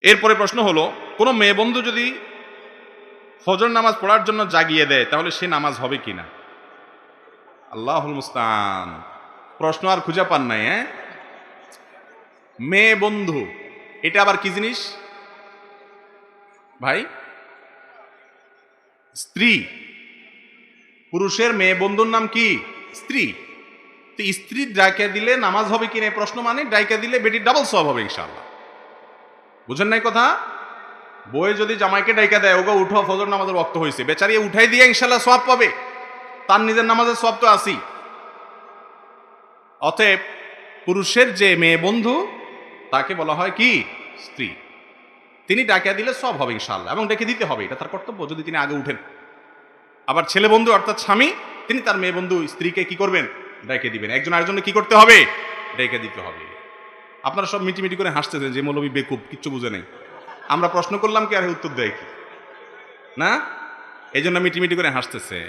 এরপরে প্রশ্ন হলো, কোনো মেয়ে বন্ধু যদি ফজর নামাজ পড়ার জন্য জাগিয়ে দেয় তাহলে সে নামাজ হবে কিনা? আল্লাহুল মুস্তান। প্রশ্ন আর খুঁজে পান নাই। মেয়ে বন্ধু এটা আবার কি জিনিস ভাই? স্ত্রী। পুরুষের মেয়ে বন্ধুর নাম কি? স্ত্রী। তো স্ত্রী ডাইকা দিলে নামাজ হবে কিনা প্রশ্ন, মানে ডাইকা দিলে বেটির ডাবল সওয়াব হবে ইনশাআল্লাহ। বুঝেন নাই কথা? বউয়ে যদি জামাইকে ডাইকা দেয়, ওগো উঠো ফজর নামাজের ওয়াক্ত হয়েছে, বেচারি উঠাই দিয়ে ইনশাআল্লাহ সওয়াব পাবে, তার নিজের নামাজের সওয়াব তো আসি। অতএব পুরুষের যে মেয়ে বন্ধু তাকে বলা হয় কি? স্ত্রী। তিনি ডাকা দিলে সওয়াব হবে ইনশাআল্লাহ, এবং ডেকে দিতে হবে, এটা তার কর্তব্য যদি তিনি আগে উঠেন। আবার ছেলে বন্ধু অর্থাৎ স্বামী, তিনি তার মেয়ে বন্ধু স্ত্রীকে কি করবেন? ডেকে দিবেন। একজন আরেকজনকে কি করতে হবে? ডেকে দিতে হবে। আপনারা সব মিটিমিটি করে হাসতেছেন যে মৌলবী বেকুব, কিচ্ছু বুঝে নেই। আমরা প্রশ্ন করলাম কি আর উত্তর দেয় কি না, এই জন্য মিটিমিটি করে হাসতেছে।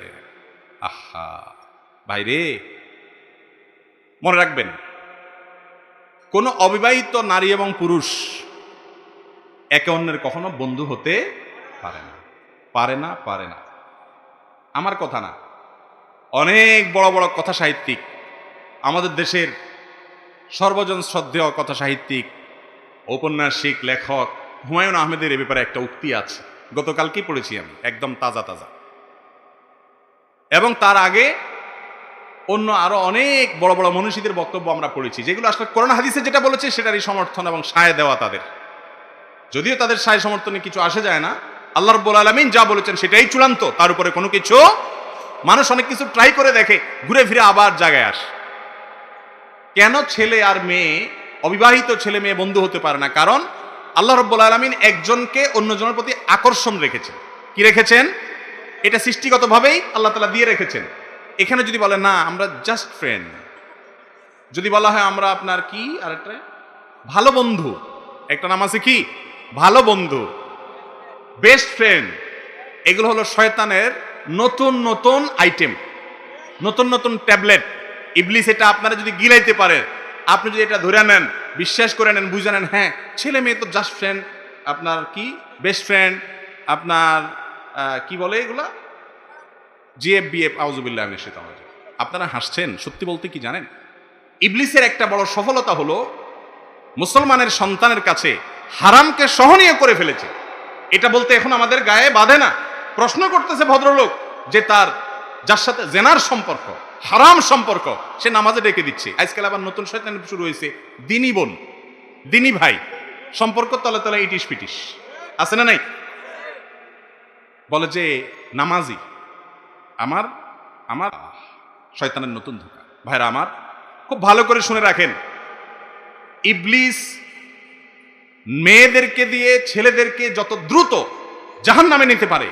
আহা ভাইরে, মনে রাখবেন, কোন অবিবাহিত নারী এবং পুরুষ একে অন্যের কখনো বন্ধু হতে পারে না, পারে না, পারে না। আমার কথা না, অনেক বড় বড় কথা সাহিত্যিক, আমাদের দেশের সর্বজন শ্রদ্ধেয় কথা সাহিত্যিক, ঔপন্যাসিক, লেখক হুমায়ুন আহমেদের এ ব্যাপারে একটা উক্তি আছে, গতকালকেই পড়েছি আমি, একদম তাজা তাজা। এবং তার আগে অন্য আরো অনেক বড় বড় মনীষীদের বক্তব্য আমরা পড়েছি, যেগুলো আসলে কোরআন হাদিসে যেটা বলেছে সেটারই সমর্থন এবং সায় দেওয়া তাদের। যদিও তাদের সায় সমর্থনে কিছু আসে যায় না, আল্লাহ রাব্বুল আলামিন যা বলেছেন সেটাই চূড়ান্ত, তার উপরে কোনো কিছু। মানুষ অনেক কিছু ট্রাই করে দেখে, ঘুরে ফিরে আবার জায়গায় আসে। কেন ছেলে আর মেয়ে, অবিবাহিত ছেলে মেয়ে বন্ধু হতে পারে না? কারণ আল্লাহ রাব্বুল আলামিন একজনকে অন্যজনের প্রতি আকর্ষণ রেখেছেন। কি রেখেছেন? এটা সৃষ্টিগতভাবেই আল্লাহ তাআলা দিয়ে রেখেছেন। এখানে যদি বলে না আমরা জাস্ট ফ্রেন্ড, যদি বলা হয় আমরা আপনার কি আর একটা ভালো বন্ধু, একটা নাম আছে কি? ভালো বন্ধু, বেস্ট ফ্রেন্ড, এগুলো হলো শয়তানের নতুন নতুন আইটেম, নতুন নতুন ট্যাবলেট। ইবলিস এটা আপনারা যদি গিলাইতে পারে, আপনি যদি এটা ধরে নেন, বিশ্বাস করে নেন, বুঝে নেন, হ্যাঁ ছেলে মেয়ে তো জাস্ট ফ্রেন্ড, আপনার কি বেস্ট ফ্রেন্ড, আপনার কি বলে এগুলা, জিএফ বিএফ, আউযুবিল্লাহি মিনাশ শাইতানির রাজিম। আপনারা হাসছেন, সত্যি বলতে কি জানেন, ইবলিসের একটা বড় সফলতা হলো মুসলমানের সন্তানের কাছে হারামকে সহনীয় করে ফেলেছে। এটা বলতে এখন আমাদের গায়ে বাঁধে না। প্রশ্ন করতেছে ভদ্রলোক যে তার যার সাথে জেনার সম্পর্ক, হারাম সম্পর্ক, সে নামাজে ডেকে দিচ্ছে। আজকাল আবার নতুন শয়তানি শুরু হয়েছে, দিনী বোন, দিনী ভাই, সম্পর্ক তলে তলে ইটিস পিটিস, আছে না নাই? বলে যে নামাজি আমার আমার শয়তানের নতুন ধোঁকা। ভাইরা আমার, খুব ভালো করে শুনে রাখেন, ইবলিস মেয়েদেরকে দিয়ে ছেলেদেরকে যত দ্রুত জাহান্নামে নিতে পারে,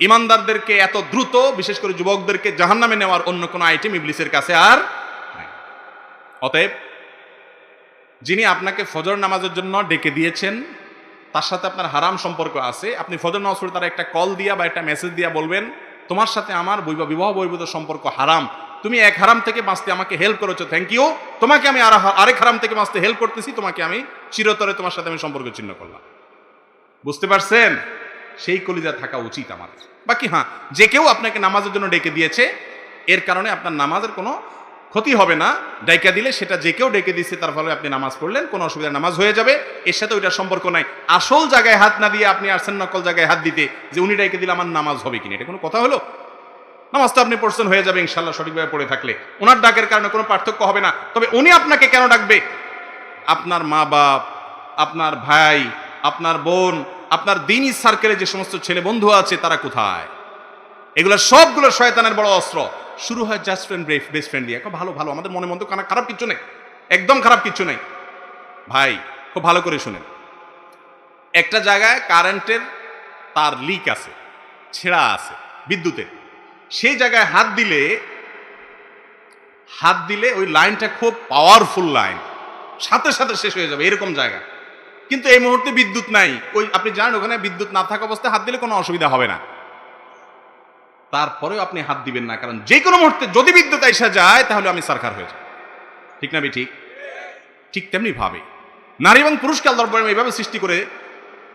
ইমানদারদেরকে এত দ্রুত, বিশেষ করে যুবকদেরকে জাহান্নামে নেওয়ার অন্য কোনো আইটেম ইবলিসের কাছে আর নাই। অতএব যিনি আপনাকে ফজর নামাজের জন্য ডেকে দিয়েছেন, তার সাথে আপনার হারাম সম্পর্ক আছে, আপনি ফজর নামাজ পড়ে তার একটা কল দিয়া বা একটা মেসেজ দিয়া বলবেন, তোমার সাথে আমার বিবাহ বহির্ভূত সম্পর্ক হারাম, তুমি এক হারাম থেকে বাঁচতে আমাকে হেল্প করেছো, থ্যাংক ইউ, তোমাকে আমি আরেক হারাম থেকে বাঁচতে হেল্প করতেছি, তোমাকে আমি চিরতরে তোমার সাথে আমি সম্পর্ক ছিন্ন করলাম। বুঝতে পারছেন? সেই কলিজা থাকা উচিত আমাদের। বাকি হ্যাঁ, যে কেউ আপনাকে নামাজের জন্য ডেকে দিয়েছে, এর কারণে আপনার নামাজের কোনো ক্ষতি হবে না। ডাইকা দিলে সেটা যে কেউ ডেকে দিচ্ছে, তার ফলে আপনি নামাজ পড়লেন, কোনো অসুবিধা, নামাজ হয়ে যাবে, এর সাথে ওইটার সম্পর্ক নাই। আসল জায়গায় হাত না দিয়ে আপনি আসছেন নকল জায়গায় হাত দিতে, যে উনি ডাইকে দিলে আমার নামাজ হবে কিনা, এটা কোনো কথা হলো? নামাজটা আপনি পড়ছেন, হয়ে যাবে ইনশাল্লাহ, সঠিকভাবে পড়ে থাকলে ওনার ডাকের কারণে কোনো পার্থক্য হবে না। তবে উনি আপনাকে কেন ডাকবে? আপনার মা বাপ, আপনার ভাই, আপনার বোন, আপনার দ্বীনি সার্কেলে যে সমস্ত ছেলে বন্ধু আছে, তারা কোথায়? এগুলো সবগুলো শয়তানের বড় অস্ত্র। শুরু হয় জাস্ট ফ্রেন্ড, বেস্ট ফ্রেন্ড দিয়ে, ভালো ভালো, আমাদের মনে মধ্যে খারাপ কিছু নেই, একদম খারাপ কিছু নেই। ভাই খুব ভালো করে শুনেন, একটা জায়গায় কারেন্টের তার লিক আছে, ছেঁড়া আছে বিদ্যুতের, সেই জায়গায় হাত দিলে ওই লাইনটা খুব পাওয়ারফুল লাইন, সাথে সাথে শেষ হয়ে যাবে, এরকম জায়গা। কিন্তু এই মুহূর্তে বিদ্যুৎ নাই, ওই আপনি জানেন ওখানে বিদ্যুৎ না থাকা অবস্থায় হাত দিলে কোনো অসুবিধা হবে না, তারপরেও আপনি হাত দিবেন না, কারণ যে কোনো মুহূর্তে যদি বিদ্যুৎ এসে যায় তাহলে আমি সরকার হয়ে যাব। ঠিক না ঠিক? ঠিক তেমনি ভাবে নারী এবং পুরুষকে আল্লাহ রাব্বুল আলামিন এইভাবে সৃষ্টি করে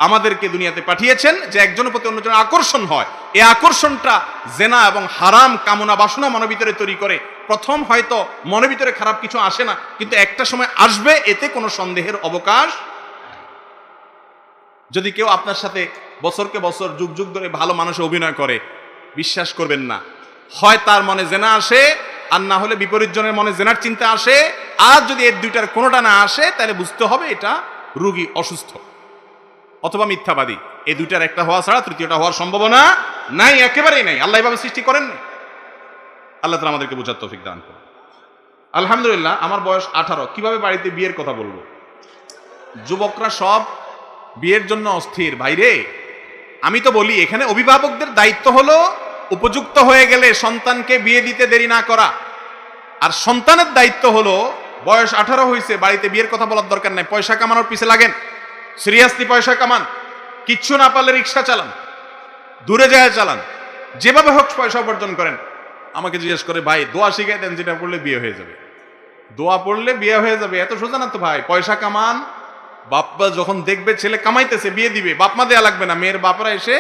আমাদেরকে দুনিয়াতে পাঠিয়েছেন যে একজনের প্রতি অন্যজনের আকর্ষণ হয়। এই আকর্ষণটা জেনা এবং হারাম কামনা বাসনা মনের ভিতরে তৈরি করে। প্রথম হয়তো মনের ভিতরে খারাপ কিছু আসে না, কিন্তু একটা সময় আসবে, এতে কোনো সন্দেহের অবকাশ। যদি কেউ আপনার সাথে বছরকে বছর যুগ যুগ ধরে ভালো মানুষে অভিনয় করে, বিশ্বাস করবেন না, হয় তার মনে জেনা আসে, আর না হলে বিপরীত জনের মনে জেনার চিন্তা আসে। আর যদি এর দুইটার কোনোটা না আসে, তাহলে বুঝতে হবে এটা রোগী, অসুস্থ অথবা মিথ্যাবাদী। এই দুইটার একটা হওয়া ছাড়া তৃতীয়টা হওয়ার সম্ভাবনা নাই, একেবারেই নাই। আল্লাহ এভাবে সৃষ্টি করেন। আল্লাহ তাআলা আমাদেরকে বোঝার তৌফিক দান করুন। আলহামদুলিল্লাহ, আমার বয়স 18। কিভাবে বাড়িতে বিয়ের কথা বলবো? যুবকরা সব বিয়ের জন্য অস্থির। ভাইরে, আমি তো বলি এখানে অভিভাবকদের দায়িত্ব হলো উপযুক্ত হয়ে গেলে সন্তানকে বিয়ে দিতে দেরি না করা। আর সন্তানের দায়িত্ব হলো বয়স 18 হয়েছে, বাড়িতে বিয়ের কথা বলার দরকার নাই। পয়সা কামানোর পিছে লাগেন, সিরিয়াসলি পয়সা কামান। কিচ্ছু না পারলে রিক্সা চালান, দূরে যায় চালান, যেভাবে হোক পয়সা উপার্জন করেন। আমাকে জিজ্ঞেস করে, ভাই দোয়া শিখাই দেন যেটা পড়লে বিয়ে হয়ে যাবে। দোয়া পড়লে বিয়ে হয়ে যাবে, এত সোজা না তো ভাই। পয়সা কামান, বাপ্পা যখন দেখবে ছেলে কামাইতেছে বিয়ে দিবে, বাপমা দেয়া লাগবে না, মেয়ের বাপরা এসে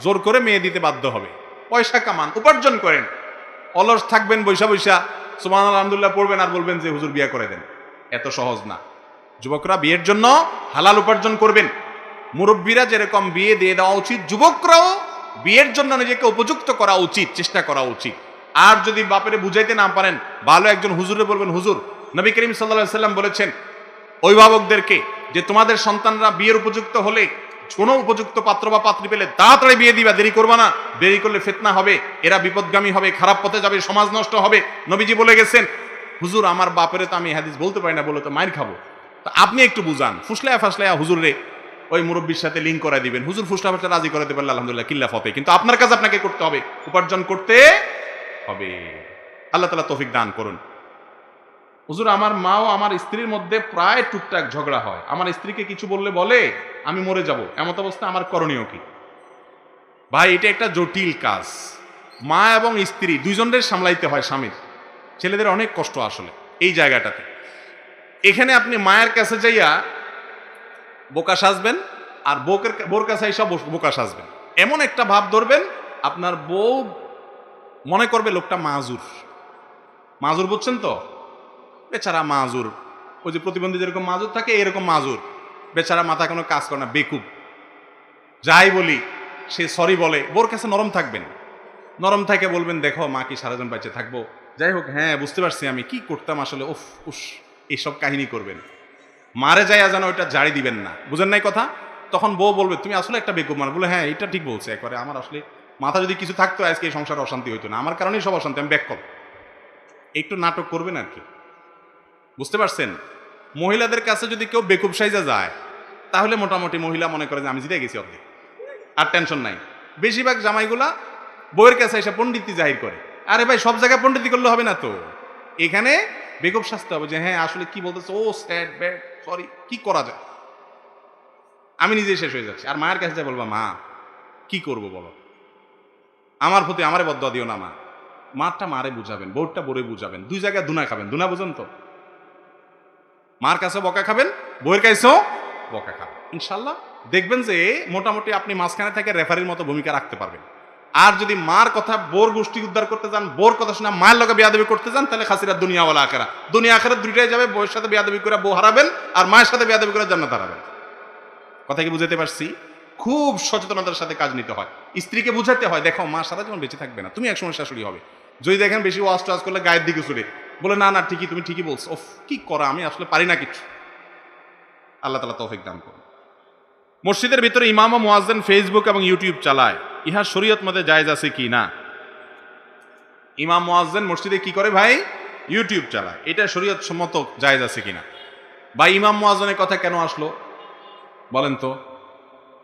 জোর করে মেয়ে দিতে বাধ্য হবে। পয়সা কামান, উপার্জন করেন। অলস থাকবেন বৈশা বৈশা সুবহানাল্লাহ আলহামদুলিল্লাহ পড়বেন আর বলবেন যে হুজুর বিয়ে করে দেন, এত সহজ না। যুবকরা বিয়ের জন্য হালাল উপার্জন করবেন। মুরব্বীরা যেরকম বিয়ে দিয়ে দেওয়া উচিত, যুবকরাও বিয়ের জন্য নিজেকে উপযুক্ত করা উচিত, চেষ্টা করা উচিত। আর যদি বাপেরে বুঝাইতে না পারেন, ভালো একজন হুজুরে বলবেন, হুজুর নবী করিম সাল্লাল্লাহু আলাইহি সাল্লাম বলেছেন অভিভাবকদেরকে যে তোমাদের সন্তানরা বিয়ের উপযুক্ত হলে, কোনো উপযুক্ত পাত্র বা পাত্রী পেলে তাড়াতাড়ি বিয়ে দিবা, দেরি করবা না। দেরি করলে ফিতনা হবে, এরা বিপদগামী হবে, খারাপ পথে যাবে, সমাজ নষ্ট হবে। নবীজি বলে গেছেন। হুজুর আমার বাপেরে তো আমি হাদিস বলতে পারি না, বলে তো মাইর খাবো। তো আপনি একটু বুঝান, ফুসলায়া ফাসলায়া হুজুরে ওই মুরব্বীর সাথে লিঙ্ক করে দিবেন। হুজুর ফুসলা ফাসলা রাজি করাতে পারলে আলহামদুলিল্লাহ কিল্লাফ হবে, কিন্তু আপনার কাজ আপনাকে করতে হবে, উপার্জন করতে হবে। আল্লাহ তাআলা তৌফিক দান করুন। হুজুর আমার মা ও আমার স্ত্রীর মধ্যে প্রায় টুকটাক ঝগড়া হয়। আমার স্ত্রীকে কিছু বললে বলে আমি মরে যাব, এমত অবস্থা আমার করণীয় কি? ভাই এটা একটা জটিল কাজ। মা এবং স্ত্রী দুইজনের সামলাইতে হয়। স্বামীর, ছেলেদের অনেক কষ্ট আসলে এই জায়গাটাতে। এখানে আপনি মায়ের কাছে যাইয়া বোকা সাজবেন, আর বোর কাছে সব বোকা সাজবেন। এমন একটা ভাব ধরবেন, আপনার বউ মনে করবে লোকটা মাজুর। মাজুর বুঝছেন তো? বেচারা মাজুর, ওই যে প্রতিবন্ধী যেরকম মাজুর থাকে এরকম মাজুর। বেচারা মাথা কোনো কাজ করে না, বেকুব। যাই বলি সে সরি বলে। বোর কাছে নরম থাকবেন, নরম থেকে বলবেন, দেখো মা কি সারাজন বেঁচে থাকবো? যাই হোক, হ্যাঁ বুঝতে পারছি আমি কি করতাম আসলে, উফ উস, এইসব কাহিনী করবেন। মারে যাইয়া যেন ওইটা জারি দিবেন না, বুঝেন নাই কথা? তখন বউ বলবে তুমি আসলে একটা বেকুব মানে। বলে হ্যাঁ এটা ঠিক বলছে, একবারে আমার আসলে মাথা যদি কিছু থাকতো আজকে এই সংসারে অশান্তি হইতো না, আমার কারণেই সব অশান্তি, আমি ব্যাক কর। একটু নাটক করবেন আর কি, বুঝতে পারছেন? মহিলাদের কাছে যদি কেউ বেকুব সাইজা যায়, তাহলে মোটামুটি মহিলা মনে করে যে আমি জিতে গেছি অর্ধেক, আর টেনশন নাই। বেশিরভাগ জামাইগুলা বউয়ের কাছে এসে পণ্ডিতি জাহির করে। আরে ভাই সব জায়গায় পণ্ডিতি করলে হবে না তো, এখানে বেকুব শাস্তে হবে যে হ্যাঁ আসলে কি বলতেছে, ও স্যাড ব্যাড সরি, কি করা যায়? আমি নিজে শেষ হয়ে যাচ্ছি। আর মায়ের কাছে যা বলবা, মা কি করবো বলো, আমার প্রতি আমারে বদদোয়া দিও না মা। মারটা মারে বুঝাবেন, বউরটা বউরে বুঝাবেন, দুই জায়গায় দুনা খাবেন। দুনা বুঝেন তো? মার কাছে বকা খাবেন, বউয়ের কাছেও বকা খাবেন। ইনশাল্লাহ দেখবেন যে মোটামুটি আপনি মাঝখানে থেকে রেফারির মতো ভূমিকা রাখতে পারবেন। আর যদি মার কথা বোর গোষ্ঠী উদ্ধার করতে যান, বোর কথা শুনে মায়ের লগে বেয়াদবি করতে যান, তাহলে খাসিরা দুনিয়াওয়ালা আখেরা, দুনিয়া আখেরা দুইটাই যাবে। বউয়ের সাথে বেয়াদবি করে বউ হারাবেন, আর মায়ের সাথে বেয়াদবি করে জান্নাত হারাবেন। কথা কি বুঝাতে পারছি? খুব সচেতনতার সাথে কাজ নিতে হয়। স্ত্রীকে বুঝাতে হয়, দেখো মা সারা জীবন বেঁচে থাকবে না, তুমি একসময় শাশুড়ি হবে। যদি দেখেন বেশি ওয়াজ টাজ করলে গায়ের দিকে চলে, বলে না না ঠিকই, তুমি ঠিকই বলছো, ওফ কি করা, আমি আসলে পারি না কিছু। আল্লাহ তাআলা তৌফিক দান করুন। মসজিদের ভিতরে ইমাম ও মুয়াজ্জিন ফেসবুক এবং ইউটিউব চালায়, ইহা শরীয়ত মতে জায়েজ আছে কি না? ইমাম মুয়াজ্জিন মসজিদে কি করে ভাই? ইউটিউব চালায়, এটা শরীয়ত সম্মত জায়েজ আছে কিনা? বা ইমাম মুয়াজ্জিনের কথা কেন আসলো বলেন তো?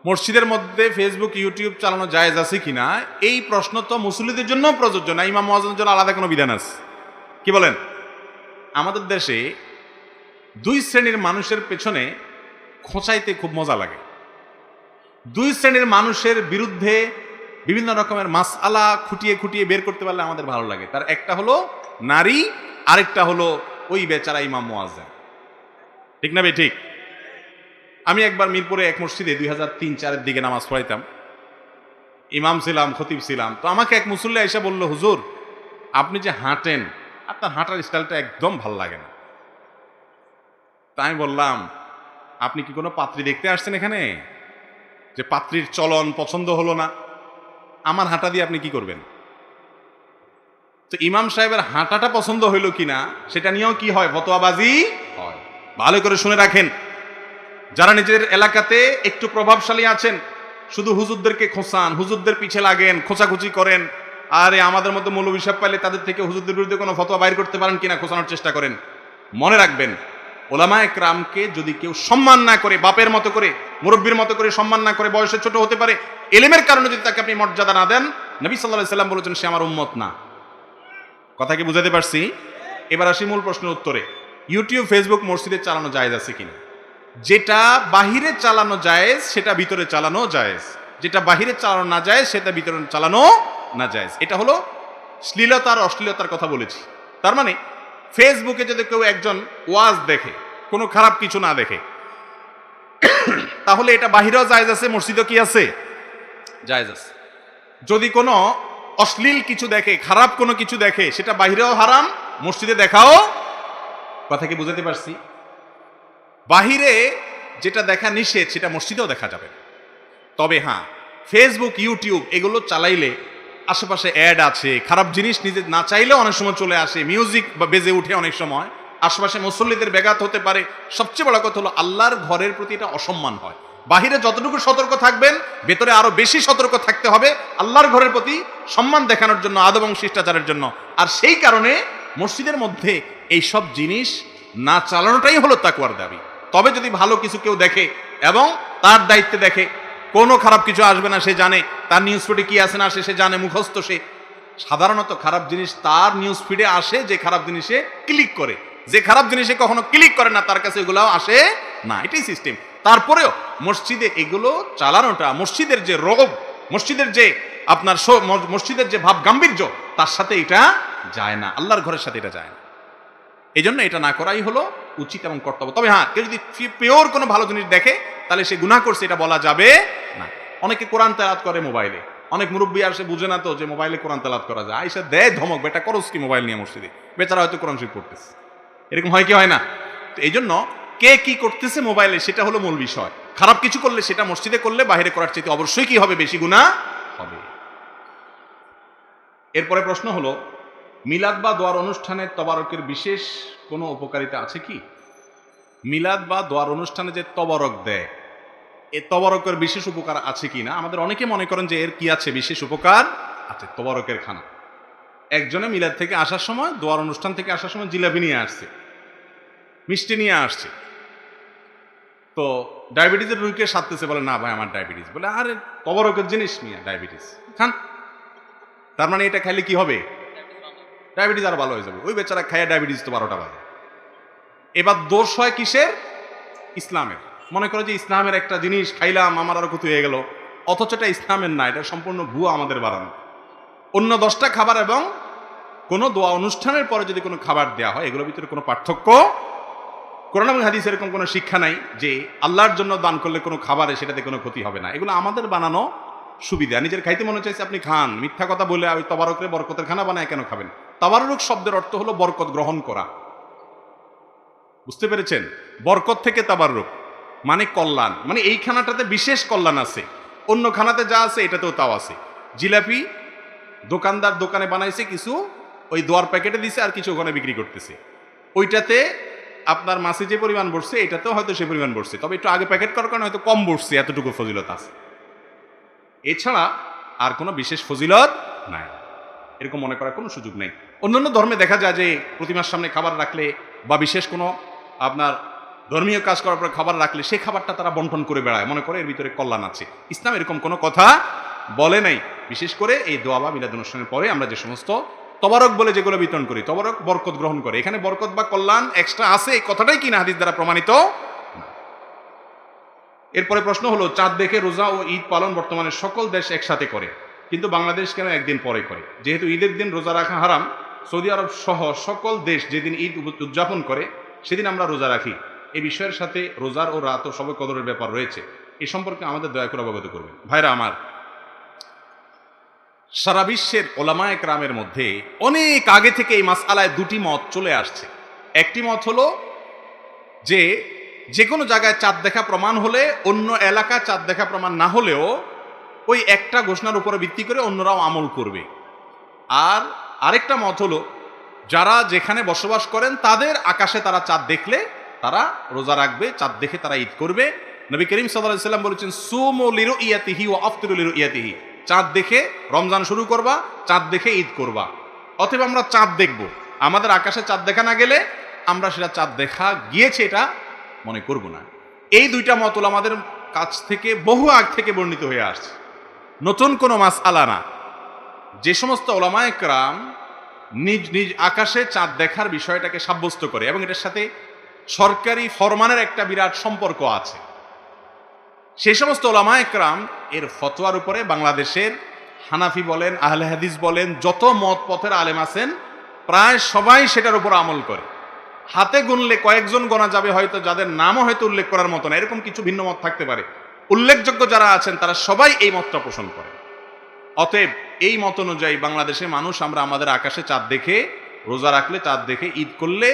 মসজিদের মধ্যে ফেসবুক ইউটিউব চালানো জায়েজ আছে কিনা এই প্রশ্ন তো মুসল্লিদের জন্য প্রযোজ্য না, ইমাম মুয়াজ্জিনের জন্য আলাদা কোনো বিধান আছে? কি বলেন? আমাদের দেশে দুই শ্রেণীর মানুষের পেছনে খোঁচাইতে খুব মজা লাগে। দুই শ্রেণীর মানুষের বিরুদ্ধে বিভিন্ন রকমের মাসআলা খুঁটিয়ে খুঁটিয়ে বের করতে পারলে আমাদের ভালো লাগে। তার একটা হলো নারী, আরেকটা হলো ওই বেচারা ইমাম মুয়াজ্জিন। ঠিক না বে ঠিক? আমি একবার মিরপুরে এক মসজিদে 2003-04 দিকে নামাজ পড়াইতাম, ইমাম ছিলাম, খতিব ছিলাম। তো আমাকে এক মুসল্লি এসে বলল, হুজুর আপনি যে হাঁটেন, আপনার হাঁটার স্টাইলটা একদম ভাল লাগে না। তাই আমি বললাম, আপনি কি কোনো পাত্রী দেখতে আসছেন এখানে, যে পাত্রীর চলন পছন্দ হলো না? আমার হাঁটা দিয়ে আপনি কি করবেন? তো ইমাম সাহেবের হাঁটাটা পছন্দ হইল কিনা সেটা নিয়েও কি হয়, ফতোয়াবাজি হয়। ভালো করে শুনে রাখেন, যারা নিজের এলাকাতে একটু প্রভাবশালী আছেন, শুধু হুজুরদেরকে খোঁচান, হুজুরদের পিছে লাগেন, খোঁচাখুচি করেন, আরে আমাদের মধ্যে মৌলবী সাহেব পাইলে তাদের থেকে হুজুরদের বিরুদ্ধে কোনো ফতোয়া বাইর করতে পারেন কিনা খোঁচানোর চেষ্টা করেন। মনে রাখবেন, ওলামায়ে কেরামকে যদি কেউ সম্মান না করে, বাপের মতো করে, মুরব্বীর মতো করে সম্মান না করে, বয়সে ছোট হতে পারে, এলেমের কারণে যদি তাকে আপনি মর্যাদা না দেন, নবী সাল্লাল্লাহু আলাইহি সাল্লাম বলেছেন সে আমার উম্মত না। কথা কি বুঝাতে পারছি? এবার আসি মূল প্রশ্নের উত্তরে। ইউটিউব, ফেসবুক মসজিদে চালানো জায়েজ আছে কিনা? যেটা বাহিরে চালানো জায়েজ সেটা ভিতরে চালানো জায়েজ, যেটা বাহিরে চালানো না জায়েজ সেটা ভিতরে চালানো না জায়েজ। এটা হলো শ্লীলতার অশ্লীলতার কথা বলেছি। তার মানে ফেসবুকে যদি কেউ একজন ওয়াজ দেখে, কোনো খারাপ কিছু না দেখে, তাহলে এটা বাহিরেও জায়েজ আছে, মসজিদেও কি আছে? জায়েজ আছে। যদি কোনো অশ্লীল কিছু দেখে, খারাপ কোনো কিছু দেখে, সেটা বাহিরেও হারাম, মসজিদে দেখাও। কথা কি বুঝাতে পারছি? বাহিরে যেটা দেখা নিষেধ সেটা মসজিদেও দেখা যাবে। তবে হ্যাঁ, ফেসবুক, ইউটিউব এগুলো চালাইলে আশেপাশে অ্যাড আছে, খারাপ জিনিস নিজে না চাইলেও অনেক সময় চলে আসে, মিউজিক বা বেজে উঠে, অনেক সময় আশেপাশে মুসল্লিদের ব্যাঘাত হতে পারে। সবচেয়ে বড় কথা হলো আল্লাহর ঘরের প্রতি এটা অসম্মান হয়। বাহিরে যতটুকু সতর্ক থাকবেন, ভেতরে আরো বেশি সতর্ক থাকতে হবে আল্লাহর ঘরের প্রতি সম্মান দেখানোর জন্য, আদব এবং শিষ্টাচারের জন্য। আর সেই কারণে মসজিদের মধ্যে এই সব জিনিস না চালানোটাই হলো তাকওয়ার দাবি। তবে যদি ভালো কিছু কেউ দেখে এবং তার দায়িত্বে দেখে, কোনো খারাপ কিছু আসবে না, সে জানে, তার নিউজ ফিডে কি আসে না আসে সে জানে, মুখস্থ সে। সাধারণত খারাপ জিনিস তার নিউজ ফিডে আসে যে খারাপ জিনিসে ক্লিক করে, যে খারাপ জিনিসে কখনো ক্লিক করে না তার কাছে এগুলাও আসে না, এটাই সিস্টেম। তারপরেও মসজিদে এগুলো চালানোটা, মসজিদের যে রোগ, মসজিদের যে আপনার মসজিদের যে ভাব গাম্ভীর্য, তার সাথে এটা যায় না, আল্লাহর ঘরের সাথে এটা যায় না। এই জন্য এটা না করাই হলো উচিত এবং কর্তব্য। তবে হ্যাঁ, কেউ যদি পিওর কোনো ভালো জিনিস দেখে তাহলে সে গুনাহ করছে এটা বলা যাবে না। অনেকে কোরআন তেলাওয়াত করে মোবাইলে, অনেক মুরব্বী আসে বুঝে না তো যে মোবাইলে কোরআন তেলাওয়াত করা যায়, আইসা দেয় ধমক, বেটা করস কি মোবাইল নিয়ে মসজিদে, বেচারা হয়তো কোরআন শরীফ পড়তেছে। এরকম হয় কি হয় না? তো এই জন্য কে কি করতেছে মোবাইলে সেটা হলো মূল বিষয়। খারাপ কিছু করলে সেটা মসজিদে করলে বাইরে করার চেয়ে অবশ্যই কি হবে, বেশি গুনাহ হবে। এরপরে প্রশ্ন হলো, মিলাদ বা দোয়ার অনুষ্ঠানে তবারকের বিশেষ কোনো উপকারিতা আছে কি? মিলাদ বা দোয়ার অনুষ্ঠানে যে তবারক দেয়, এ তবারকের বিশেষ উপকার আছে কি না? আমাদের অনেকে মনে করেন যে এর কি আছে, বিশেষ উপকার আছে। তবারকের খানা, একজনে মিলাদ থেকে আসার সময়, দোয়ার অনুষ্ঠান থেকে আসার সময় জিলাপি নিয়ে আসছে, মিষ্টি নিয়ে আসছে। তো ডায়াবেটিসের রোগীকে সারতেছে, বলে না ভাই আমার ডায়াবেটিস। বলে আরে তবারকের জিনিস নিয়ে ডায়াবেটিস খান। তার মানে এটা খাইলে কি হবে? ডায়াবেটিস আরো ভালো হয়ে যাবে। ওই বেচারা খাইয়া ডায়াবেটিস তো 12টা বাজে। এবার দোষ হয় কিসের? ইসলামের। মনে করো যে ইসলামের একটা জিনিস খাইলাম, আমার আরো ক্ষতি হয়ে গেল, অথচ এটা ইসলামের না, এটা সম্পূর্ণ ভুয়া আমাদের বানানো। অন্য 10টা খাবার এবং কোনো দোয়া অনুষ্ঠানের পরে যদি কোনো খাবার দেওয়া হয়, এগুলোর ভিতরে কোনো পার্থক্য, কোরআন এবং হাদিসে এরকম কোনো শিক্ষা নাই যে আল্লাহর জন্য দান করলে কোনো খাবারে সেটাতে কোনো ক্ষতি হবে না। এগুলো আমাদের বানানো সুবিধা। নিজের খাইতে মনে চাইছে আপনি খান, মিথ্যা কথা বলে ওই তবারকরে বরকতের খানা বানায় কেন খাবেন? তাবারুক শব্দের অর্থ হলো বরকত গ্রহণ করা। বুঝতে পেরেছেন? বরকত থেকে তাবারুক মানে কল্যাণ, মানে এই খানাটাতে বিশেষ কল্যাণ আছে, অন্য খানাতে যা আছে এটাতেও তাও আছে। জিলাপি দোকানদার দোকানে বানাইছে, কিছু ওই দোয়ার প্যাকেটে দিছে, আর কিছু ওখানে বিক্রি করতেছে। ওইটাতে আপনার মাসে যে পরিমাণ বসছে এটাতেও হয়তো সে পরিমাণ বসছে, তবে একটু আগে প্যাকেট করার কারণে হয়তো কম বসছে, এতটুকু ফজিলত আছে। এছাড়া আর কোনো বিশেষ ফজিলত নাই, এরকম মনে করার কোনো সুযোগ নেই। অন্যান্য ধর্মে দেখা যায় যে প্রতিমার সামনে খাবার রাখলে বা বিশেষ কোনো আপনার ধর্মীয় কাজ করার পর খাবার রাখলে সেই খাবারটা তারা বন্টন করে বেড়ায়, মনে করে এর ভিতরে কল্যাণ আছে। ইসলাম এরকম কোনো কথা বলে নাই। বিশেষ করে এই দোয়া বা মিলাদ অনুষ্ঠানের পরে আমরা যে সমস্ত তবারক বলে যেগুলো বিতরণ করি, তবারক বরকত গ্রহণ করে, এখানে বরকত বা কল্যাণ এক্সট্রা আছে, এই কথাটাই কিনা হাদিস দ্বারা প্রমাণিত। এরপরে প্রশ্ন হলো, চাঁদ দেখে রোজা ও ঈদ পালন বর্তমানে সকল দেশ একসাথে করে, কিন্তু বাংলাদেশ কেন একদিন পরে করে? যেহেতু ঈদের দিন রোজা রাখা হারাম, সৌদি আরব সহ সকল দেশ যেদিন ঈদ উদযাপন করে সেদিন আমরা রোজা রাখি, এই বিষয়ের সাথে রোজার ও রাত ও শবে কদরের ব্যাপার রয়েছে, এ সম্পর্কে আমাদের দয়া করে অবগত করবেন। ভাইরা আমার, সারা বিশ্বের ওলামায়ে কেরামের মধ্যে অনেক আগে থেকে এই মাসআলায় দুটি মত চলে আসছে। একটি মত হলো যে যে কোনো জায়গায় চাঁদ দেখা প্রমাণ হলে অন্য এলাকায় চাঁদ দেখা প্রমাণ না হলেও ওই একটা ঘোষণার উপরে ভিত্তি করে অন্যরাও আমল করবে। আর আরেকটা মত হলো যারা যেখানে বসবাস করেন তাদের আকাশে তারা চাঁদ দেখলে তারা রোজা রাখবে, চাঁদ দেখে তারা ঈদ করবে। নবী করিম সাল্লাল্লাহু আলাইহি ওয়াসাল্লাম বলেছেন, সুমু লিরুইয়াতিহি ওয়া আফতিরু লিরুইয়াতিহি, চাঁদ দেখে রমজান শুরু করবা, চাঁদ দেখে ঈদ করবা। অতএব আমরা চাঁদ দেখব, আমাদের আকাশে চাঁদ দেখা না গেলে আমরা সেটা চাঁদ দেখা গিয়েছে এটা মনে করব না। এই দুইটা মত আমাদের কাছ থেকে বহু আগ থেকে বর্ণিত হয়ে আসছে, নতুন কোনো মাসআলা না। যে সমস্ত ওলামায়ে কেরাম নিজ নিজ আকাশে চাঁদ দেখার বিষয়টাকে সাব্যস্ত করে এবং এটার সাথে সরকারি ফরমানের একটা বিরাট সম্পর্ক আছে, সেই সমস্ত ওলামায়ে কেরাম এর ফতোয়ার উপরে বাংলাদেশের হানাফি বলেন, আহলে হাদিস বলেন, যত মত পথের আলেম আছেন প্রায় সবাই সেটার উপর আমল করে। হাতে গুনলে কয়েকজন গোনা যাবে হয়তো, যাদের নামও হয়তো উল্লেখ করার মতো না, এরকম কিছু ভিন্ন মত থাকতে পারে। উল্লেখযোগ্য যারা আছেন তারা সবাই এই মতটা পোষণ করে। অতএব এই মত অনুযায়ী বাংলাদেশের মানুষ আমরা আমাদের আকাশে চাঁদ দেখে রোজা রাখলে, চাঁদ দেখে ঈদ করলে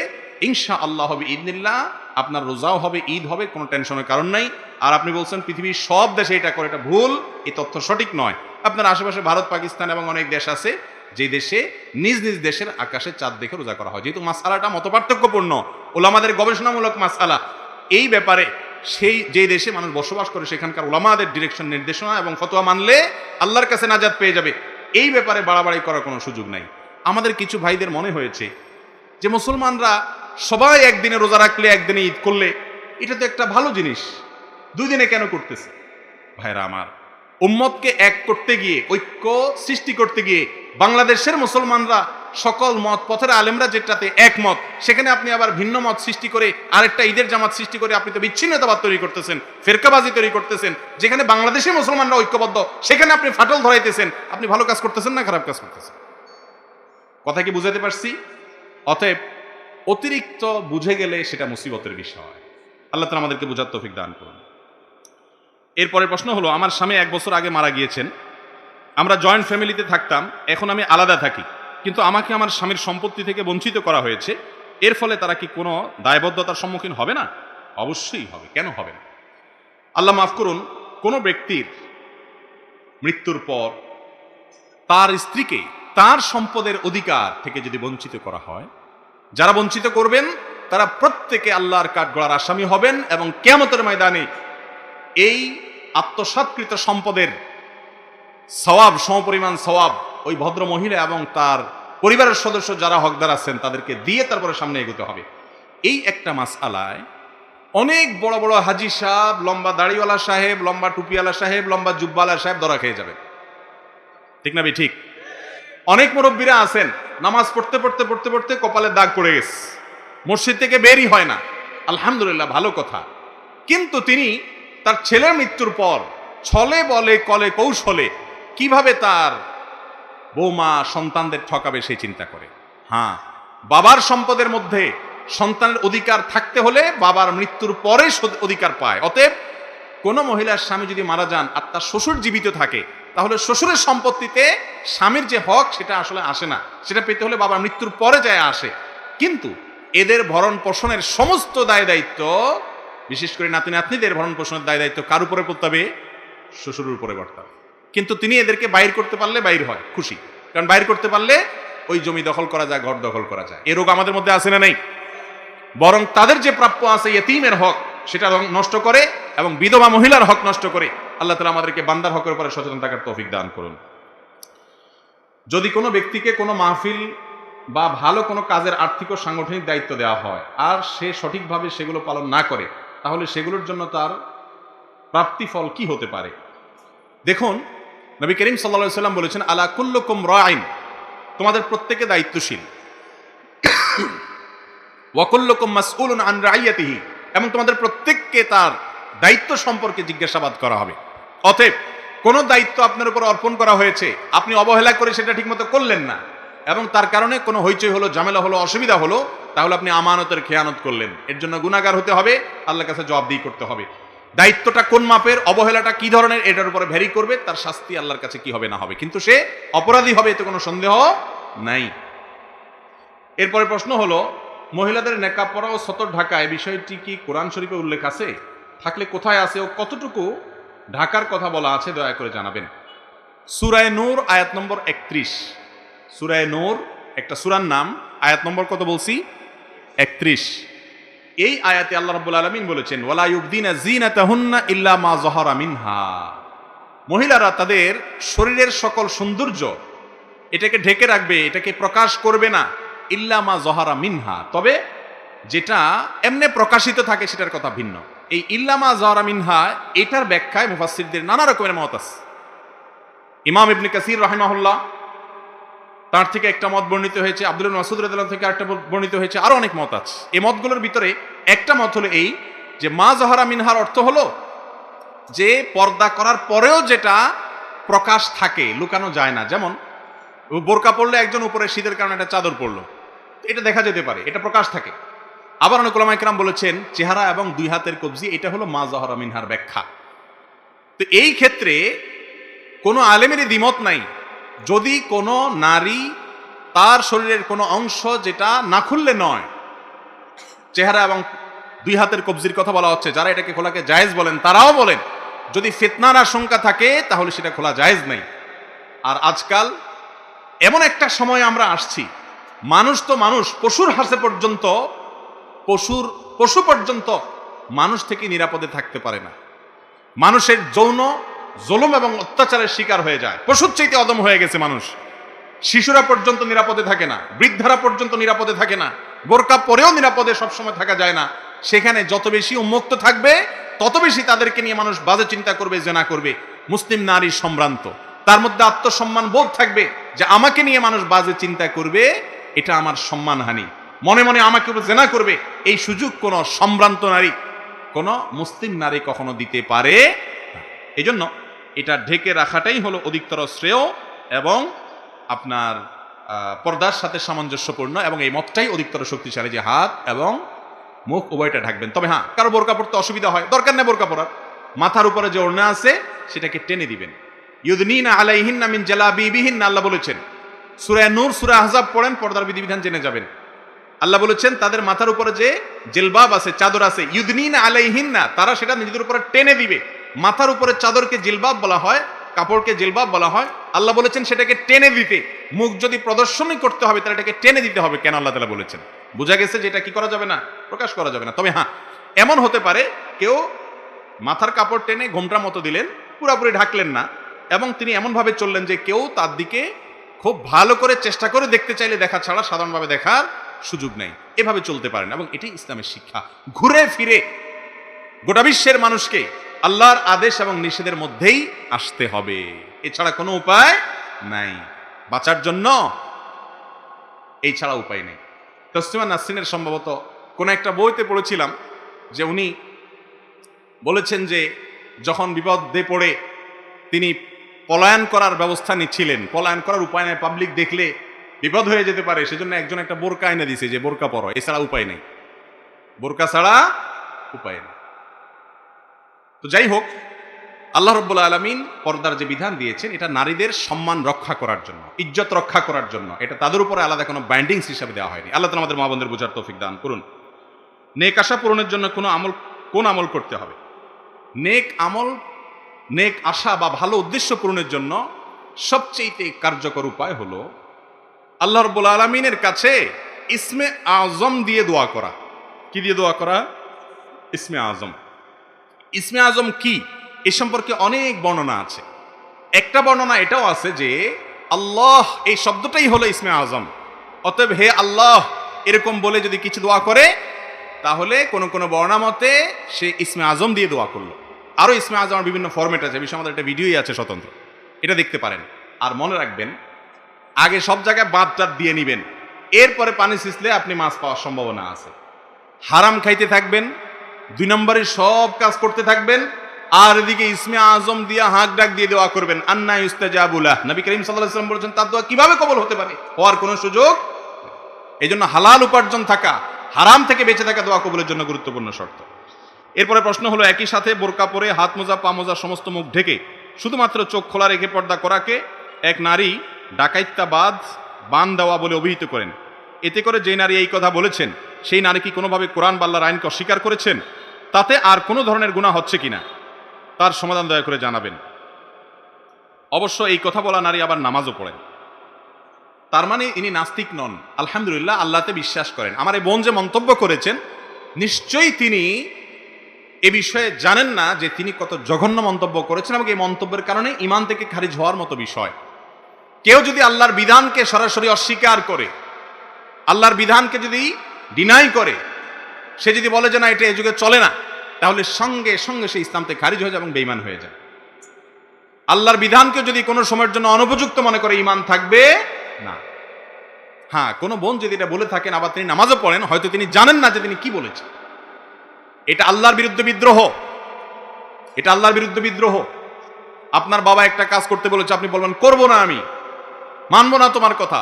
ইনশাআল্লাহ হবে ইদনিল্লাহ, আপনার রোজাও হবে, ঈদ হবে, কোনো টেনশনের কারণ নাই। আর আপনি বলছেন পৃথিবীর সব দেশে এটা করে, এটা ভুল, এই তথ্য সঠিক নয়। আপনার আশেপাশে ভারত, পাকিস্তান এবং অনেক দেশ আছে যে দেশে নিজ নিজ দেশের আকাশে চাঁদ দেখে রোজা করা হয়। যেহেতু মাসআলাটা মতপার্থক্যপূর্ণ, ওলামাদের গবেষণামূলক মাসআলা, এই ব্যাপারে সেই যে দেশে মানুষ বসবাস করে সেখানকার ওলামাদের ডিরেকশন, নির্দেশনা এবং ফতোয়া মানলে আল্লাহর কাছে নাজাত পেয়ে যাবে। এই ব্যাপারে বাড়াবাড়ি করার কোনো সুযোগ নাই। আমাদের কিছু ভাইদের মনে হয়েছে যে মুসলমানরা সবাই একদিনে রোজা রাখলে, একদিনে ঈদ করলে এটা তো একটা ভালো জিনিস, দুই দিনে কেন করতেছে? ভাইরা আমার, উম্মতকে এক করতে গিয়ে, ঐক্য সৃষ্টি করতে গিয়ে বাংলাদেশের মুসলমানরা সকল মত পথের আলেমরা যেটাতে একমত, সেখানে আপনি আবার ভিন্ন মত সৃষ্টি করে আরেকটা ঈদের জামাত সৃষ্টি করে আপনি তো বিচ্ছিন্নতাবাদ তৈরি করতেছেন, ফেরকাবাজি তৈরি করতেছেন। যেখানে বাংলাদেশের মুসলমানরা ঐক্যবদ্ধ সেখানে আপনি ফাটল ধরাইতেছেন। আপনি ভালো কাজ করতেছেন না খারাপ কাজ করতেছেন? কথা কি বুঝাতে পারছি? অতএব অতিরিক্ত বুঝে গেলে সেটা মুসিবতের বিষয়। আল্লাহ তাআলা আমাদেরকে বুঝার তৌফিক দান করুন। এরপরে প্রশ্ন হলো, আমার স্বামী 1 বছর আগে মারা গিয়েছেন, আমরা জয়েন্ট ফ্যামিলিতে থাকতাম, এখন আমি আলাদা থাকি, কিন্তু আমাকে আমার স্বামীর সম্পত্তি থেকে বঞ্চিত করা হয়েছে। এর ফলে তারা কি কোনো দায়বদ্ধতার সম্মুখীন হবে না? অবশ্যই হবে, কেন হবে না? আল্লাহ মাফ করুন, কোনো ব্যক্তির মৃত্যুর পর তার স্ত্রীকে তার সম্পদের অধিকার থেকে যদি বঞ্চিত করা হয়, যারা বঞ্চিত করবেন তারা প্রত্যেকে আল্লাহর কাঠগড়ার আসামি হবেন এবং কিয়ামতের ময়দানে এই আত্মসাৎকৃত সম্পদের সওয়াব, সমপরিমাণ সওয়াব ওই ভদ্র মহিলা এবং তার পরিবারের সদস্য যারা হকদার আছেন তাদেরকে দিয়ে তারপরে সামনে এগোতে হবে। এই একটা মাসআলায় অনেক বড় বড় হাজি সাহেব, লম্বা দাড়িওয়ালা সাহেব, লম্বা টুপিওয়ালা সাহেব, লম্বা জুব্বাওয়ালা সাহেব ধরা খেয়ে যাবে, ঠিক না? ঠিক। অনেক মুরব্বীরা আছেন নামাজ পড়তে পড়তে পড়তে পড়তে কপালে দাগ পড়ে গেছে, মসজিদ থেকে বেরই হয় না, আলহামদুলিল্লাহ, ভালো কথা। কিন্তু তিনি তার ছেলের মৃত্যুর পর ছলে বলে কলে কৌশলে কিভাবে তার বৌমা সন্তানদের ঠকাবে সেই চিন্তা করে। হ্যাঁ, বাবার সম্পদের মধ্যে সন্তানের অধিকার থাকতে হলে বাবার মৃত্যুর পরে অধিকার পায়। অতএব কোনো মহিলার স্বামী যদি মারা যান আর তার শ্বশুর জীবিত থাকে, তাহলে শ্বশুরের সম্পত্তিতে স্বামীর যে হক সেটা আসলে আসে না, সেটা পেতে হলে বাবার মৃত্যুর পরে যায় আসে। কিন্তু এদের ভরণ পোষণের সমস্ত দায় দায়িত্ব, বিশেষ করে নাতি নাতনিদের ভরণ পোষণের দায় দায়িত্ব কার উপরে পড়তে হবে? শ্বশুরের উপরে পড়তে হবে। কিন্তু তিনি এদেরকে বাইর করতে পারলে বাইর হয়, খুশি, কারণ বাইর করতে পারলে ওই জমি দখল করা যায়, ঘর দখল করা যায়। এ রোগ আমাদের মধ্যে আছে না? নেই। বরং তাদের যে প্রাপ্য আছে ইয়েতীমের হক সেটা নষ্ট করে এবং বিধবা মহিলার হক নষ্ট করে। আল্লাহ তাআলা আমাদেরকে বান্দার হকের উপরে সচেতন থাকার তৌফিক দান করুন। যদি কোনো ব্যক্তিকে কোনো মাহফিল বা ভালো কোনো কাজের আর্থিক ও সাংগঠনিক দায়িত্ব দেওয়া হয় আর সে সঠিকভাবে সেগুলো পালন না করে, তাহলে সেগুলোর জন্য তার প্রাপ্তি ফল কি হতে পারে? দেখুন, নবী করিম সাল্লাল্লাহু আলাইহি ওয়াসাল্লাম বলেছেন, আলা কুল্লুকুম রাইন, তোমাদের প্রত্যেকে দায়িত্বশীল, ওয়া কুল্লুকুম মাসউলুন আন রাইয়াতিহি, এবং তোমাদের প্রত্যেককে তার দায়িত্ব সম্পর্কে জিজ্ঞাসাবাদ করা হবে। অতএব কোন দায়িত্ব আপনার উপর অর্পণ করা হয়েছে, আপনি অবহেলা করে সেটা ঠিকমতো করলেন না এবং তার কারণে কোনো হইচই হলো, ঝামেলা হলো, অসুবিধা হলো, তাহলে আপনি আমানতের খেয়ানত করলেন, এর জন্য গুনাহগার হতে হবে, আল্লাহর কাছে জবাবদিহি করতে হবে। দায়িত্বটা কোন মাপের, অবহেলাটা কি ধরনের, এটার উপরে ভ্যারি করবে, তার শাস্তি আল্লাহর কাছে কি হবে না হবে, কিন্তু সে অপরাধী হবে, এতে কোনো সন্দেহ নাই। এরপরে প্রশ্ন হলো, মহিলাদের নেকাব পরা ও সতর ঢাকা এই বিষয়টি কি কোরআন শরীফে উল্লেখ আছে? থাকলে কোথায় আছে ও কতটুকু ঢাকার কথা বলা আছে দয়া করে জানাবেন। সূরা নূর আয়াত নম্বর 31। সূরা নূর একটা সূরার নাম, আয়াত নম্বর কত বলছি? 31। এই আয়াতে আল্লাহ রাব্বুল আলামিন বলেছেন, ওয়ালা ইউবদিনা যিনাতাহুন্না ইল্লা মা যাহারা মিনহা, মহিলারা তাদের শরীরের সকল সৌন্দর্য এটাকে ঢেকে রাখবে, এটাকে প্রকাশ করবে না, ইল্লা মা যাহারা মিনহা, তবে যেটা এমনি প্রকাশিত থাকে সেটার কথা ভিন্ন। এই ইল্লা মা যাহারা মিনহা এটার ব্যাখ্যায় মুফাসসিরদের নানা রকমের মত আছে। ইমাম ইবনে কাসির রাহিমাহুল্লাহ তার থেকে একটা মত বর্ণিত হয়েছে, আব্দুল্লাহ ইবনে মাসউদ রাদিয়াল্লাহু থেকে আরেকটা বর্ণিত হয়েছে, আরো অনেক মত আছে। এই মতগুলোর ভিতরে একটা মত হলো এই যে মা যাহারা মিনহার অর্থ হলো যে পর্দা করার পরেও যেটা প্রকাশ থাকে, লুকানো যায় না। যেমন বোরকা পরলে একজন উপরে শীতের কারণে একটা চাদর পরলো, এটা দেখা যেতে পারে, এটা প্রকাশ থাকে। আবার অনেক উলামায়ে কেরাম বলেছেন চেহারা এবং দুই হাতের কবজি, এটা হলো মা যাহারা মিনহার ব্যাখ্যা। তো এই ক্ষেত্রে কোনো আলেমেরই দ্বিমত নাই, যদি কোনো নারী তার শরীরের কোনো অংশ যেটা না খুললে নয়, চেহারা এবং দুই হাতের কবজির কথা বলা হচ্ছে, যারা এটাকে খোলাকে জায়েজ বলেন তারাও বলেন যদি ফিতনার আশঙ্কা থাকে তাহলে সেটা খোলা জায়েজ নাই। আর আজকাল এমন একটা সময় আমরা আসছি, মানুষ তো মানুষ, পশুর হাসে পর্যন্ত, পশু পর্যন্ত মানুষ থেকে নিরাপদে থাকতে পারে না। মানুষের যৌন জুলুম এবং অত্যাচারের শিকার হয়ে যায়, পশুর চাইতে অদম হয়ে গেছে মানুষ। শিশুরা পর্যন্ত নিরাপদে থাকে না, বৃদ্ধারা পর্যন্ত নিরাপদে থাকে না, বোরকা পরেও নিরাপদে সবসময় থাকা যায় না। সেখানে যত বেশি উন্মুক্ত থাকবে তত বেশি তাদেরকে নিয়ে মানুষ বাজে চিন্তা করবে, জেনা করবে। মুসলিম নারী সম্ভ্রান্ত, তার মধ্যে আত্মসম্মান বোধ থাকবে যে আমাকে নিয়ে মানুষ বাজে চিন্তা করবে, এটা আমার সম্মানহানি, মনে মনে আমাকে জেনা করবে, এই সুযোগ কোন সম্ভ্রান্ত নারী, কোন মুসলিম নারী কখনো দিতে পারে না। এই জন্য এটা ঢেকে রাখাটাই হলো অধিকতর শ্রেয় এবং আপনার পর্দার সাথে সামঞ্জস্যপূর্ণ, এবং এই মতটাই অধিকতর শক্তিশালী যে হাত এবং মুখ উভয়টা ঢাকবেন। তবে হ্যাঁ, কারো বোরকা পড়তে অসুবিধা হয়, দরকার নেই বোরকা পরার, মাথার উপরে যে ওড়না আছে সেটাকে টেনে দিবেন। ইউদনিনা আলাইহিন্না মিন জালাবিবিহিন্না, আল্লাহ বলেছেন। সূরা নূর, সূরা আহজাব পড়েন, পর্দার বিধিবিধান জেনে যাবেন। আল্লাহ বলেছেন তাদের মাথার উপরে যে জিলবাব আছে, চাদর আছে, ইউদনিনা আলাইহিন্না, তারা সেটা নিজেদের উপরে টেনে দিবে। মাথার উপরে চাদরকে জিলবাব বলা হয়, কাপড়কে জিলবাব বলা হয়। আল্লাহ বলেছেন সেটাকে টেনে দিতে। মুখ যদি প্রদর্শনই করতে হবে তাহলে এটাকে টেনে দিতে হবে। কেন আল্লাহ তাআলা বলেছেন? বোঝা গেছে যে এটা কি করা যাবে না, প্রকাশ করা যাবে না। তবে হ্যাঁ, এমন হতে পারে কেউ মাথার কাপড় টেনে ঘোমটার মতো দিলেন, পুরোপুরি ঢাকলেন না, এবং তিনি এমনভাবে চললেন যে কেউ তার দিকে খুব ভালো করে চেষ্টা করে দেখতে চাইলে দেখা ছাড়া সাধারণভাবে দেখার সুযোগ নেই। এভাবে চলতে পারেন, এবং এটি ইসলামের শিক্ষা। ঘুরে ফিরে গোটা বিশ্বের মানুষকে আল্লাহর আদেশ এবং নিষেধের মধ্যেই আসতে হবে, এছাড়া কোনো উপায় নাই বাঁচার জন্য, এই ছাড়া উপায় নেই। তসলিমা নাসরিনের সম্ভবত কোন একটা বইতে পড়েছিলাম যে উনি বলেছেন যে যখন বিপদে পড়ে তিনি পলায়ন করার ব্যবস্থা নিচ্ছিলেন, পলায়ন করার উপায় নেই, পাবলিক দেখলে বিপদ হয়ে যেতে পারে, সেজন্য একজন একটা বোরকা এনে দিয়েছে যে বোরকা পরো, এছাড়া উপায় নেই, বোরকা ছাড়া উপায় নেই। তো যাই হোক, আল্লাহ রাব্বুল আলামিন পর্দার যে বিধান দিয়েছেন এটা নারীদের সম্মান রক্ষা করার জন্য, ইজ্জত রক্ষা করার জন্য, এটা তাদের উপরে আলাদা কোনো বাইন্ডিংস হিসাবে দেওয়া হয়নি। আল্লাহ তাআলা আমাদের মা বোনদের বোঝার তৌফিক দান করুন। নেক আশা পূরণের জন্য কোন আমল করতে হবে? নেক আশা বা ভালো উদ্দেশ্য পূরণের জন্য সবচেয়ে কার্যকর উপায় হলো আল্লাহ রাব্বুল আলামিনের কাছে ইসমে আজম দিয়ে দোয়া করা। কি দিয়ে দোয়া করা? ইসমে আজম। ইসমে আজম কি, এ সম্পর্কে অনেক বর্ণনা আছে। একটা বর্ণনা এটাও আছে যে আল্লাহ এই শব্দটাই হলো ইসমে আজম, অতএব হে আল্লাহ এরকম বলে যদি কিছু দোয়া করে তাহলে কোন বর্ণনা মতে সে ইসমে আজম দিয়ে দোয়া করলো। আরো ইসমে আজমের বিভিন্ন ফরম্যাট আছে, বিষয়ে আমাদের একটা ভিডিওই আছে স্বতন্ত্র, এটা দেখতে পারেন। আর মনে রাখবেন, আগে সব জায়গায় বাদ টাদ দিয়ে নিবেন, এরপরে পানি ছিঁচলে আপনি মাছ পাওয়ার সম্ভাবনা আছে। হারাম খাইতে থাকবেন, 2 নম্বরে সব কাজ করতে থাকবেন, আর এদিকে ইসমে আজম দিয়ে হাঁক ডাক দিয়ে দোয়া করবেন। আন্না ইউস্তাজাবু লাহ, নবী করিম সাল্লাল্লাহু আলাইহি ওয়াসাল্লাম বলেছেন তার দোয়া কিভাবে কবুল হতে পারে? হওয়ার কোনো সুযোগ। এই জন্য হালাল উপার্জন থাকা, হারাম থেকে বেঁচে থাকা দোয়া কবুলের জন্য গুরুত্বপূর্ণ শর্ত। এরপরে প্রশ্ন হলো, একই সাথে বোরকা পরে হাত মোজা পা মোজা সমস্ত মুখ ঢেকে শুধুমাত্র চোখ খোলা রেখে পর্দা করাকে এক নারী ডাকাইত্যাবাদ বান দেওয়া বলে অভিহিত করেন। এতে করে যে নারী এই কথা বলেছেন সেই নারী কি কোনোভাবে কোরআন বা আল্লাহর আইনকে অস্বীকার করেছেন? তাতে আর কোনো ধরনের গুনাহ হচ্ছে কিনা তার সমাধান দয়া করে জানাবেন। অবশ্য এই কথা বলা নারী আবার নামাজও পড়েন, তার মানে ইনি নাস্তিক নন, আলহামদুলিল্লাহ আল্লাহতে বিশ্বাস করেন। আমার এই বোন যে মন্তব্য করেছেন, নিশ্চয়ই তিনি এ বিষয়ে জানেন না যে তিনি কত জঘন্য মন্তব্য করেছেন এবং এই মন্তব্যের কারণে ঈমান থেকে খারিজ হওয়ার মতো বিষয়। কেউ যদি আল্লাহর বিধানকে সরাসরি অস্বীকার করে, আল্লাহর বিধানকে যদি ডিনাই করে, সে যদি বলে যে না এটা এই যুগে চলে না, তাহলে সঙ্গে সঙ্গে সে ইসলাম থেকে খারিজ হয়ে যায় এবং বেঈমান হয়ে যায়। আল্লাহর বিধানকে যদি কোনো সময়ের জন্য অনুপযুক্ত মনে করে ঈমান থাকবে না। হ্যাঁ, কোনো বোন যদি এটা বলে থাকেন আবার তিনি নামাজও পড়েন, হয়তো তিনি জানেন না যে তিনি কি বলেছেন। এটা আল্লাহর বিরুদ্ধে বিদ্রোহ, এটা আল্লাহর বিরুদ্ধে বিদ্রোহ। আপনার বাবা একটা কাজ করতে বলেছে, আপনি বলবেন করবো না, আমি মানবো না তোমার কথা,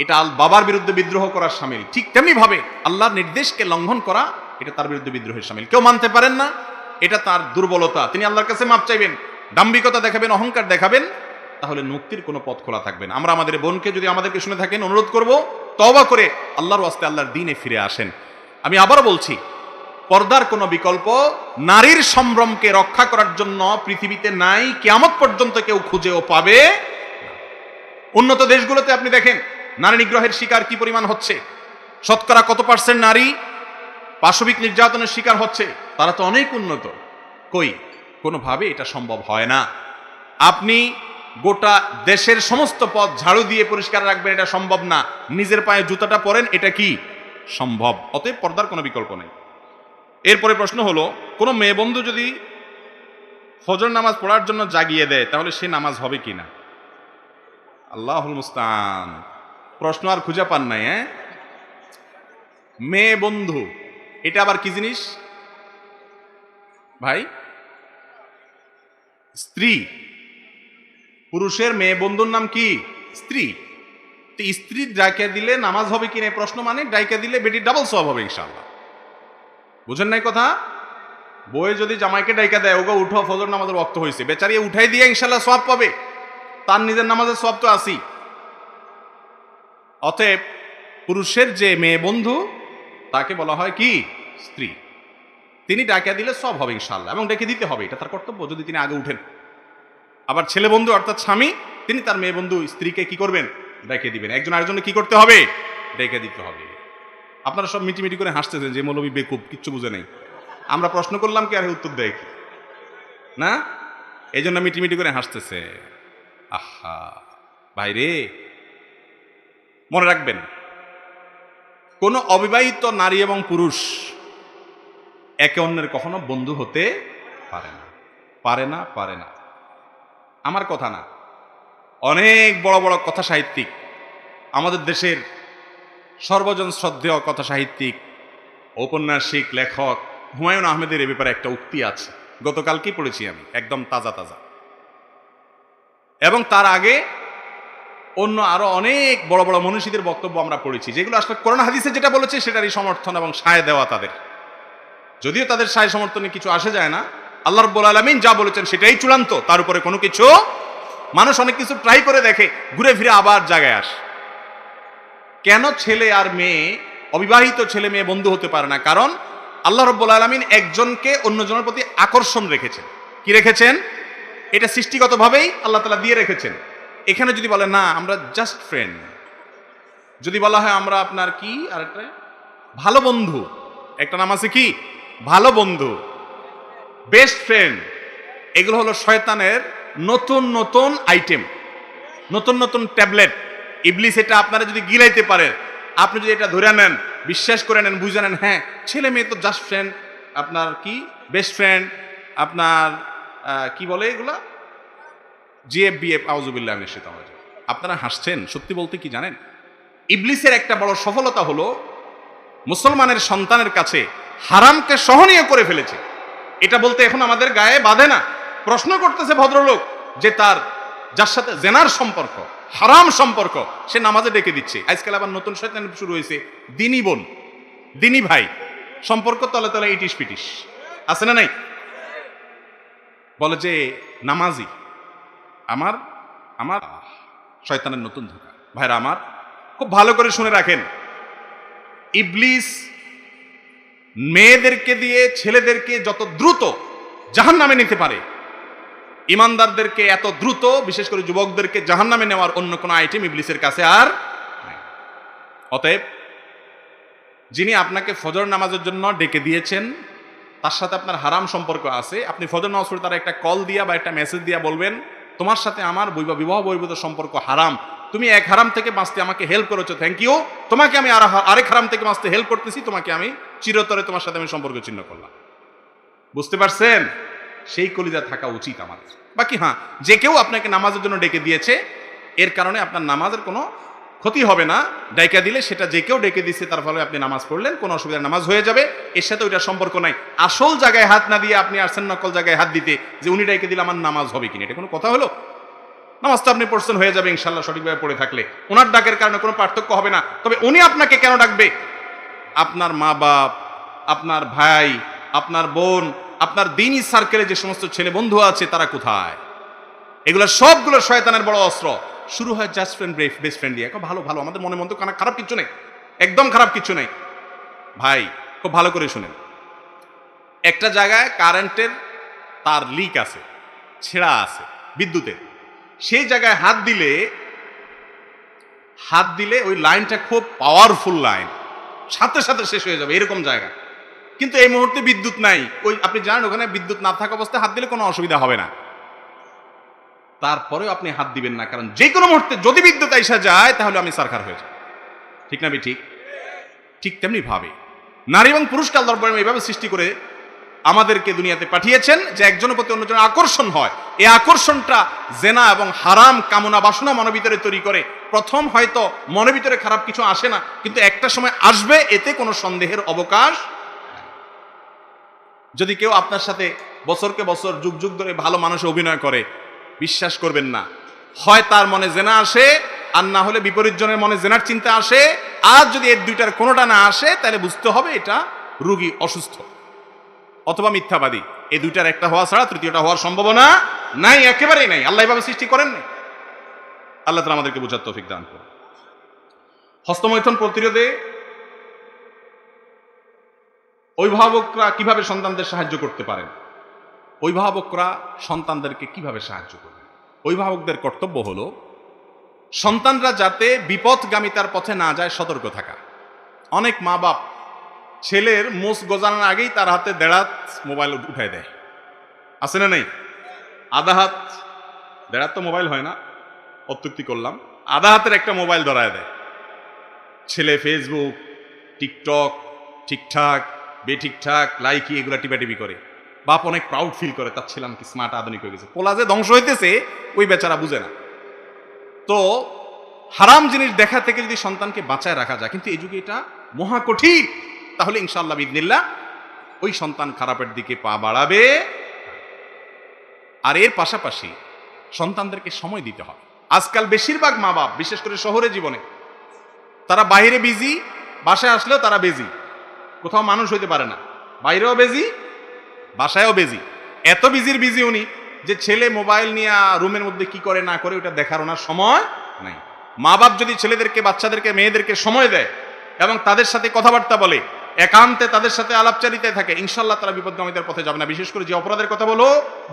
এটা বাবার বিরুদ্ধে বিদ্রোহ করার শামিল। ঠিক তেমনি ভাবে আল্লাহর নির্দেশকে লঙ্ঘন করা, এটা তার বিরুদ্ধে বিদ্রোহের শামিল। কেউ মানতে পারেন না, এটা তার দুর্বলতা, তিনি আল্লাহর কাছে মাপ চাইবেন, দাম্ভিকতা দেখাবেন, অহংকার দেখাবেন, তাহলে মুক্তির কোনো পথ খোলা থাকবে না। আমরা আমাদের বোনকে যদি আমাদেরকে শুনে থাকেন, অনুরোধ করব তওবা করে আল্লাহর ওয়াস্তে আল্লাহর দ্বীনে ফিরে আসেন। আমি আবারও বলছি, পর্দার কোনো বিকল্প নারীর সম্ভ্রমকে রক্ষা করার জন্য পৃথিবীতে নাই, কিয়ামত পর্যন্ত কেউ খুঁজেও পাবে। উন্নত দেশগুলোতে আপনি দেখেন নারী নিগ্রহের শিকার কি পরিমাণ হচ্ছে, শতকরা কত পার্সেন্ট নারী পাশবিক নির্যাতনের শিকার হচ্ছে, তারা তো অনেক উন্নত। কই, কোনোভাবে এটা সম্ভব হয় না। আপনি গোটা দেশের সমস্ত পথ ঝাড়ু দিয়ে পরিষ্কার রাখবেন, এটা সম্ভব না। নিজের পায়ে জুতাটা পরেন, এটা কি সম্ভব? অতএব পর্দার কোনো বিকল্প নেই। এরপরে প্রশ্ন হলো, কোনো মেয়ে বন্ধু যদি ফজর নামাজ পড়ার জন্য জাগিয়ে দেয়, তাহলে সে নামাজ হবে কিনা? আল্লাহুল মুস্তান, প্রশ্ন আর খুঁজে পান নাই। মেয়ে বন্ধু এটা আবার কি জিনিস ভাই? স্ত্রী। পুরুষের মেয়ে বন্ধুর নাম কি? স্ত্রী। স্ত্রী ডাইকা দিলে নামাজ হবে কিনা প্রশ্ন, মানে ডাইকা দিলে বেটির ডাবল সওয়াব হবে ইনশাআল্লাহ। বুঝেন নাই কথা? বই যদি জামাইকে ডাইকা দেয়, ওগো উঠো ফজর নামাজের ওয়াক্ত হয়েছে, বেচারি উঠাই দিয়ে ইনশাআল্লাহ সওয়াব পাবে, তার নিজের নামাজের সওয়াব তো আসি। অতএব পুরুষের যে মেয়ে বন্ধু, তাকে বলা হয় কি? স্ত্রী। তিনি ডাকা দিলে সওয়াব হবে ইনশাআল্লাহ, এবং ডেকে দিতে হবে, এটা তার কর্তব্য যদি তিনি আগে উঠেন। আবার ছেলে বন্ধু অর্থাৎ স্বামী, তিনি তার মেয়ে বন্ধু স্ত্রীকে কি করবেন? ডেকে দিবেন। একজন আরেকজনকে কি করতে হবে? ডেকে দিতে হবে। আপনারা সব মিটিমিটি করে হাসতেছেন যে মৌলবী বেকুব, কিচ্ছু বুঝে নেই। আমরা প্রশ্ন করলাম কি আর উত্তর দেয় কি না, এই জন্য মিটিমিটি করে হাসতেছে। আহা ভাইরে, মনে রাখবেন, কোন অবিবাহিত নারী এবং পুরুষ একে অন্যের কখনো বন্ধু হতে পারে না, পারে না, পারে না। আমার কথা না, অনেক বড় বড় কথা সাহিত্যিক, আমাদের দেশের সর্বজন শ্রদ্ধেয় কথা সাহিত্যিক, ঔপন্যাসিক, লেখক হুমায়ুন আহমেদের এ ব্যাপারে একটা উক্তি আছে, গতকালকেই পড়েছি আমি, একদম তাজা তাজা। এবং তার আগে অন্য আরো অনেক বড় বড় মনীষীদের বক্তব্য আমরা পড়েছি, যেগুলো আসলে কোরআন হাদিসে যেটা বলেছে সেটারই সমর্থন এবং সায় দেওয়া তাদের। যদিও তাদের সায় সমর্থনে কিছু আসে যায় না, আল্লাহ রাব্বুল আলামিন যা বলেছেন সেটাই চূড়ান্ত, তার উপরে কোনো কিছু। মানুষ অনেক কিছু ট্রাই করে দেখে, ঘুরে ফিরে আবার জায়গায় আসে। কেন ছেলে আর মেয়ে, অবিবাহিত ছেলে মেয়ে বন্ধু হতে পারে না? কারণ আল্লাহ রাব্বুল আলামিন একজনকে অন্যজনের প্রতি আকর্ষণ রেখেছেন। কি রেখেছেন? এটা সৃষ্টিগতভাবেই আল্লাহ তাআলা দিয়ে রেখেছেন। এখানে যদি বলে না আমরা জাস্ট ফ্রেন্ড, যদি বলা হয় আমরা আপনার কি আর একটা ভালো বন্ধু, একটা নাম আছে কি ভালো বন্ধু, বেস্ট ফ্রেন্ড, এগুলো হলো শয়তানের নতুন নতুন আইটেম, নতুন নতুন ট্যাবলেট। ইবলিস এটা আপনারা যদি গিলাইতে পারে, আপনি যদি এটা ধরে নেন, বিশ্বাস করে নেন, বুঝে নেন, হ্যাঁ ছেলে মেয়ে তো জাস্ট ফ্রেন্ড, আপনার কি বেস্ট ফ্রেন্ড, আপনার কি বলে এগুলা জিএফ বিএফ, আউযুবিল্লাহি মিনাশ শাইতানির রাজিম। আপনারা হাসছেন, সত্যি বলতে কি জানেন, ইবলিসের একটা বড় সফলতা হলো মুসলমানের সন্তানের কাছে হারামকে সহনীয় করে ফেলেছে। এটা বলতে এখন আমাদের গায়ে বাঁধে না। প্রশ্ন করতেছে ভদ্রলোক যে তার যার সাথে জেনার সম্পর্ক, হারাম সম্পর্ক, সে নামাজে ডেকে দিচ্ছে। আজকাল আবার নতুন শয়তান শুরু হয়েছে, দিনী বোন, দিনী ভাই, সম্পর্ক তলে তলে ইটিস পিটিস, আছে না নাই? বলে যে নামাজি আমার আমার শয়তানের নতুন ধোঁকা। ভাইরা আমার, খুব ভালো করে শুনে রাখেন, ইবলিস মেয়েদেরকে দিয়ে ছেলেদেরকে যত দ্রুত জাহান্নামে নিতে পারে, ইমানদারদেরকে এত দ্রুত, বিশেষ করে যুবকদেরকে জাহান্নামে নেওয়ার অন্য কোনো আইটেম ইবলিসের কাছে আর নাই। অতএব যিনি আপনাকে ফজর নামাজের জন্য ডেকে দিয়েছেন, তার সাথে আপনার হারাম সম্পর্ক আছে, আপনি ফজর নামাজ পড়ে তার একটা কল দিয়া বা একটা মেসেজ দিয়া বলবেন, তোমার সাথে আমার বিবাহ বহির্ভূত সম্পর্ক হারাম, তুমি এক হারাম থেকে বাঁচতে আমাকে হেল্প করেছো, থ্যাংক ইউ, তোমাকে আমি আরেক হারাম থেকে বাঁচতে হেল্প করতেছি, তোমাকে আমি চিরতরে তোমার সাথে আমি সম্পর্ক ছিন্ন করলাম। বুঝতে পারছেন? সেই কলিজা থাকা উচিত আমাদের। বাকি হ্যাঁ, যে কেউ আপনাকে নামাজের জন্য ডেকে দিয়েছে, এর কারণে আপনার নামাজের কোনো ক্ষতি হবে না। ডাইকা দিলে সেটা যে কেউ ডেকে দিচ্ছে, তার ফলে আপনি নামাজ পড়লেন, কোনো অসুবিধা, নামাজ হয়ে যাবে, এর সাথে ওইটার সম্পর্ক নাই। আসল জায়গায় হাত না দিয়ে আপনি আসছেন নকল জায়গায় হাত দিতে, যে উনি ডাইকে দিলে আমার নামাজ হবে কিনা, এটা কোনো কথা হলো? নামাজটা আপনি পড়ছেন, হয়ে যাবে ইনশাল্লাহ, সঠিকভাবে পড়ে থাকলে ওনার ডাকের কারণে কোনো পার্থক্য হবে না। তবে উনি আপনাকে কেন ডাকবে? আপনার মা বাপ, আপনার ভাই, আপনার বোন, আপনার দিনই সার্কেলে যে সমস্ত ছেলে বন্ধু আছে, তারা কোথায়? এগুলো সবগুলো শয়তানের বড় অস্ত্র। শুরু হয় জাস্ট ফ্রেন্ড, বেস্ট ফ্রেন্ড দিয়ে, ভালো ভালো, আমাদের মনে মধ্যে কোনো খারাপ কিছু নেই, একদম খারাপ কিছু নেই। ভাই খুব ভালো করে শুনেন, একটা জায়গায় কারেন্টের তার লিক আছে, ছেঁড়া আছে বিদ্যুতের, সেই জায়গায় হাত দিলে ওই লাইনটা খুব পাওয়ারফুল লাইন, সাথে সাথে শেষ হয়ে যাবে, এরকম জায়গা। কিন্তু এই মুহূর্তে বিদ্যুৎ নাই, ওই আপনি জানেন ওখানে বিদ্যুৎ না থাকা অবস্থায় হাত দিলে কোনো অসুবিধা হবে না, তারপরেও আপনি হাত দিবেন না, কারণ যে কোনো মুহূর্তে যদি বিদ্যুৎ আইসা যায়, তাহলে আমি সারখার হয়ে যাই। ঠিক না? ঠিক ঠিক তেমনি ভাবে নারী এবং পুরুষ কাল দরবারে এইভাবে সৃষ্টি করে আমাদেরকে দুনিয়াতে পাঠিয়েছেন যে একজনের প্রতি অন্যজনের আকর্ষণ হয়। এই আকর্ষণটা জেনা এবং হারাম কামনা বাসনা মনের ভিতরে তৈরি করে। প্রথম হয়তো মনের ভিতরে খারাপ কিছু আসে না, কিন্তু একটা সময় আসবে, এতে কোনো সন্দেহের অবকাশ। যদি কেউ আপনার সাথে বছরকে বছর, যুগ যুগ ধরে ভালো মানুষে অভিনয় করে, বিশ্বাস করবেন না, হয় তার মনে জেনা আসে, আর না হলে বিপরীত জনের মনে জেনার চিন্তা আসে। আর যদি এর দুইটার কোনোটা না আসে, তাহলে বুঝতে হবে এটা রোগী, অসুস্থ অথবা মিথ্যাবাদী। এই দুইটার একটা হওয়া ছাড়া তৃতীয়টা হওয়ার সম্ভাবনা নাই, একেবারেই নাই। আল্লাহ এভাবে সৃষ্টি করেন নাই। আল্লাহ তাআলা আমাদেরকে বোঝার তৌফিক দান করুন। হস্তমৈথুন প্রতিরোধে অভিভাবকরা কিভাবে সন্তানদের সাহায্য করতে পারেন? অভিভাবকরা সন্তানদেরকে কিভাবে সাহায্য করবে? অভিভাবকদের কর্তব্য হলো সন্তানরা যাতে বিপথগামিতার পথে না যায় সতর্ক থাকা। অনেক মা বাপ ছেলের মোষ গজানোর আগেই তার হাতে দেড়াত মোবাইল উঠাই দেয়, আছে না নাই? আধা হাত, দেড়াত তো মোবাইল হয় না, অত্যুক্তি করলাম, আধা হাতের একটা মোবাইল ধরায় দেয়। ছেলে ফেসবুক, টিকটক, ঠিকঠাক বেঠিকঠাক লাইকি এগুলা টিপাটিপি করে। বাপ অনেক প্রাউড ফিল করে, তার ছেলে কি স্মার্ট আধুনিক হয়ে গেছে। পোলা যে ধ্বংস হইতেছে, ওই বেচারা বুঝে না। তো হারাম জিনিস দেখা থেকে যদি সন্তানকে বাঁচায় রাখা যায়, কিন্তু এই যুগে এটা মহা কঠিন, তাহলে ইনশাআল্লাহ বিইذনিল্লাহ ওই সন্তান খারাপের দিকে পা বাড়াবে। আর এর পাশাপাশি সন্তানদেরকে সময় দিতে হবে। আজকাল বেশিরভাগ মা বাপ, বিশেষ করে শহরে জীবনে, তারা বাইরে বিজি, বাসায় আসলেও তারা বেজি, কোথাও মানুষ হইতে পারে না, বাইরেও বেজি, বাসায়ও বেজি। এত বিজি উনি যে ছেলে মোবাইল নিয়ে রুমের মধ্যে কি করে না করে ওটা দেখার ওনার সময় নাই। মা বাপ যদি ছেলেদেরকে, বাচ্চাদেরকে, মেয়েদেরকে সময় দেয় এবং তাদের সাথে কথাবার্তা বলে, একান্তে তাদের সাথে আলাপচারিতায় থাকে, ইনশাল্লাহ তারা বিপদগামীদের পথে যাবে না। বিশেষ করে যে অপরাধের কথা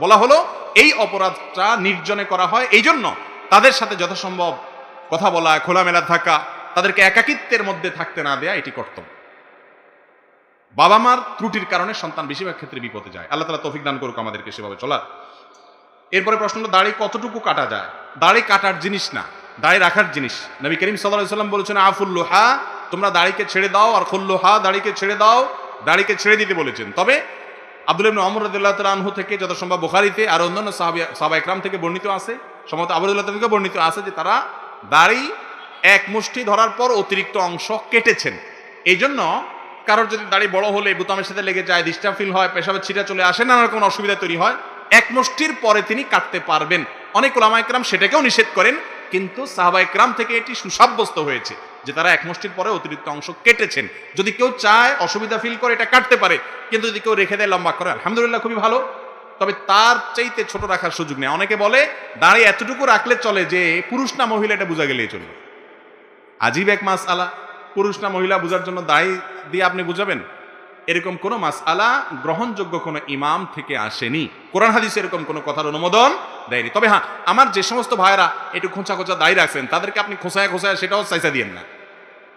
বলা হলো, এই অপরাধটা নির্জনে করা হয়। এই জন্য তাদের সাথে যথাসম্ভব কথা বলা, খোলামেলা থাকা, তাদেরকে একাকিত্বের মধ্যে থাকতে না দেয়া, এটি কর্তব্য। বাবা মার ত্রুটির কারণে সন্তান বেশিরভাগ ক্ষেত্রে বিপদে যায়। আল্লাহ তাআলা তৌফিক দান করুক আমাদেরকে সেভাবে চলার। এরপরে প্রশ্ন হলো, দাড়ি কতটুকু কাটা যায়? দাড়ি কাটার জিনিস না, দাড়ি রাখার জিনিস। নবী করিম সাল্লাল্লাহু আলাইহি ওয়াসাল্লাম বলেছেন, আফুল লুহা, তোমরা দাড়িকে ছেড়ে দাও, আর খুল্লুহা, দাড়িকে ছেড়ে দাও, দাড়িকে ছেড়ে দিতে বলেছেন। তবে আব্দুল্লাহ ইবনে ওমর রাদিয়াল্লাহু তাআলা আনহু থেকে যথাসম্ভব বুখারীতে আর অন্যান্য সাহাবা ইকরাম থেকে বর্ণিত আছে, সম্ভবত আবু হুরায়রা থেকে বর্ণিত আছে যে তারা দাড়ি এক মুষ্টি ধরার পর অতিরিক্ত অংশ কেটেছেন। এই জন্য কারোর যদি দাড়ি বড় হলে বুতামের সাথে লেগে যায়, ডিস্টার্ব ফিল হয়, পেশাবের ছিটা চলে আসে, নানা রকম অসুবিধা তৈরি হয়, এক মুষ্টির পরে তিনি কাটতে পারবেন। অনেক উলামা ইকরাম সেটাকেও নিষেধ করেন, কিন্তু সাহাবা ইকরাম থেকে এটি সুসাব্যস্ত হয়েছে যে তারা এক মুষ্টির পরে অতিরিক্ত অংশ কেটেছেন। যদি কেউ চায়, অসুবিধা ফিল করে, এটা কাটতে পারে, কিন্তু যদি কেউ রেখে দেয় লম্বা করে, আলহামদুলিল্লাহ, খুবই ভালো। তবে তার চাইতে ছোট রাখার সুযোগ নেই। অনেকে বলে দাঁড়িয়ে এতটুকু রাখলে চলে, যে পুরুষ না মহিলা এটা বোঝা গেলেই চলবে। আজীব এক মাসআলা, পুরুষ না মহিলা বোঝার জন্য দাড়ি দিয়ে আপনি বুঝাবেন? এরকম কোন মাসআলা গ্রহণযোগ্য কোন ইমাম থেকে আসেনি। কোরআন হাদিসে এরকম কোন কথার অনুমোদন দেয়নি। তবে হ্যাঁ, আমার যে সমস্ত ভাইয়েরা একটু খোঁচা খোঁচা দাড়ি রাখছেন, তাদেরকে আপনি খোঁচায় খোঁচায় সেটাও চাইচা দিয়েন না,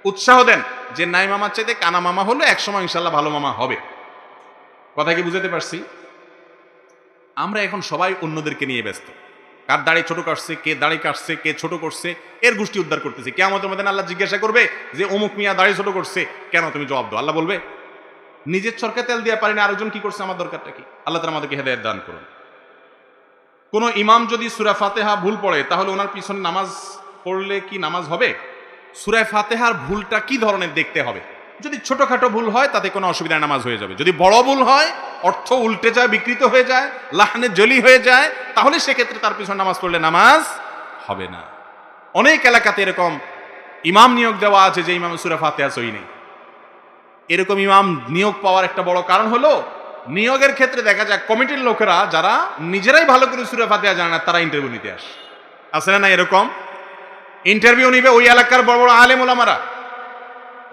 উৎসাহ দেন যে নাই মামার চাইতে কানা মামা হলে একসময় ইনশাল্লাহ ভালো মামা হবে। কথা কি বুঝাতে পারছি? আমরা এখন সবাই অন্যদেরকে নিয়ে ব্যস্ত। কার দাড়ি ছোট কাটছে, কে দাড়ি কাটছে, কে ছোট করছে, এর গোষ্ঠী উদ্ধার করতেছে। কিয়ামতের মধ্যে আল্লাহ জিজ্ঞাসা করবে যে অমুক মিয়া দাড়ি ছোট করছে কেন, তুমি জবাব দাও। আল্লাহ বলবে নিজের চরকে তেল দিয়ে পারি না, আরেকজন কি করছে, আমার দরকারটা কি? আল্লাহ তাআলা আমাদেরকে হেদায়েত দান করুন। কোন ইমাম যদি সূরা ফাতিহা ভুল পড়ে, তাহলে ওনার পিছনে নামাজ পড়লে কি নামাজ হবে? সূরা ফাতিহার ভুলটা কি ধরনের দেখতে হবে। যদি ছোটখাটো ভুল হয় তাতে কোনো অসুবিধা, নামাজ হয়ে যাবে। যদি বড় ভুল হয়, অর্থ উল্টে যায়, বিকৃত হয়ে যায়, লাহনে জলি হয়ে যায়, তাহলে সেক্ষেত্রে তার পিছনে নামাজ পড়লে নামাজ হবে না। অনেক এলাকাতে এরকম ইমাম নিয়োগ দেওয়া আছে যে ইমাম সূরা ফাতিহা সহি নেই। এরকম ইমাম নিয়োগ পাওয়ার একটা বড় কারণ হলো, নিয়োগের ক্ষেত্রে দেখা যায় কমিটির লোকেরা যারা নিজেরাই ভালো করে সূরা ফাতিহা জানে না, তারা ইন্টারভিউ নিতে আসে না? এরকম ইন্টারভিউ নিবে ওই এলাকার বড় বড় আলেম ওলামারা,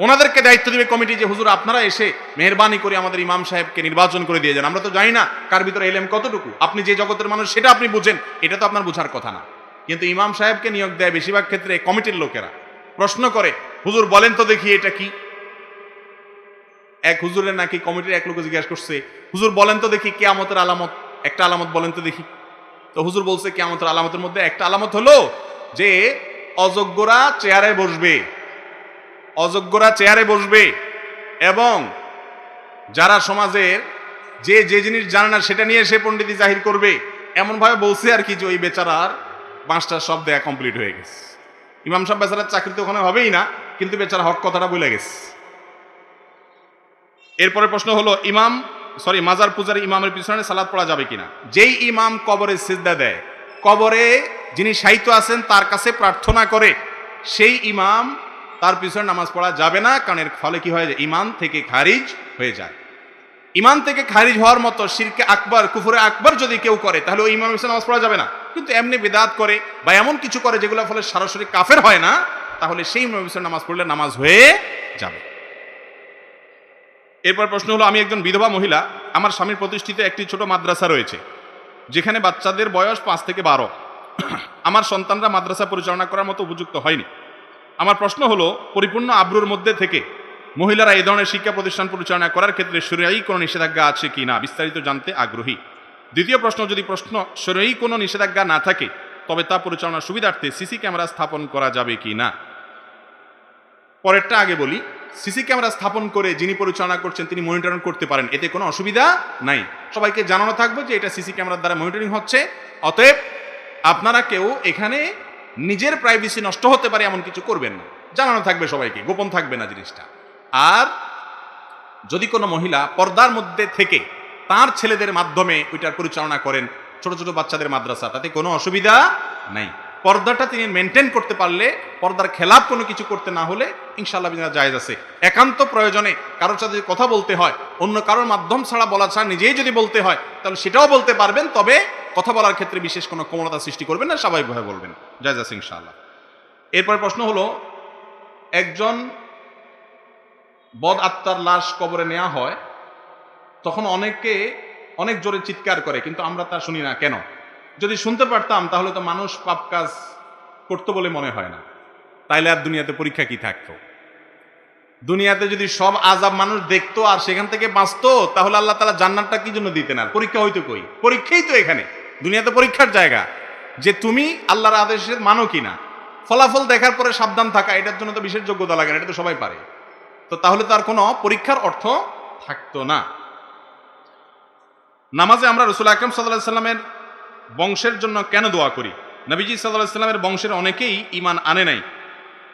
ওনাদেরকে দায়িত্ব দিবে কমিটি যে হুজুর আপনারা এসে মেহেরবানি করে আমাদের ইমাম সাহেবকে নির্বাচন করে দিয়ে যান। আমরা তো জানি না কার ভিতরে এলেম কতটুকু, আপনি যে জগতের মানুষ সেটা আপনি বুঝেন, এটা তো আপনার বোঝার কথা না। কিন্তু ইমাম সাহেবকে নিয়োগ দেয় বেশিরভাগ ক্ষেত্রে কমিটির লোকেরা। প্রশ্ন করে, হুজুর বলেন তো দেখি এটা কি। এক হুজুরের নাকি কমিটির এক লোক জিজ্ঞাসা করছে, হুজুর বলেন তো দেখি কিয়ামতের আলামত, একটা আলামত বলেন তো দেখি। তো হুজুর বলছে কিয়ামতের আলামতের মধ্যে একটা আলামত হলো যে অযোগ্যরা চেয়ারে বসবে, অযোগ্যরা চেয়ারে বসবে, এবং যারা সমাজের যে যে জিনিস জানে না সেটা নিয়ে সে পণ্ডিতি জাহির করবে। এমন ভাবে বলছে আর কি যে ওই বেচারার পাঁচটা সব দেয়া কমপ্লিট হয়ে গেছে। ইমাম সাহেব বেচারার চাকরি তো ওখানে হবেই না, কিন্তু বেচারা হক কথাটা বলে গেছে। এরপরে প্রশ্ন হলো, মাজার পূজারী ইমামের পিছনে সালাত পড়া যাবে কিনা? যেই ইমাম কবরে সিজদা দেয়, কবরে যিনি সাহিত্য আছেন তার কাছে প্রার্থনা করে, সেই ইমাম তার পিছনে নামাজ পড়া যাবে না। কারণ এর ফলে কি হয়, ইমান থেকে খারিজ হয়ে যায়। ইমান থেকে খারিজ হওয়ার মতো শিরকে আকবার, কুফরে আকবার যদি কেউ করে, তাহলে ওই ইমামের পিছনে নামাজ পড়া যাবে না। কিন্তু এমনি বিদআত করে বা এমন কিছু করে যেগুলোর ফলে সরাসরি কাফের হয় না, তাহলে সেই ইমামের পিছনে নামাজ পড়লে নামাজ হয়ে যাবে। এরপর প্রশ্ন হলো, আমি একজন বিধবা মহিলা, আমার স্বামীর প্রতিষ্ঠিত একটি ছোট মাদ্রাসা রয়েছে যেখানে বাচ্চাদের বয়স 5 থেকে 12। আমার সন্তানরা মাদ্রাসা পরিচালনা করার মতো উপযুক্ত হয়নি। আমার প্রশ্ন হলো, পরিপূর্ণ আব্রুর মধ্যে থেকে মহিলারা এই ধরনের শিক্ষা প্রতিষ্ঠান পরিচালনা করার ক্ষেত্রে শরীয়ী কোনো নিষেধাজ্ঞা আছে কি না, বিস্তারিত জানতে আগ্রহী। দ্বিতীয় প্রশ্ন, যদি শরীয়ী কোনো নিষেধাজ্ঞা না থাকে তবে তা পরিচালনার সুবিধার্থে সিসি ক্যামেরা স্থাপন করা যাবে কি না। পরেরটা আগে বলি, সিসি ক্যামেরা স্থাপন করে যিনি পরিচালনা করছেন তিনি মনিটরিং করতে পারেন, এতে কোনো অসুবিধা নাই। সবাইকে জানানো থাকবে যে এটা সিসি ক্যামেরার দ্বারা মনিটরিং হচ্ছে, অতএব আপনারা কেউ এখানে নিজের প্রাইভেসি নষ্ট হতে পারে এমন কিছু করবেন না, জানানো থাকবে সবাইকে, গোপন থাকবে না জিনিসটা। আর যদি কোনো মহিলা পর্দার মধ্যে থেকে তার ছেলেদের মাধ্যমে ওইটার পরিচালনা করেন, ছোট ছোট বাচ্চাদের মাদ্রাসা, তাতে কোনো অসুবিধা নাই। পর্দাটা তিনি মেনটেন করতে পারলে, পর্দার খেলাপ কোনো কিছু করতে না হলে ইনশাআল্লাহ বিনা জায়েজ আছে। একান্ত প্রয়োজনে কারোর সাথে কথা বলতে হয়, অন্য কারোর মাধ্যম ছাড়া বলা ছাড়া নিজেই যদি বলতে হয়, তাহলে সেটাও বলতে পারবেন। তবে কথা বলার ক্ষেত্রে বিশেষ কোনো কোমলতা সৃষ্টি করবেন না, স্বাভাবিকভাবে বলবেন, জায়েজ আছে ইনশাআল্লাহ। এরপরে প্রশ্ন হলো, একজন বদ আত্মার লাশ কবরে নেওয়া হয়, তখন অনেকে অনেক জোরে চিৎকার করে, কিন্তু আমরা তা শুনি না কেন? যদি শুনতে পারতাম তাহলে তো মানুষ পাপ কাজ করতো বলে মনে হয় না, তাইলে আর দুনিয়াতে পরীক্ষা কি থাকতো? দুনিয়াতে যদি সব আযাব মানুষ দেখতো আর সেখান থেকে বাঁচতো, তাহলে আল্লাহ তাআলা জান্নাতটা কি জন্য দিতেন? আর পরীক্ষা হইতো কই? পরীক্ষাই তো এখানে, দুনিয়াতে পরীক্ষার জায়গা, যে তুমি আল্লাহর আদেশের মানো কিনা। ফলাফল দেখার পরে সাবধান থাকা, এটার জন্য তো বিশেষ যোগ্যতা লাগে না, এটা তো সবাই পারে। তো তাহলে তার কোনো পরীক্ষার অর্থ থাকতো না। নামাজে আমরা রাসূল আকরাম সাল্লাল্লাহু আলাইহি সাল্লামের বংশের জন্য কেন দোয়া করি? নবীজি সাল্লাল্লাহু আলাইহি সাল্লামের বংশের অনেকেই ঈমান আনে নাই,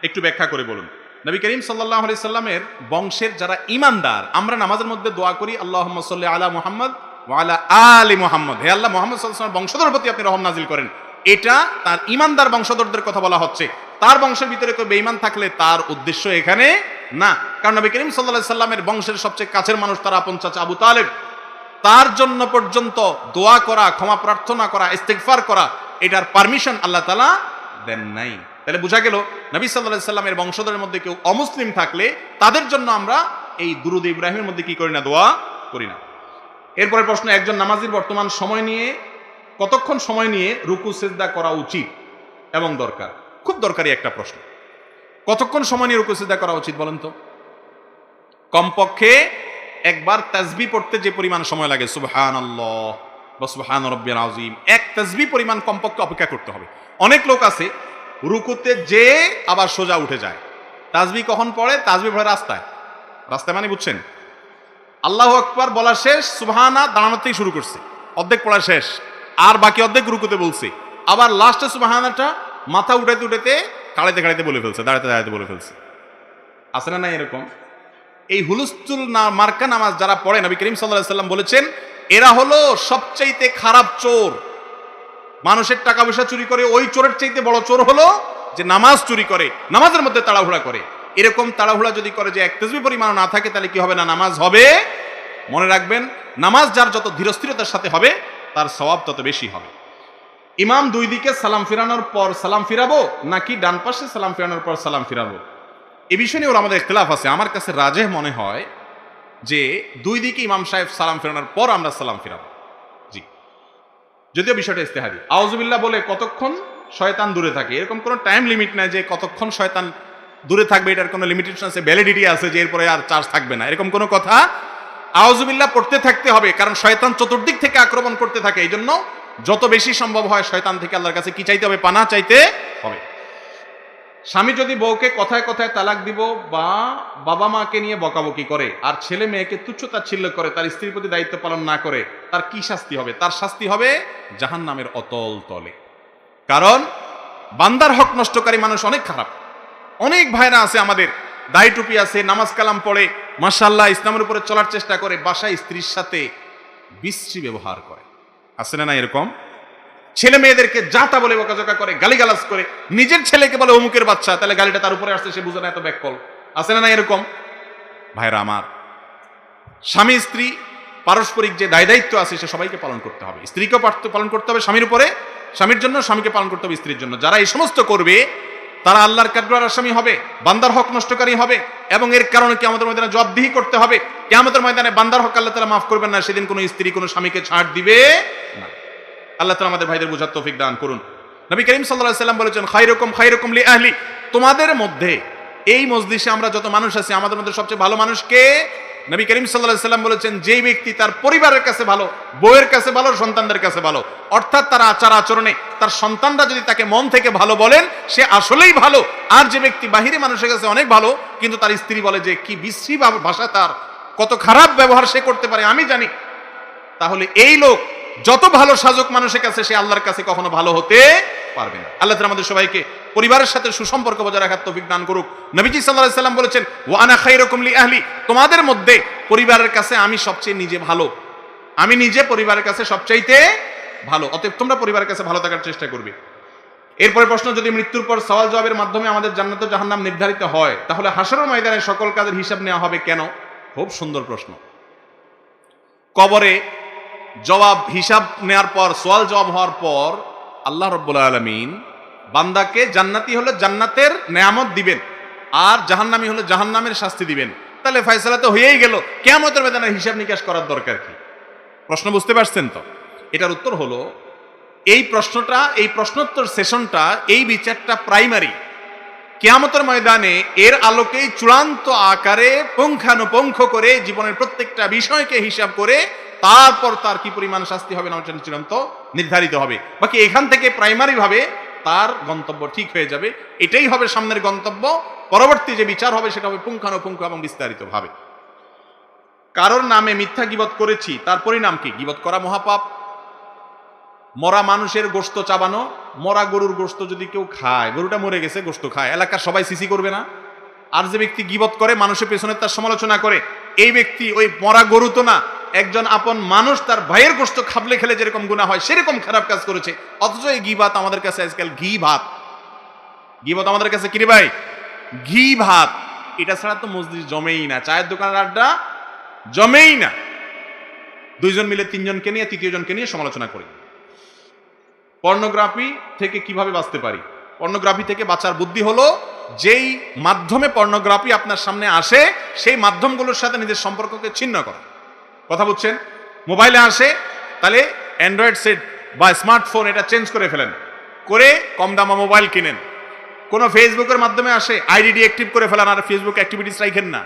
একটু ব্যাখ্যা করে বলুন। নবী করিম সাল্লাল্লাহু আলাইহি সাল্লামের বংশের যারা ঈমানদার, আমরা নামাজের মধ্যে দোয়া করি আল্লাহুম্মা সাল্লি আলা মুহাম্মদ ওয়া আলা আলি মুহাম্মদ, হে আল্লাহ মুহাম্মদ সাল্লাল্লাহু আলাইহি ওয়াসাল্লামের বংশধর প্রতি আপনি রহম নাজিল করেন এটা তার ইমানদার বংশধরদের কথা বলা হচ্ছে। তার বংশের ভিতরে কেউ বেঈমান থাকলে তার উদ্দেশ্য এখানে না। কারণ নবী করিম সাল্লাল্লাহু আলাইহি সাল্লামের বংশের সবচেয়ে কাছের মানুষ তার আপন চাচা আবু তালেব, তার জন্য পর্যন্ত দোয়া করা, ক্ষমা প্রার্থনা করা, ইস্তিগফার করা, এটার পারমিশন আল্লাহ তাআলা দেন নাই। তাহলে বোঝা গেল নবী সাল্লাল্লাহু আলাইহি সাল্লামের বংশধরের মধ্যে কেউ অমুসলিম থাকলে তাদের জন্য আমরা এই দুরূদ ইব্রাহিমের মধ্যে কি করি না, দোয়া করি না। এরপরে প্রশ্ন, একজন নামাজির বর্তমান সময় নিয়ে কতক্ষণ সময় নিয়ে রুকু সিজদা করা উচিত এবং দরকার? খুব দরকারি একটা প্রশ্ন। কতক্ষণ সময় নিয়ে রুকু সিজদা করা উচিত বলেন তো? কমপক্ষে একবার তাসবিহ পড়তে যে পরিমাণ সময় লাগে, সুবহানাল্লাহ বা সুবহান রাব্বিয়াল আযীম, এক তাসবিহ পরিমাণ কমপক্ষে অপেক্ষা করতে হবে। অনেক লোক আছে রুকুতে যে আবার সোজা উঠে যায়। তাসবিহ কখন পড়ে? তাসবিহ পড়ে রাস্তায়। রাস্তায় মানে বুঝছেন, আল্লাহু আকবার বলা শেষ, সুবহানা দাঁড়ানোতেই শুরু করছে, অর্ধেক পড়া শেষ, আর বাকি অর্ধেক রুকুতে বলছে, আবার লাস্টে সুবহানাটা মাথা উঠাইতে উঠাইতে কাড়াইতে কাড়াইতে বলে ফেলছে, দাঁড়াতে দাঁড়াতে বলে ফেলছে। আছে না এরকম? এই হুলস্থুল মার্কা নামাজ যারা পড়ে, নবী করিম সাল্লাল্লাহু আলাইহি সাল্লাম বলেছেন এরা হলো সবচাইতে খারাপ চোর। মানুষের টাকা পয়সা চুরি করে, ওই চোরের চাইতে বড় চোর হলো যে নামাজ চুরি করে, নামাজের মধ্যে তাড়াহুড়া করে। এরকম তাড়াহুড়া যদি করে যে এক তাসবিহ পরিমাণ না থাকে, তাহলে কি হবে না, নামাজ হবে। মনে রাখবেন, নামাজ যার যত ধীরস্থিরতার সাথে হবে তার সওয়াব তত বেশি হবে। ইমাম দুই দিকে সালাম ফিরানোর পর সালাম ফিরাবো নাকি ডান পাশে সালাম ফিরানোর পর সালাম ফিরাবো, এ বিষয় নিয়ে আমাদের ইখতিলাফ আছে। আমার কাছে রাজেহ মনে হয় যে দুই দিকে ইমাম সাহেব সালাম ফিরানোর পর আমরা সালাম ফিরাবো। জি, যদিও বিষয়টা ইস্তেহাদি। আউযুবিল্লাহ বলে কতক্ষণ শয়তান দূরে থাকে, এরকম কোনো টাইম লিমিট নাই যে কতক্ষণ শয়তান দূরে থাকবে, এটার কোনো লিমিটেশন আছে, ভ্যালিডিটি আছে যে এরপরে আর চার্জ থাকবে না, এরকম কোনো কথা। আউযুবিল্লাহ পড়তে থাকতে হবে, কারণ শয়তান চতুর্দিক থেকে আক্রমণ করতে থাকে। এই জন্য যত বেশি সম্ভব হয় শয়তান থেকে আল্লাহর কাছে কি চাইতে হবে, পানা চাইতে হবে। স্বামী যদি বউকে কথায় কথায় তালাক দিব বা বাবা মাকে নিয়ে বকাবকি করে আর ছেলে মেয়েকে তুচ্ছতাচ্ছিল্য করে, তার স্ত্রীর প্রতি দায়িত্ব পালন না করে, তার কি শাস্তি হবে? তার শাস্তি হবে জাহান্নামের অতল তলে। কারণ বান্দার হক নষ্টকারী মানুষ অনেক খারাপ। অনেক ভাইরা আছে আমাদের, দাড়ি টুপি আছে, নামাজ কালাম পড়ে, মাশাআল্লাহ ইসলামের উপরে চলার চেষ্টা করে, বাসায় স্ত্রীর সাথে বিশ্রী ব্যবহার করে। আছে না এরকম? ছেলে মেয়েদেরকে যা তা বলে বকাঝকা করে, গালিগালাজ করে, নিজের ছেলেকে বলে অমুকের বাচ্চা, তাহলে গালিটা তার উপরে আসছে, সে বুঝে না এত ব্যাককল। আছে না এরকম? ভাইরা আমার, স্বামী স্ত্রী পারস্পরিক যে দায় দায়িত্ব আছে সে সবাইকে পালন করতে হবে। স্ত্রীকেও পালন করতে হবে স্বামীর উপরে, স্বামীর জন্য স্বামীকে পালন করতে হবে স্ত্রীর জন্য। যারা এই সমস্ত করবে তারা আল্লাহর কাঠগড়ার আসামি হবে, বান্দার হক নষ্টকারী হবে, এবং এর কারণে কিয়ামতের ময়দানে জবাবদিহি করতে হবে। কিয়ামতের ময়দানে বান্দার হক আল্লাহ তাআলা মাফ করবেন না, সেদিন কোনো স্ত্রী কোনো স্বামীকে ছাড় দিবে না। আল্লাহ তাআলা আমাদের ভাইদের বুঝার তৌফিক দান করুন। নবী করিম সাল্লাল্লাহু আলাইহি সাল্লাম বলেছেন, খায়রুকুম লি আহলি, তোমাদের মধ্যে এই মজলিসে আমরা যত মানুষ আছি আমাদের মধ্যে সবচেয়ে ভালো মানুষ কে? নবী করিম সাল্লাল্লাহু আলাইহি সাল্লাম বলেছেন, যেই ব্যক্তি তার পরিবারের কাছে ভালো, বউয়ের কাছে ভালো, সন্তানদের কাছে ভালো, অর্থাৎ তার আচার আচরণে তার সন্তানরা যদি তাকে মন থেকে ভালো বলেন সে আসলেই ভালো। আর যে ব্যক্তি বাহিরে মানুষের কাছে অনেক ভালো কিন্তু তার স্ত্রী বলে যে কি বিশ্রী ভাষা, তার কত খারাপ ব্যবহার সে করতে পারে আমি জানি, তাহলে এই লোক যত ভালো সাজক মানুষের কাছে সে আল্লাহর কাছে কখনো ভালো হতে পারবে না। আল্লাহ তাআলা আমাদের সবাইকে পরিবারের সাথে সুসম্পর্ক বজায় রাখার তৌফিক দান করুক। নবীজি সাল্লাল্লাহু আলাইহি সাল্লাম বলেছেন, ওয়া আনা খায়রুকুম লি আহলি, তোমাদের মধ্যে পরিবারের কাছে আমি সবচেয়ে নিজে ভালো, আমি নিজে পরিবারের কাছে সবচাইতে ভালো, অতএব তোমরা পরিবারের কাছে ভালো থাকার চেষ্টা করবে। এরপরে প্রশ্ন, যদি মৃত্যুর পর সওয়াল জবাবের মাধ্যমে আমাদের জান্নাত ও জাহান্নাম নির্ধারিত হয়, তাহলে হাশরের ময়দানে সকল কাজের হিসাব নেওয়া হবে কেন? খুব সুন্দর প্রশ্ন। কবরে জবাব হিসাব নেওয়ার পর, সোয়াল জবাব হওয়ার পর আল্লাহ রাব্বুল আলামিন বান্দাকে জান্নাতি হলে জান্নাতের নেয়ামত দিবেন আর জাহান্নামী হলে জাহান্নামের শাস্তি দিবেন। তাহলে ফয়সালা তো হয়েই গেল, কিয়ামতের ময়দানে হিসাব নিকাশ করার দরকার কি? প্রশ্ন বুঝতে পারছেন তো? এটার উত্তর হলো, এই প্রশ্নটা, এই প্রশ্নোত্তর সেশনটা, এই বিচারটা প্রাইমারি। কিয়ামতের ময়দানে এর আলোকেই চূড়ান্ত আকারে পুঙ্খানুপুঙ্খ করে জীবনের প্রত্যেকটা বিষয়কে হিসাব করে তারপর তার কি পরিমাণ শাস্তি হবে না চূড়ান্ত নির্ধারিত হবে। বাকি এখান থেকে প্রাইমারি ভাবে তার গন্তব্য ঠিক হয়ে যাবে, এটাই হবে সামনের গন্তব্য। পরবর্তী যে বিচার হবে সেটা হবে পুঙ্খানুপুঙ্খ এবং বিস্তারিত ভাবে। কারোর নামে মিথ্যা গীবত করেছি, তার পরিণাম কি? গীবত করা মহাপাপ। মরা মানুষের গোশত চাবানো, মরা গরুর গোশত যদি কেউ খায়, গরুটা মরে গেছে গোশত খায়, এলাকার সবাই সিসি করবে না? আর যে ব্যক্তি গীবত করে, মানুষের পেছনে তার সমালোচনা করে, এই ব্যক্তি ওই মরা গরু তো না, একজন আপন মানুষ তার ভাইয়ের গোশত খাবলে খেলে যেরকম গুনাহ হয় সেরকম খারাপ কাজ করেছে, অথচ এই গীবাত আমাদের কাছে আজকাল ঘি ভাত। গীবত আমাদের কাছে কি রে ভাই? ঘি ভাত। এটা ছাড়া তো মসজিদ জমেই না, চায়ের দোকানের আড্ডা জমেই না। দুইজন মিলে তিনজনকে নিয়ে তৃতীয় জনকে নিয়ে সমালোচনা করি। পর্নোগ্রাফি থেকে কিভাবে বাঁচতে পারি? পর্নোগ্রাফি থেকে বাঁচার বুদ্ধি হলো, যেই মাধ্যমে পর্নোগ্রাফি আপনার সামনে আসে সেই মাধ্যমগুলোর সাথে নিজের সম্পর্ককে ছিন্ন করা। কথা বুঝছেন? মোবাইলে আসে, তাহলে অ্যান্ড্রয়েড সেট বা স্মার্টফোন এটা চেঞ্জ করে ফেলেন, করে কম দামা মোবাইল কিনেন। কোনো ফেসবুকের মাধ্যমে আসে, আইডি ডিঅ্যাক্টিভ করে ফেলেন, আর ফেসবুক অ্যাক্টিভিটিস রাখেন না।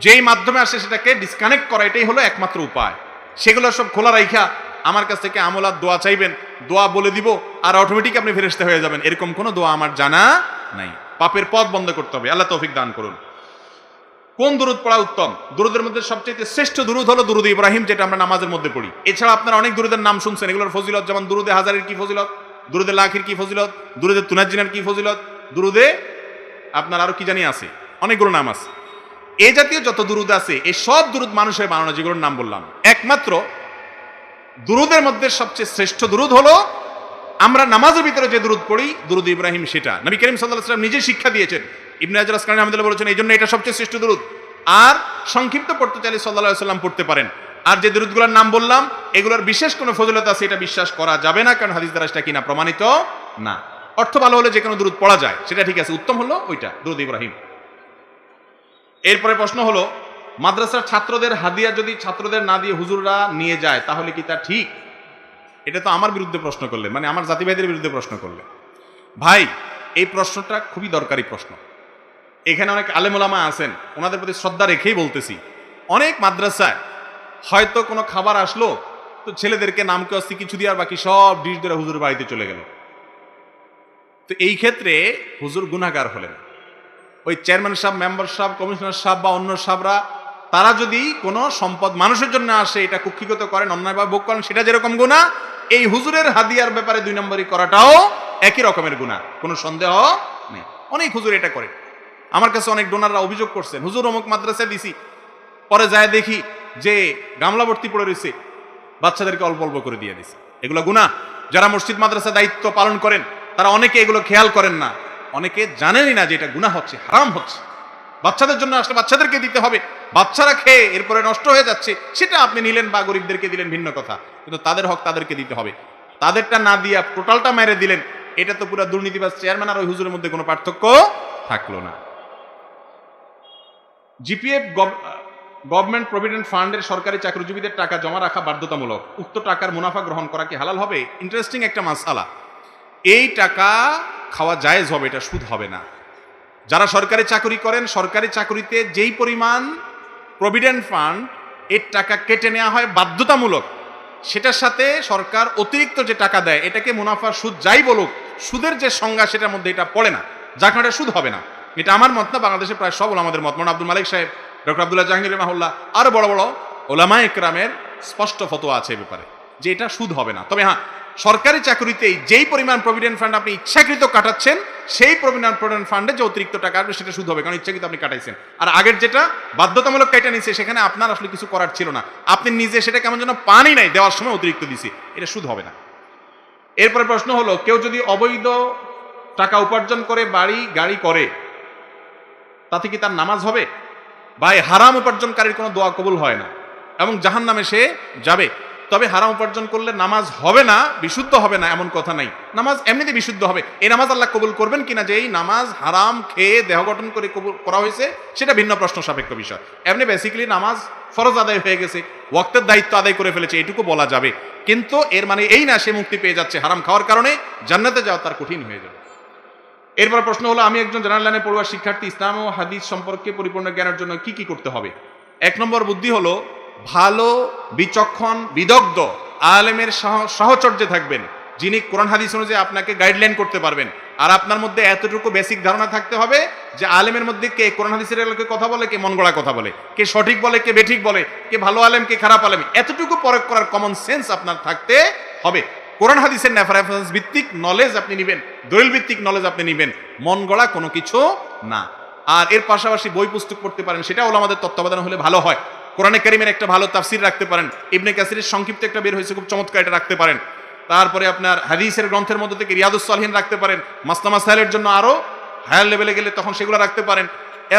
যেই মাধ্যমে আসে সেটাকে ডিসকানেক্ট করা, এটাই হলো একমাত্র উপায়। সেগুলো সব খোলা রাইখা আমার কাছ থেকে আমলাত দোয়া চাইবেন, দোয়া বলে দিব আর অটোমেটিক আপনি ফেরেশতা হয়ে যাবেন, এরকম কোনো দোয়া আমার জানা নাই। পাপের পথ বন্ধ করতে হবে। আল্লাহ তৌফিক দান করুন। কোন দুরুদ পড়া উত্তম? দুরুদের মধ্যে সবচেয়ে শ্রেষ্ঠ দুরুদ হলো দুরুদ ইব্রাহিম, যেটা আমরা নামাজের মধ্যে পড়ি। এছাড়া আপনারা অনেক দুরুদের নাম শুনছেন, এগুলোর ফজিলত, যেমন দুরুদে হাজারের কি ফজিলত, দুরুদে লাখির কি ফজিলত, দুরুদে তুনাজ্জিনের কি ফজিলত, দুরুদে আপনার আরো কি জানি আছে, অনেকগুলো নাম আছে। এই জাতীয় যত দুরুদ আছে, এই সব দুরুদ মানুষের বানানো, যেগুলোর নাম বললাম। একমাত্র দুরুদের মধ্যে সবচেয়ে শ্রেষ্ঠ দুরুদ হলো আমরা নামাজের ভিতরে যে দুরুদ পড়ি, দুরুদ ইব্রাহিম, সেটা নবী করিম সাল্লাল্লাহু আলাইহি ওয়াসাল্লাম নিজে শিক্ষা দিয়েছেন। ইবনে হাজার আসকালানী রাহমাতুল্লাহ বলেছেন এই জন্য এটা সবচেয়ে শ্রেষ্ঠ দুরুদ। আর সংক্ষিপ্ত পড়তে চাইলে সাল্লাল্লাহু আলাইহি ওয়াসাল্লাম পড়তে পারেন। আর যে দুরুদগুলোর নাম বললাম, এগুলোর বিশেষ কোনো ফজিলত আছে এটা বিশ্বাস করা যাবে না, কারণ হাদিস দ্বারা সেটা কিনা প্রমাণিত না। অর্থ ভালো হলে যে কোনো দুরুদ পড়া যায়, সেটা ঠিক আছে, উত্তম হলো ওইটা দুরুদ ইব্রাহিম। এরপরে প্রশ্ন হলো, মাদ্রাসার ছাত্রদের হাদিয়া যদি ছাত্রদের না দিয়ে হুজুররা নিয়ে যায়, তাহলে কি তা ঠিক? এটা তো আমার বিরুদ্ধে প্রশ্ন করলে, মানে আমার জাতি ভাইদের বিরুদ্ধে প্রশ্ন করলে। ভাই, এই প্রশ্নটা খুবই দরকারি প্রশ্ন। এখানে অনেক আলেম ওলামা আছেন, ওনাদের প্রতি শ্রদ্ধা রেখেই বলতেছি। অনেক মাদ্রাসায় হয়তো কোনো খাবার আসলো, তো ছেলেদেরকে নামকে অস্তি কিছু দিয়ে আর বাকি সব ডিশ ধরে হুজুরের বাড়িতে চলে গেল। তো এই ক্ষেত্রে হুজুর গুনাহগার হলেন। ওই চেয়ারম্যান সাহেব, মেম্বার সাহেব, কমিশনার সাহেব বা অন্য সাহেবরা, তারা যদি কোনো সম্পদ মানুষের জন্য আসে, এটা কুক্ষিগত করেন, অন্যায়ভাবে ভোগ করেন, সেটা যেরকম গুনাহ, এই হুজুরের হাদিয়ার ব্যাপারে 2 নম্বরই করাটাও একই রকমের গুনাহ, কোনো সন্দেহ নেই। অনেক হুজুর এটা করে। আমার কাছে অনেক ডোনাররা অভিযোগ করছেন, হুজুর অমুক মাদ্রাসায় দিছি, পরে যায় দেখি যে গামলা ভর্তি পড়ে রয়েছে, বাচ্চাদেরকে অল্প অল্প করে দিয়ে দিছে। এগুলো গুনাহ। যারা মসজিদ মাদ্রাসা দায়িত্ব পালন করেন, তারা অনেকে এগুলো খেয়াল করেন না, অনেকে জানেনই না যে এটা গুনাহ হচ্ছে, হারাম হচ্ছে। বাচ্চাদের জন্য আসলে বাচ্চাদেরকে দিতে হবে, বাচ্চারা খেয়ে এরপরে নষ্ট হয়ে যাচ্ছে, সেটা আপনি নিলেন বা গরিবদেরকে দিলেন ভিন্ন কথা, কিন্তু তাদের হক তাদেরকে দিতে হবে। তাদেরটা না দিয়া টোটালটা মেরে দিলেন, এটা তো পুরো দুর্নীতিবাজ চেয়ারম্যান আর ওই হুজুরের মধ্যে কোনো পার্থক্য থাকলো না। জিপিএফ গভর্নমেন্ট প্রভিডেন্ট ফান্ডের সরকারি চাকরিজীবীদের টাকা জমা রাখা বাধ্যতামূলক, উক্ত টাকার মুনাফা গ্রহণ করা কি হালাল হবে? ইন্টারেস্টিং একটা মাসআলা। এই টাকা খাওয়া জায়েজ হবে, এটা সুদ হবে না। যারা সরকারি চাকরি করেন, সরকারি চাকরিতে যেই পরিমাণ প্রভিডেন্ট ফান্ড এর টাকা কেটে নেওয়া হয় বাধ্যতামূলক, সেটার সাথে সরকার অতিরিক্ত যে টাকা দেয়, এটাকে মুনাফা সুদ যাই বলুক, সুদের যে সংজ্ঞা সেটার মধ্যে এটা পড়ে না, যার কারণে সুদ হবে না। এটা আমার মত না, বাংলাদেশে প্রায় সব ওলামাদের মত। মৌলানা আব্দুল মালিক সাহেব, ডক্টর আব্দুল্লাহ জাহাঙ্গীর রাহিমাহুল্লাহ, আরো বড় বড় ওলামায়ে কেরামের স্পষ্ট ফতোয়া আছে এ ব্যাপারে যে এটা সুদ হবে না। তবে হ্যাঁ, সরকারি চাকরিতেই যেই পরিমাণ প্রভিডেন্ট ফান্ড আপনি ইচ্ছাকৃত কাটাচ্ছেন, সেই প্রভিডেন্ট ফান্ডে যে অতিরিক্ত টাকা আসবে সেটা সুদ হবে, কারণ ইচ্ছাকৃত আপনি কাটাইছেন। আর আগের যেটা বাধ্যতামূলক কাটা নিচ্ছে, সেখানে আপনার আসলে কিছু করার ছিল না, আপনি নিজে সেটা কেমন যেন পানি নাই, দেওয়ার সময় অতিরিক্ত দিছি, এটা সুদ হবে না। এরপরে প্রশ্ন হলো, কেউ যদি অবৈধ টাকা উপার্জন করে বাড়ি গাড়ি করে, তাতে কি তার নামাজ হবে? ভাই, হারাম উপার্জনকারীর কোনো দোয়া কবুল হয় না এবং জাহান্নামে সে যাবে। তবে হারাম উপার্জন করলে নামাজ হবে না, বিশুদ্ধ হবে না এমন কথা নাই, নামাজ এমনিতে বিশুদ্ধ হবে। এই নামাজ আল্লাহ কবুল করবেন কিনা, যে এই নামাজ হারাম খেয়ে দেহ গঠন করে কবুল করা হয়েছে, সেটা ভিন্ন প্রশ্ন সাপেক্ষ বিষয়। এমনি বেসিক্যালি নামাজ ফরজ আদায় হয়ে গেছে, ওয়াক্তের দায়িত্ব আদায় করে ফেলেছে, এটুকু বলা যাবে। কিন্তু এর মানে এই না সে মুক্তি পেয়ে যাচ্ছে, হারাম খাওয়ার কারণে জান্নাতে যাওয়া তার কঠিন হয়ে যাবে। এরপর প্রশ্ন হলো, আমি একজন জেনারেল লাইনে পড়ুয়া শিক্ষার্থী, ইসলাম ও হাদিস সম্পর্কে পরিপূর্ণ জ্ঞানের জন্য কি কি করতে হবে? 1 নম্বর বুদ্ধি হলো, ভালো বিচক্ষণ বিদগ্ধ আলেমের সাহচর্যে থাকবেন, যিনি কোরআন হাদিস অনুযায়ী আপনাকে গাইডলাইন করতে পারবেন। আর আপনার মধ্যে এতটুকু বেসিক ধারণা থাকতে হবে যে আলেমের মধ্যে কে কোরআন হাদিসের আলোকে কথা বলে, কে মন গড়া কথা বলে, কে সঠিক বলে, কে বেঠিক বলে, কে ভালো আলেম, কে খারাপ আলেম, এতটুকু পরখ করার কমন সেন্স আপনার থাকতে হবে। কোরআন হাদিসের রেফারেন্স ভিত্তিক নলেজ আপনি নেবেন, দলিল ভিত্তিক নলেজ আপনি নেবেন, মন গড়া কোনো কিছু না। আর এর পাশাপাশি বই পুস্তক পড়তে পারেন, সেটা ওলামাদের তত্ত্বাবধান হলে ভালো হয়। কোরআনে কারীমের একটা ভালো তাফসীর রাখতে পারেন, ইবনে কাসিরের সংক্ষিপ্ত একটা বের হয়েছে খুব চমৎকার, এটা রাখতে পারেন। তারপরে আপনার হাদিসের গ্রন্থের মধ্যে থেকে রিয়াদুস সালিহিন রাখতে পারেন, মাসনা মাসাইলের জন্য আরো হায়ার লেভেলে গেলে তখন সেগুলো রাখতে পারেন,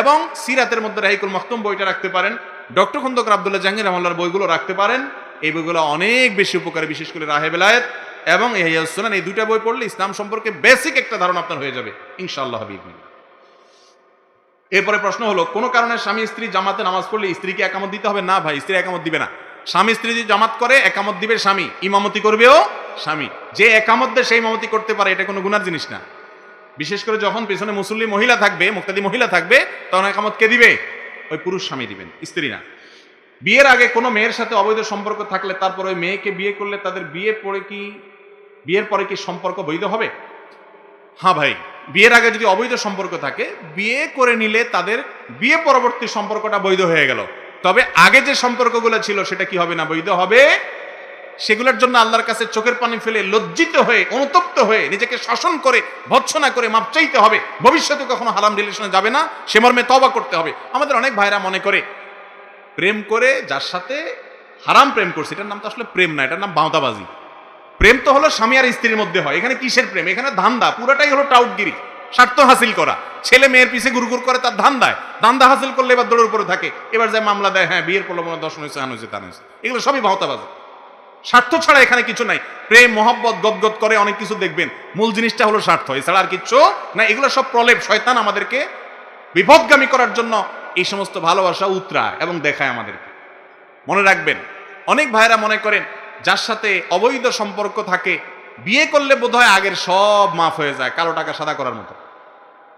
এবং সিরাতের মধ্যে রাহিকুল মাখতুম বইটা রাখতে পারেন, ডক্টর খন্দকার আব্দুল্লাহ জাহাঙ্গীর রহমাল্লাহর বইগুলো রাখতে পারেন। এই বইগুলো অনেক বেশি উপকারী, বিশেষ করে রাহে বেলায়েত এবং ইহইয়াস সুনান, এই দুইটা বই পড়লে ইসলাম সম্পর্কে বেসিক একটা ধারণা আপনার হয়ে যাবে ইনশাআল্লাহ বিইذনিল্লাহ। এরপরে প্রশ্ন হলো, কোন কারণে স্বামী স্ত্রী জামাতে নামাজ পড়লে স্ত্রীকে একামত দিতে হবে? না ভাই, স্ত্রী একামত দিবে না। স্বামী স্ত্রী যদি জামাত করে একামত দিবে স্বামী, ইমামতি করবেও স্বামী। যে একামত দেয় সেই ইমামতি করতে পারে, এটা কোনো গুনার জিনিস না। বিশেষ করে যখন পেছনে মুসল্লি মহিলা থাকবে, মুক্তাদি মহিলা থাকবে, তখন একামত কে দিবে? ওই পুরুষ স্বামী দিবেন, স্ত্রী না। বিয়ের আগে কোনো মেয়ের সাথে অবৈধ সম্পর্ক থাকলে তারপর ওই মেয়েকে বিয়ে করলে তাদের বিয়ের পরে কি সম্পর্ক বৈধ হবে? হ্যাঁ ভাই, বিয়ের আগে যদি অবৈধ সম্পর্ক থাকে, বিয়ে করে নিলে তাদের বিয়ে পরবর্তী সম্পর্কটা বৈধ হয়ে গেল। তবে আগে যে সম্পর্কগুলো ছিল সেটা কি হবে না? বৈধ হবে। সেগুলোর জন্য আল্লাহর কাছে চোখের পানি ফেলে লজ্জিত হয়ে, অনুতপ্ত হয়ে, নিজেকে শাসন করে, ভৎসনা করে মাপ চাইতে হবে। ভবিষ্যতে কখনো হারাম রিলেশনে যাবে না, সে মর্মে তওবা করতে হবে। আমাদের অনেক ভাইরা মনে করে প্রেম করে যার সাথে হারাম প্রেম করছে, এটার নাম তো আসলে প্রেম না, এটার নাম বাঁওতাবাজি। প্রেম তো হলো স্বামী আর স্ত্রীর মধ্যে হয়। এখানে কিসের প্রেম? এখানে ধান্দা, পুরোটাই হলো টাউটগিরি, স্বার্থ হাসিল করা। ছেলে মেয়ের পিছে গুরগুর করে, তার ধান্দা হাসিল করলে এবার দৌড়ের উপরে থাকে, এবার যায় মামলা দেয়, হ্যাঁ বিয়ের প্রলোভনে দর্শন হয়েছে, হান হয়েছে, তান হয়েছে। এগুলো সবই বাঁওতাবাজি, স্বার্থ ছাড়া এখানে কিছু নাই। প্রেম মহব্বত গদগদ করে অনেক কিছু দেখবেন, মূল জিনিসটা হলো স্বার্থ, এছাড়া আর কিচ্ছু না। এগুলো সব প্রলেপ, শয়তান আমাদেরকে বিপদগামী করার জন্য এই সমস্ত ভালোবাসা উতরায় এবং দেখায় আমাদেরকে। মনে রাখবেন, অনেক ভাইরা মনে করেন যার সাথে অবৈধ সম্পর্ক থাকে বিয়ে করলে বোধহয় আগের সব মাফ হয়ে যায়, কালো টাকা সাদা করার মতো।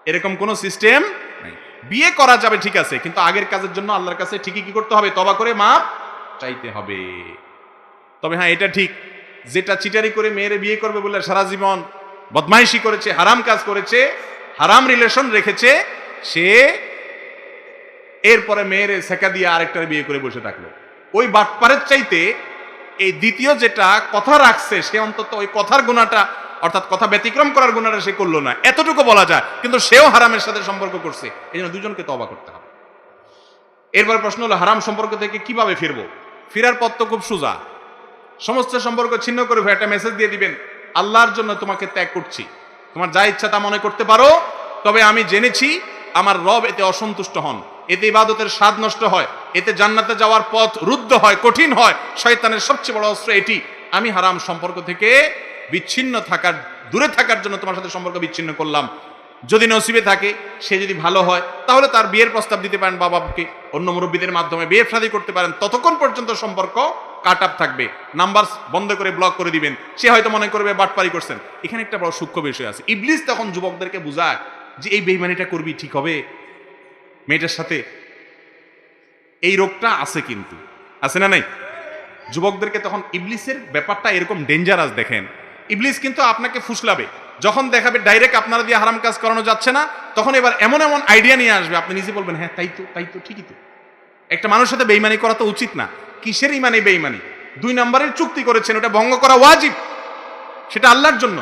এরকম কোনো সিস্টেম নেই। বিয়ে করা যাবে ঠিক আছে, কিন্তু আগের কাজের জন্য আল্লাহর কাছে ঠিকই কি করতে হবে? তওবা করে মাফ চাইতে হবে। তবে হ্যাঁ, এটা ঠিক, যেটা চিটারি করে মেয়েরে বিয়ে করবে বলে সারা জীবন বদমাইশি করেছে, হারাম কাজ করেছে, হারাম রিলেশন রেখেছে, সে এরপরে মেয়েরে সেকা দিয়ে আরেকটার বিয়ে করে বসে থাকলো। ওই বাটপারের চাইতে এই দ্বিতীয় যেটা কথা রাখছে, সে অন্তত ওই কথার গুণাটা, অর্থাৎ কথা ব্যতিক্রম করার গুণাটা সে করলো না, এতটুকু বলা যায়। কিন্তু সেও হারামের সাথে সম্পর্ক করছে, এই জন্য দুজনকে তওবা করতে হবে। এরপর প্রশ্ন হলো, হারাম সম্পর্ক থেকে কিভাবে ফিরবো? ফেরার পথ তো খুব সোজা। সমস্ত সম্পর্ক ছিন্ন করে একটা মেসেজ দিয়ে দিবেন, আল্লাহর জন্য তোমাকে ত্যাগ করছি, তোমার যা ইচ্ছা তা মনে করতে পারো, তবে আমি জেনেছি আমার রব এতে অসন্তুষ্ট হন, এতে ইবাদতের স্বাদ নষ্ট হয়, এতে জান্নাতে যাওয়ার পথ রুদ্ধ হয়, কঠিন হয়, শয়তানের সবচেয়ে বড় অস্ত্র এটি। আমি হারাম সম্পর্ক থেকে দূরে থাকার জন্য তোমার সাথে সম্পর্ক বিচ্ছিন্ন করলাম। যদি নসিবে থাকে, সে যদি ভালো হয়, তাহলে তার বিয়ের প্রস্তাব দিতে পারেন বাবাকে, অন্য মুরব্বীদের মাধ্যমে বিয়ে শাদী করতে পারেন। ততক্ষণ পর্যন্ত সম্পর্ক কাট আপ থাকবে, নাম্বার বন্ধ করে ব্লক করে দিবেন। সে হয়তো মনে করবে বাটপারি করছেন। এখানে একটা বড় সূক্ষ্ম বিষয় আছে। ইবলিস তখন যুবকদেরকে বুঝায় যে এই বেঈমানিটা করবি, ঠিক হবে মেয়েটার সাথে, এই রোগটা আছে, কিন্তু আছে না নাই? যুবকদেরকে তখন ইবলিসের ব্যাপারটা এরকম ডেঞ্জারাস। দেখেন, ইবলিস কিন্তু আপনাকে ফুসলাবে, যখন দেখাবে ডাইরেক্ট আপনারা দিয়ে হারাম কাজ করানো যাচ্ছে না, তখন এবার এমন এমন আইডিয়া নিয়ে আসবে, আপনি নিজে বলবেন হ্যাঁ তাই তো ঠিকই তো। একটা মানুষের সাথে বেঈমানি করা তো উচিত না। কিসের ইমানি বেঈমানি? 2 নম্বরের চুক্তি করেছেন, ওটা ভঙ্গ করা ওয়াজিব, সেটা আল্লাহর জন্য।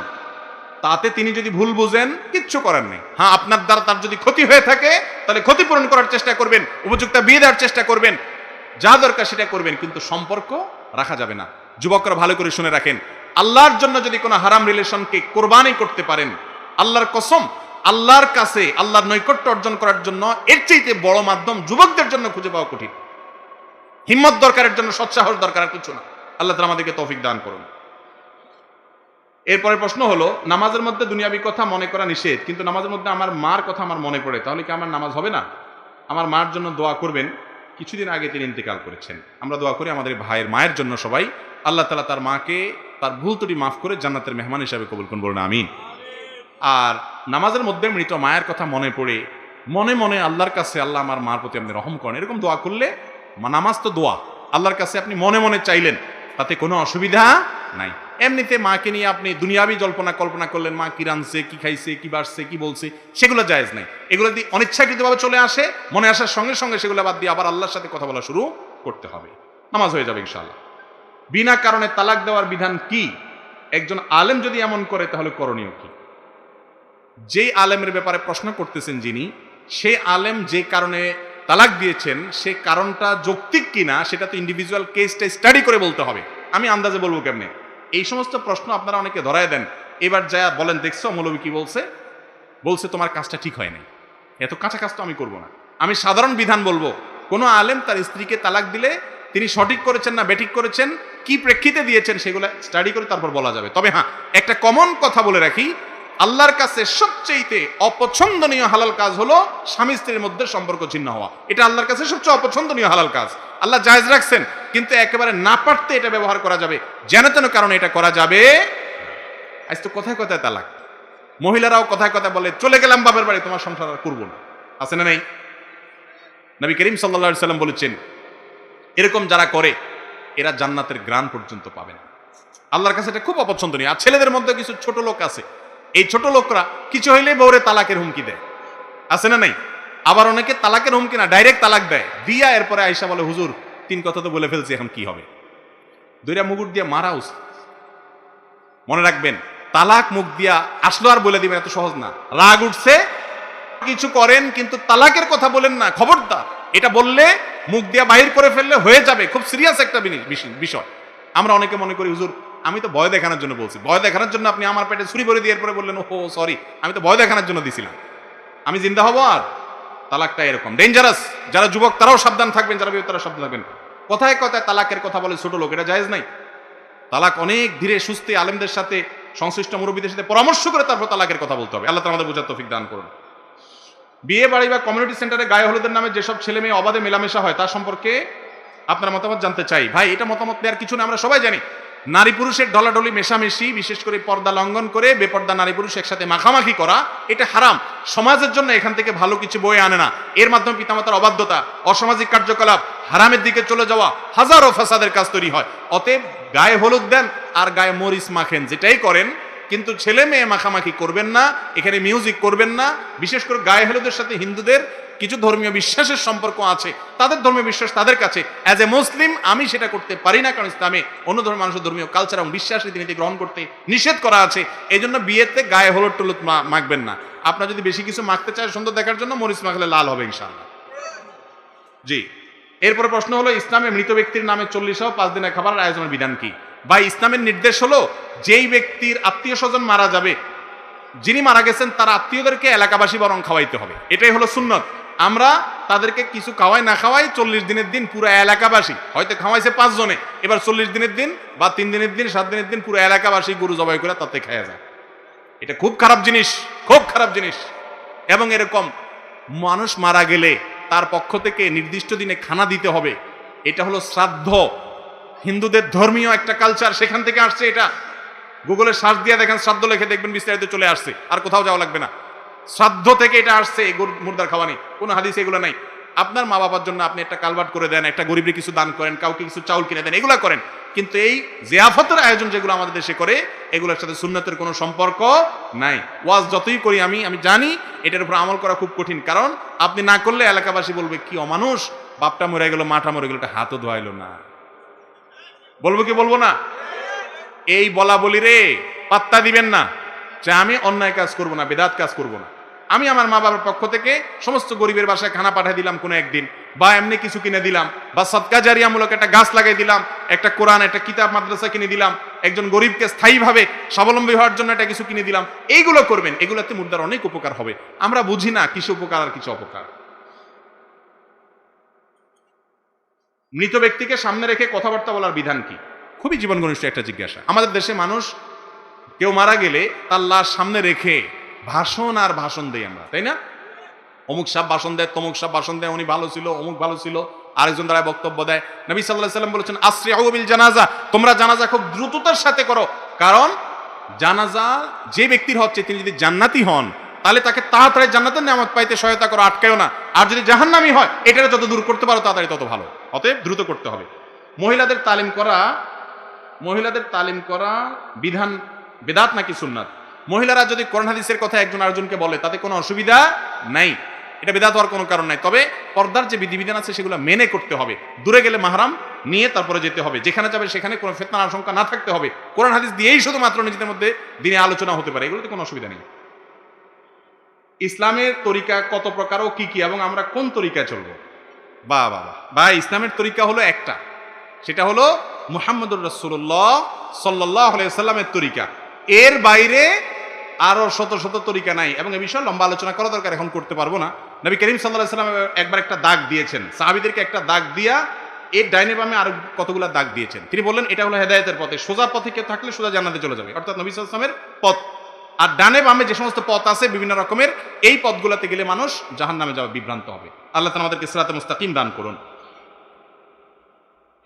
তাতে তিনি যদি ভুল বুঝেন, কিচ্ছু করার নেই। হ্যাঁ, আপনার দ্বারা তার যদি ক্ষতি হয়ে থাকে, তাহলে ক্ষতিপূরণ করার চেষ্টা করবেন, উপযুক্ত বিয়ে দেওয়ার চেষ্টা করবেন, যা দরকার সেটা করবেন, কিন্তু সম্পর্ক রাখা যাবে না। যুবকরা ভালো করে শুনে রাখেন, আল্লাহর জন্য যদি কোনো হারাম রিলেশনকে কোরবানি করতে পারেন, আল্লাহর কসম, আল্লাহর কাছে আল্লাহর নৈকট্য অর্জন করার জন্য এর চাইতে বড় মাধ্যম যুবকদের জন্য খুঁজে পাওয়া কঠিন। হিম্মত দরকারের জন্য সৎসাহস দরকার, আর কিছু না। আল্লাহ তাআলা আমাদেরকে তৌফিক দান করুন। এরপরের প্রশ্ন হলো, নামাজের মধ্যে দুনিয়াবি কথা মনে করা নিষেধ, কিন্তু নামাজের মধ্যে আমার মার কথা আমার মনে পড়ে, তাহলে কি আমার নামাজ হবে না? আমার মার জন্য দোয়া করবেন। কিছুদিন আগে তিনি ইন্তেকাল করেছেন। আমরা দোয়া করি আমাদের ভাইয়ের মায়ের জন্য সবাই, আল্লাহ তাআলা তার মাকে তার ভুল ত্রুটি মাফ করে জান্নাতের মেহমান হিসাবে কবুল করুন, বলুন আমিন। আর নামাজের মধ্যে মৃত মায়ের কথা মনে পড়ে মনে মনে আল্লাহর কাছে, আল্লাহ আমার মার প্রতি আপনি রহম করেন, এরকম দোয়া করলে, নামাজ তো দোয়া, আল্লাহর কাছে আপনি মনে মনে চাইলেন, তাতে কোনো অসুবিধা নাই। এমনিতে মাকে নিয়ে আপনি দুনিয়াবি কল্পনা করলেন, মা কি রাঁধছে, কি খাইছে, কি বাসছে, কি বলছে, সেগুলো জায়েজ নাই। এগুলো যদি অনিচ্ছাকৃতভাবে চলে আসে, মনে আসার সঙ্গে সঙ্গে সেগুলো বাদ দিয়ে আবার আল্লাহর সাথে কথা বলা শুরু করতে হবে, নামাজ হয়ে যাবে ইনশাআল্লাহ। বিনা কারণে তালাক দেওয়ার বিধান কি? একজন আলেম যদি এমন করে, তাহলে করণীয় কি? যে আলেমের ব্যাপারে প্রশ্ন করতেছেন যিনি, সেই আলেম যে কারণে তালাক দিয়েছেন সে কারণটা যৌক্তিক কিনা সেটা তো ইন্ডিভিজুয়াল কেসটা স্টাডি করে বলতে হবে। আমি আন্দাজে বলবো কেমনে? এই সমস্ত প্রশ্ন আপনারা অনেকে ধরায় দেন, এবার যা বলেন দেখছো মৌলবী কি বলছে, বলছে তোমার কাজটা ঠিক হয় নাই, এত কাঁচা কাজ তো আমি করবো না। আমি সাধারণ বিধান বলবো, কোনো আলেম তার স্ত্রীকে তালাক দিলে তিনি সঠিক করেছেন না বেঠিক করেছেন, কি প্রেক্ষিতে দিয়েছেন, সেগুলো স্টাডি করে তারপর বলা যাবে। তবে হ্যাঁ, একটা কমন কথা বলে রাখি, আল্লাহর কাছে সবচেয়ে অপছন্দনীয় হালাল কাজ হলো স্বামী স্ত্রীর মধ্যে সম্পর্ক ছিন্ন হওয়া। এটা আল্লাহর কাছে সবচেয়ে অপছন্দনীয় হালাল কাজ। আল্লাহ জায়েজ রাখছেন, কিন্তু একেবারে না পারতে এটা ব্যবহার করা যাবে, যেন তেন কারণে এটা করা যাবে। আজ তো কথায় কথায় তালাক, মহিলারাও কথায় কথায় বলে চলে গেলাম বাপের বাড়ি, তোমার সংসার আর করবো না, আছে না নাই? নবী করিম সাল্লাল্লাহু আলাইহি সাল্লাম বলেছেন, এরকম যারা করে এরা জান্নাতের গ্রাণ পর্যন্ত পাবে না। আল্লাহর কাছে এটা খুব অপছন্দনীয়। আর ছেলেদের মধ্যে কিছু ছোট লোক আছে, এই ছোট লোকরা কিছু হইলে বউরে তালাকের হুমকি দেয়, আছে না নাই? আবার অনেকে তালাকের হুমকি না, ডাইরেক্ট তালাক দেয়, দিয়া এরপরে আয়েশা বলে হুজুর 3 কথা তো বলে ফেলছি, এখন কি হবে? দুইটা মুগুর দিয়ে মারা উচিত। মনে রাখবেন, তালাক মুখ দিয়া আসলো আর বলে দিবেন এত সহজ না। রাগ উঠছে কিছু করেন, কিন্তু তালাকের কথা বলেন না, খবরদার। এটা বললে মুখ দিয়া বাহির করে ফেললে হয়ে যাবে খুব সিরিয়াস একটা বিষয়। আমরা অনেকে মনে করি হুজুর আমি তো ভয় দেখানোর জন্য বলছি, ভয় দেখানোর জন্য আপনি আমার পেটে ছুরি ভরে দিয়ে এরপরে বললেন ও সরি, আমি তো ভয় দেখানোর জন্য দিছিলাম, আমি জিন্দা হব। আর তালাকটা এরকম ডেঞ্জারাস, যারা যুবক তারাও সাবধান থাকবেন, যারা বিয়ে তারা সাবধান থাকবেন। কথায় কথায় তালাকের কথা বলে ছোট লোক, এটা জায়েজ নাই। তালাক অনেক ধীরে সুস্থে আলেমদের সাথে, সংশ্লিষ্ট মুরব্বীদের সাথে পরামর্শ করে তারপর তালাকের কথা বলতে হবে। আল্লাহ তাআলা আমাদের বোঝার তৌফিক দান করুন। বিয়ে বাড়ি বা কমিউনিটি সেন্টারে গায়ে হলুদের নামে যেসব ছেলে মেয়ে অবাধে মেলামেশা হয় তার সম্পর্কে আপনার মতামত জানতে চাই। ভাই, এটা মতামত দেওয়ার কিছু না, আমরা সবাই জানি নারী পুরুষের ঢলাঢলি মেশামেশি, বিশেষ করে পর্দা লঙ্ঘন করে বেপর্দা নারী পুরুষ একসাথে মাখামাখি করা, এটা হারাম। সমাজের জন্য এখান থেকে ভালো কিছু বয়ে আনে না। এর মাধ্যমে পিতামাতার অবাধ্যতা, অসামাজিক কার্যকলাপ, হারামের দিকে চলে যাওয়া, হাজারো ফাসাদের কাজ তৈরি হয়। অতএব গায়ে হলুদ দেন আর গায়ে মরিচ মাখেন, যেটাই করেন, কিন্তু ছেলে মেয়ে মাখামাখি করবেন না, এখানে মিউজিক করবেন না। বিশেষ করে গায়ে হলুদের সাথে হিন্দুদের কিছু ধর্মীয় বিশ্বাসের সম্পর্ক আছে, তাদের ধর্মীয় বিশ্বাস তাদের কাছে। অ্যাজ এ মুসলিম আমি সেটা করতে পারি না, কারণ ইসলামে অন্য ধর্মের মানুষের ধর্মীয় কালচার এবং বিশ্বাস রীতিনীতি গ্রহণ করতে নিষেধ করা আছে। এই জন্য বিয়েতে গায়ে হলুদ টলুদ মাখবেন না। আপনার যদি বেশি কিছু মাখতে চায় সুন্দর দেখার জন্য, মরিচ মাখলে লাল হবে ইনশাআল্লাহ। জি, এরপরে প্রশ্ন হলো, ইসলামে মৃত ব্যক্তির নামে 40 সহ 5 দিনের খাবারের আয়োজনের বিধান কি? বা ইসলামের নির্দেশ হলো যেই ব্যক্তির আত্মীয় স্বজন মারা যাবে, যিনি মারা গেছেন তার আত্মীয়দেরকে এলাকাবাসী বরং খাওয়াইতে হবে, এটাই হলো সুন্নত। আমরা তাদেরকে কিছু খাওয়াই না খাওয়াই 40 দিনের দিন পুরো এলাকাবাসী, হয়তো খাওয়াইছে 5 জনে, এবার 40 দিনের দিন বা 3 দিনের দিন 7 দিনের দিন পুরো এলাকাবাসী গরু জবাই করে তাতে খাওয়া যায়। এটা খুব খারাপ জিনিস, খুব খারাপ জিনিস। এবং এরকম মানুষ মারা গেলে তার পক্ষ থেকে নির্দিষ্ট দিনে খানা দিতে হবে, এটা হলো শ্রাদ্ধ। হিন্দুদের ধর্মীয় একটা কালচার, সেখান থেকে আসছে এটা। গুগলে সার্চ দিয়ে দেখেন, শ্রাদ্ধ লিখে দেখবেন বিস্তারিত চলে আসছে, আর কোথাও যাওয়া লাগবে না। শ্রাদ্ধ থেকে এটা আসছে, মুর্দার খাওয়ানি, কোনো হাদিসে এগুলো নাই। আপনার মা বাবার জন্য আপনি একটা কালবাট করে দেন, একটা গরিবের কিছু দান করেন, কাউকে কিছু চাউল কিনে দেন, এগুলা করেন। কিন্তু এই জিয়াফতের আয়োজন যেগুলো আমাদের দেশে করে, এগুলোর সাথে সুন্নতের কোনো সম্পর্ক নাই। ওয়াজ যতই করি আমি জানি এটার উপর আমল করা খুব কঠিন, কারণ আপনি না করলে এলাকাবাসী বলবে কি অমানুষ, বাপটা মরে গেল, মাটা মরে গেল, এটা হাতও ধোয়াইলো না। বলবো কি বলবো না? এই বলা বলি রে পাত্তা দিবেন না যে আমি অন্যায় কাজ করব না, বেদাত কাজ করব না। আমি আমার মা বাবার পক্ষ থেকে সমস্ত গরিবের বাসায় খানা পাঠিয়ে দিলাম কোনো একদিন, বা এমনি কিছু কিনে দিলাম, বা সদকা জারিয়ামূলক একটা গাছ লাগিয়ে দিলাম, একটা কোরআন, একটা কিতাব মাদ্রাসা কিনে দিলাম, একজন গরিবকে স্থায়ীভাবে স্বাবলম্বী হওয়ার জন্য একটা কিছু কিনে দিলাম, এইগুলো করবেন। এগুলোতে মুর্দার অনেক উপকার হবে। আমরা বুঝি না কিছু উপকার আর কিছু অপকার। মৃত ব্যক্তিকে সামনে রেখে কথাবার্তা বলার বিধান কি? খুবই জীবন ঘনিষ্ঠ একটা জিজ্ঞাসা। আমাদের দেশে মানুষ কেউ মারা গেলে তার লাশ সামনে রেখে ভাষণ আর ভাষণ দেই আমরা, তাই না? অমুক সাহেব ভাষণ দেয়, তমুক সাহেব ভাষণ দেয়, উনি ভালো ছিল, অমুক ভালো ছিল, আরেকজন দ্বারা বক্তব্য দেয়। নবী সাল্লাল্লাহু আলাইহি ওয়াসাল্লাম বলেছেন, আসরিউ বিল জানাজা, তোমরা জানাজা খুব দ্রুততার সাথে করো, কারণ জানাজা যে ব্যক্তির হচ্ছে তিনি যদি জান্নাতি হন তাহলে তাকে তাড়াতাড়ি জান্নাতের নিয়ামত পাইতে সহায়তা করো, আটকায়ও না। আর যদি জাহান্নামী হয় এটা যত দূর করতে পারো তাড়াতাড়ি তত ভালো। অতএব দ্রুত করতে হবে। মহিলাদের তালিম করা বিধান বেদাত নাকি সুন্নাত? মহিলারা যদি কোরআন হাদিসের কথা একজন আরেকজনকে বলে তাতে কোনো অসুবিধা নাই, এটা বেদাত হওয়ার কোনো কারণ নাই। তবে পর্দার যে বিধিবিধান আছে সেগুলো মেনে করতে হবে। দূরে গেলে মাহরাম নিয়ে তারপরে যেতে হবে, যেখানে যাবে সেখানে কোনো ফিতনার আশঙ্কা না থাকতে হবে। কোরআন হাদিস দিয়েই শুধুমাত্র নিজেদের মধ্যে দিনে আলোচনা হতে পারে, এগুলোতে কোনো অসুবিধা নেই। ইসলামের তরিকা কত প্রকার ও কি কি, এবং আমরা কোন তরিকায় চলবো? বাহ বাহ বাহ বা ইসলামের তরিকা হলো একটা, সেটা হলো মুহাম্মদুর রাসূলুল্লাহ সাল্লাল্লাহু আলাইহি সাল্লামের তরিকা। এর বাইরে আরো শত শত তরিকা নাই, এবং এই বিষয়ে লম্বা আলোচনা করা দরকার, এখন করতে পারবো না। নবী করিম সাল্লাল্লাহু আলাইহি সাল্লাম একবার একটা দাগ দিয়েছেন, সাহাবীদেরকে একটা দাগ দিয়া এর ডাইনে বামে আরো কতগুলা দাগ দিয়েছেন। তিনি বললেন এটা হলো হেদায়েতের পথে, সোজা পথে কেউ থাকলে সোজা জান্নাতে চলে যাবে, অর্থাৎ নবী সাল্লাল্লাহু আলাইহি সাল্লামের পথ। আর ডানে বামে যে সমস্ত পথ আছে বিভিন্ন রকমের, এই পথগুলোতে গেলে মানুষ জাহান্নামে যাবে, বিভ্রান্ত হবে। আল্লাহ তাআলা আমাদেরকে সিরাতে মুস্তাকিম দান করুন।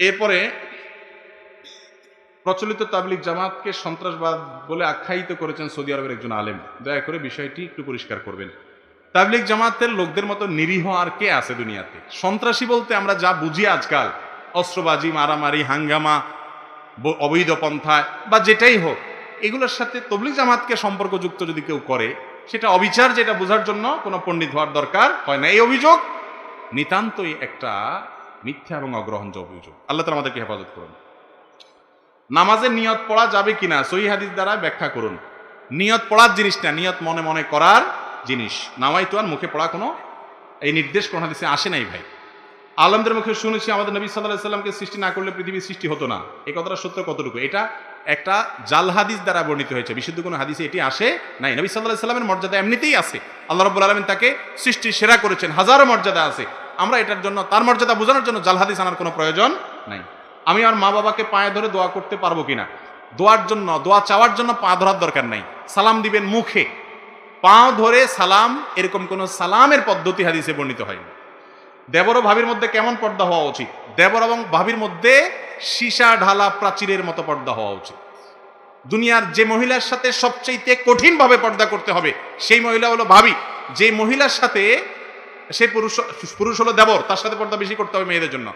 এরপরে প্রচলিত তাবলিগ জামাতকে সন্ত্রাসবাদ বলে আখ্যায়িত করেছেন সৌদি আরবের একজন আলেম। দয়া করে বিষয়টি একটু পরিষ্কার করবেন। তাবলিগ জামাতের লোকদের মতো নিরীহ আর কে আছে দুনিয়াতে? সন্ত্রাসী বলতে আমরা যা বুঝি আজকাল, অস্ত্রবাজি, মারামারি, হাঙ্গামা, অবৈধ পন্থায় বা যেটাই হোক, এগুলোর সাথে তাবলিগ জামাতকে সম্পর্কযুক্ত যদি কেউ করে, সেটা অবিচার, যেটা বোঝার জন্য কোনো পণ্ডিত হওয়ার দরকার হয় না। এই অভিযোগ নিতান্তই একটা মিথ্যা এবং অগ্রহণযোগ্য অভিযোগ। আল্লাহ তাআলা আমাদেরকে হেফাজত করুন। নামাজের নিয়ত পড়া যাবে কিনা সহিহ হাদিস দ্বারা ব্যাখ্যা করুন। নিয়ত পড়ার জিনিসটা নিয়ত মনে মনে করার জিনিস, নামাইতু আর মুখে পড়া কোনো এই নির্দেশ কোন হাদিসে আসে নাই ভাই। আলেমদের মুখে শুনেছি আমাদের নবী সাল্লাল্লাহু আলাইহি সাল্লামকে সৃষ্টি না করলে পৃথিবীর সৃষ্টি হতো না। এই কথাটা সত্য কতটুকু? এটা একটা জাল হাদিস দ্বারা বর্ণিত হয়েছে, বিশুদ্ধ কোনো হাদিসে এটি আসে নাই। নবী সাল্লাল্লাহু আলাইহি সাল্লামের মর্যাদা এমনিতেই আছে, আল্লাহ রাব্বুল আলামিন তাকে সৃষ্টির সেরা করেছেন, হাজারো মর্যাদা আছে। আমরা এটার জন্য, তার মর্যাদা বোঝানোর জন্য জাল হাদিস আনার কোনো প্রয়োজন নাই। আমি আমার মা বাবাকে পায়ে ধরে দোয়া করতে পারবো কিনা? দোয়ার জন্য, দোয়া চাওয়ার জন্য পা ধরার দরকার নাই, সালাম দিবেন মুখে, পাও ধরে সালাম, এরকম কোন সালামের পদ্ধতি হাদিসে বর্ণিত হয়নি। দেবর ও ভাবির মধ্যে কেমন পর্দা হওয়া উচিত? দেবর এবং ভাবির মধ্যে সীসা ঢালা প্রাচীরের মতো পর্দা হওয়া উচিত। দুনিয়ার যে মহিলার সাথে সবচেয়ে কঠিন ভাবে পর্দা করতে হবে সেই মহিলা হলো ভাবি। যে মহিলার সাথে সে পুরুষ হলো দেবর, তার সাথে পর্দা বেশি করতে হবে মেয়েদের জন্য।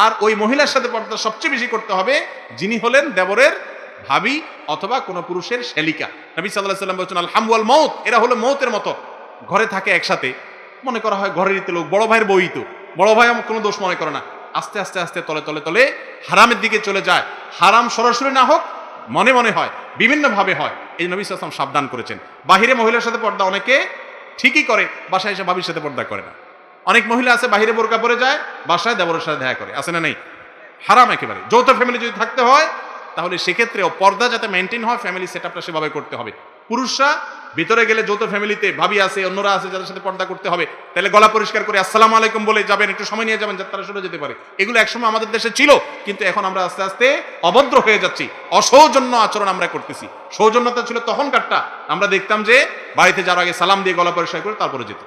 আর ওই মহিলার সাথে পর্দা সবচেয়ে বেশি করতে হবে যিনি হলেন দেবরের ভাবি অথবা কোন পুরুষের শ্যালিকা। নবী সাল্লাল্লাহু আলাইহি ওয়াসাল্লাম বলেছেন আল হাম ওয়াল মাউত, এরা হলো মৌতের মতো। ঘরে থাকে একসাথে, মনে করা হয় ঘরের লোক, বড় ভাইয়ের বই তো, বড় ভাই আমার কোনো দোষ মনে করে না, আস্তে আস্তে আস্তে তলে তলে তলে হারামের দিকে চলে যায়। হারাম সরাসরি না হোক, মনে মনে হয়, বিভিন্ন ভাবে হয়। এই নবী সাল্লাল্লাহু আলাইহি ওয়াসাল্লাম সাবধান করেছেন। বাহিরে মহিলার সাথে পর্দা অনেকে ঠিকই করে, বাসায় এসে ভাবির সাথে পর্দা করে না। অনেক মহিলা আছে বাহিরে বোরকা পরে যায়, বাসায় দেবরের সাথে দেখা করে, আছে না নেই? হারাম একেবারে। যৌথ ফ্যামিলি যদি থাকতে হয় তাহলে সেক্ষেত্রেও পর্দা যাতে মেনটেন হয়, ফ্যামিলি সেটআপটা সেভাবে করতে হবে। পুরুষরা ভিতরে গেলে যৌথ ফ্যামিলিতে ভাবি আছে, অন্যরা আছে যাদের সাথে পর্দা করতে হবে, তাহলে গলা পরিষ্কার করে আসসালামু আলাইকুম বলে যাবেন, একটু সময় নিয়ে যাবেন যাতে তারা সরে যেতে পারে। এগুলো একসময় আমাদের দেশে ছিল, কিন্তু এখন আমরা আস্তে আস্তে অভদ্র হয়ে যাচ্ছি, অসৌজন্য আচরণ আমরা করতেছি। সৌজন্যতা ছিল তখনকারটা, আমরা দেখতাম যে বাড়িতে যাওয়ার আগে সালাম দিয়ে গলা পরিষ্কার করে তারপরে যেত।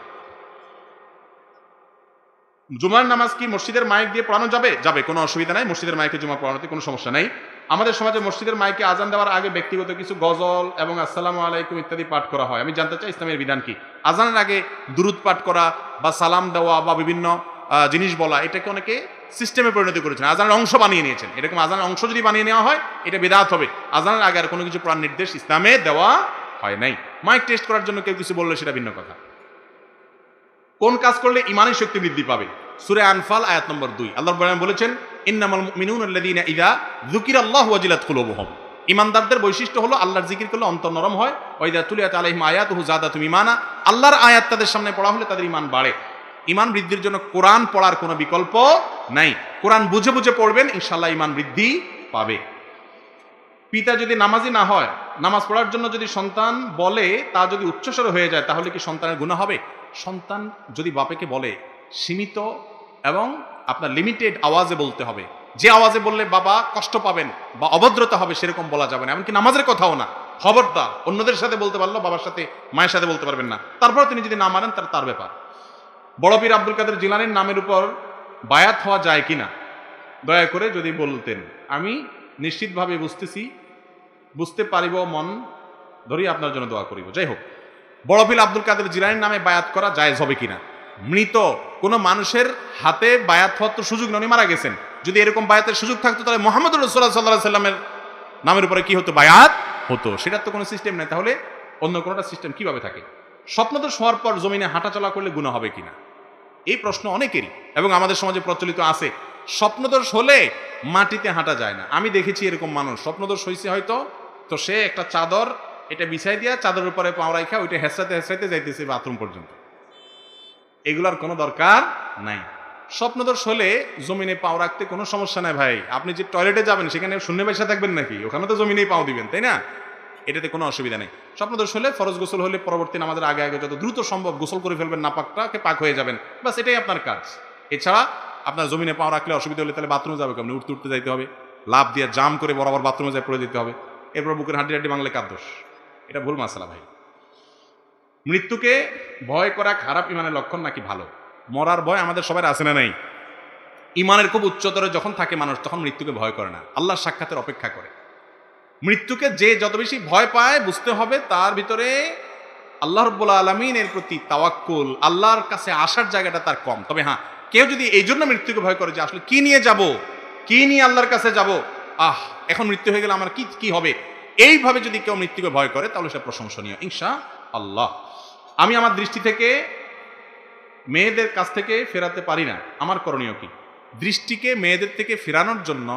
জুমার নামাজ কি মসজিদের মাইক দিয়ে পড়ানো যাবে? যাবে, কোনো অসুবিধা নাই, মসজিদের মাইকে জুমা পড়ানোতে কোনো সমস্যা নাই। আমাদের সমাজে মসজিদের মাইকে আজান দেওয়ার আগে ব্যক্তিগত কিছু গজল এবং আসসালামু আলাইকুম ইত্যাদি পাঠ করা হয়। আমি জানতে চাই ইসলামের বিধান কি? আজানের আগে দুরুদ পাঠ করা বা সালাম দেওয়া বা বিভিন্ন জিনিস বলা, এটাকে অনেকে সিস্টেমে পরিণত করেছেন, আজানের অংশ বানিয়ে নিয়েছেন। এরকম আজানের অংশ যদি বানিয়ে নেওয়া হয় এটা বিদআত হবে। আজানের আগে আর কোনো কিছু পড়ার নির্দেশ ইসলামে দেওয়া হয় নাই। মাইক টেস্ট করার জন্য কেউ কিছু বললে সেটা ভিন্ন কথা। কোন কাজ করলে ইমানের শক্তি বৃদ্ধি পাবে? সূরা আনফাল আয়াত নম্বর 2, আল্লাহ রাব্বুল আলামিন বলেছেন ইন্নামাল মুমিনুনা আল্লাযীনা ইযা যুকিরাল্লাহু ওয়াজিলাত কুলুবুহুম। ইমানদারদের বৈশিষ্ট্য হলো আল্লাহর জিকির করলে অন্তর নরম হয়। ওয়া ইযা তুলিয়াত আলাইহিম আয়াতুহু যাদাতুহুম ঈমানা, আল্লাহর আয়াত তাদের সামনে পড়া হলে তাদের ঈমান বাড়ে। ঈমান বৃদ্ধির জন্য কোরআন পড়ার কোনো বিকল্প নাই। কোরআন বুঝে বুঝে পড়বেন, ইনশাআল্লাহ ঈমান বৃদ্ধি পাবে। পিতা যদি নামাজি না হয়, নামাজ পড়ার জন্য যদি সন্তান বলে, তা যদি উচ্চস্বর হয়ে যায় তাহলে কি সন্তানের গুনাহ হবে? সন্তান যদি বাপেকে বলে সীমিত এবং আপনার লিমিটেড আওয়াজে বলতে হবে। যে আওয়াজে বললে বাবা কষ্ট পাবেন বা অভদ্রতা হবে সেরকম বলা যাবে না, এমনকি নামাজের কথাও না। খবরদার, অন্যদের সাথে বলতে পারলো, বাবার সাথে মায়ের সাথে বলতে পারবেন না। তারপর তিনি যদি না মানেন তার ব্যাপার। বড় পীর আব্দুল কাদের জিলানীর নামের উপর বায়াত হওয়া যায় কিনা দয়া করে যদি বলতেন। আমি নিশ্চিতভাবে বুঝতে পারিব, মন ধরি আপনার জন্য দোয়া করিব। যাই হোক, বড় পীর আব্দুল কাদের জিলানীর নামে বায়াত করা জায়েজ হবে কিনা? মৃত কোনো মানুষের হাতে বায়াত হওয়ার তো সুযোগ নয়, মারা গেছেন। যদি এরকম বায়াতের সুযোগ থাকতো তাহলে মুহাম্মদুর রাসূলুল্লাহ সাল্লাল্লাহু আলাইহি সাল্লামের নামের উপরে কি হতো? বায়াত হতো। সেটার তো কোনো সিস্টেম নেই, তাহলে অন্য কোনোটা সিস্টেম কিভাবে থাকে? স্বপ্নদোষ হওয়ার পর জমিনে হাঁটাচলা করলে গুনাহ হবে কিনা, এই প্রশ্ন অনেকেরই এবং আমাদের সমাজে প্রচলিত আছে। স্বপ্নদোষ হলে মাটিতে হাঁটা যায় না। আমি দেখেছি এরকম মানুষ, স্বপ্নদোষ হয়েছে হয়তো, তো সে একটা চাদর এটা বিছাই দিয়া চাদরের উপরে পাও রাখা ওইটা হেসরাতে হেসরাতে যাইতেছে বাথরুম পর্যন্ত। এগুলার কোনো দরকার নাই। স্বপ্নদোষ হলে জমিনে পাও রাখতে কোনো সমস্যা নাই ভাই। আপনি যে টয়লেটে যাবেন সেখানে শূন্য পয়সা থাকবেন নাকি? ওখানে তো জমিনেই পাও দিবেন, তাই না? এটাতে কোনো অসুবিধা নেই। স্বপ্নদোষ হলে ফরজ গোসল হলে পরবর্তী নামাজের আগে আগে যত দ্রুত সম্ভব গোসল করে ফেলবেন, নাপাকটাকে পাক হয়ে যাবেন, বাস এটাই আপনার কাজ। এছাড়া আপনার জমিনে পাও রাখলে অসুবিধা হলে তাহলে বাথরুমে যাবে কেমন? উঠতে উঠতে যাইতে হবে, লাভ দিয়ে জাম করে বরাবর বাথরুমে যায় পড়ে যেতে হবে, এরপর বুকের হাড্ডি হাড্ডি ভাঙলে কার দোষ? এটা ভুল মাসালা ভাই। মৃত্যুকে ভয় করা খারাপ ইমানের লক্ষণ নাকি ভালো? মরার ভয় আমাদের সবার আছে না নাই? ইমানের খুব উচ্চতরে যখন থাকে মানুষ তখন মৃত্যুকে ভয় করে না, আল্লাহর সাক্ষাতের অপেক্ষা করে। মৃত্যুকে যে যত বেশি ভয় পায় বুঝতে হবে তার ভিতরে আল্লাহ রাব্বুল আলামিনের প্রতি তাওয়াক্কুল, আল্লাহর কাছে আসার জায়গাটা তার কম। তবে হ্যাঁ, কেউ যদি এই জন্য মৃত্যুকে ভয় করে যে আসলে কি নিয়ে যাব, কি নিয়ে আল্লাহর কাছে যাব, এখন মৃত্যু হয়ে গেলে আমার কি কি হবে, এইভাবে যদি কেউ মৃত্যুকে ভয় করে তাহলে সে প্রশংসনীয় ইনশাআল্লাহ। আমি আমার দৃষ্টি থেকে মেয়েদের কাছ থেকে ফেরাতে পারি না, আমার করণীয় কি? দৃষ্টিকে মেয়েদের থেকে ফেরানোর জন্য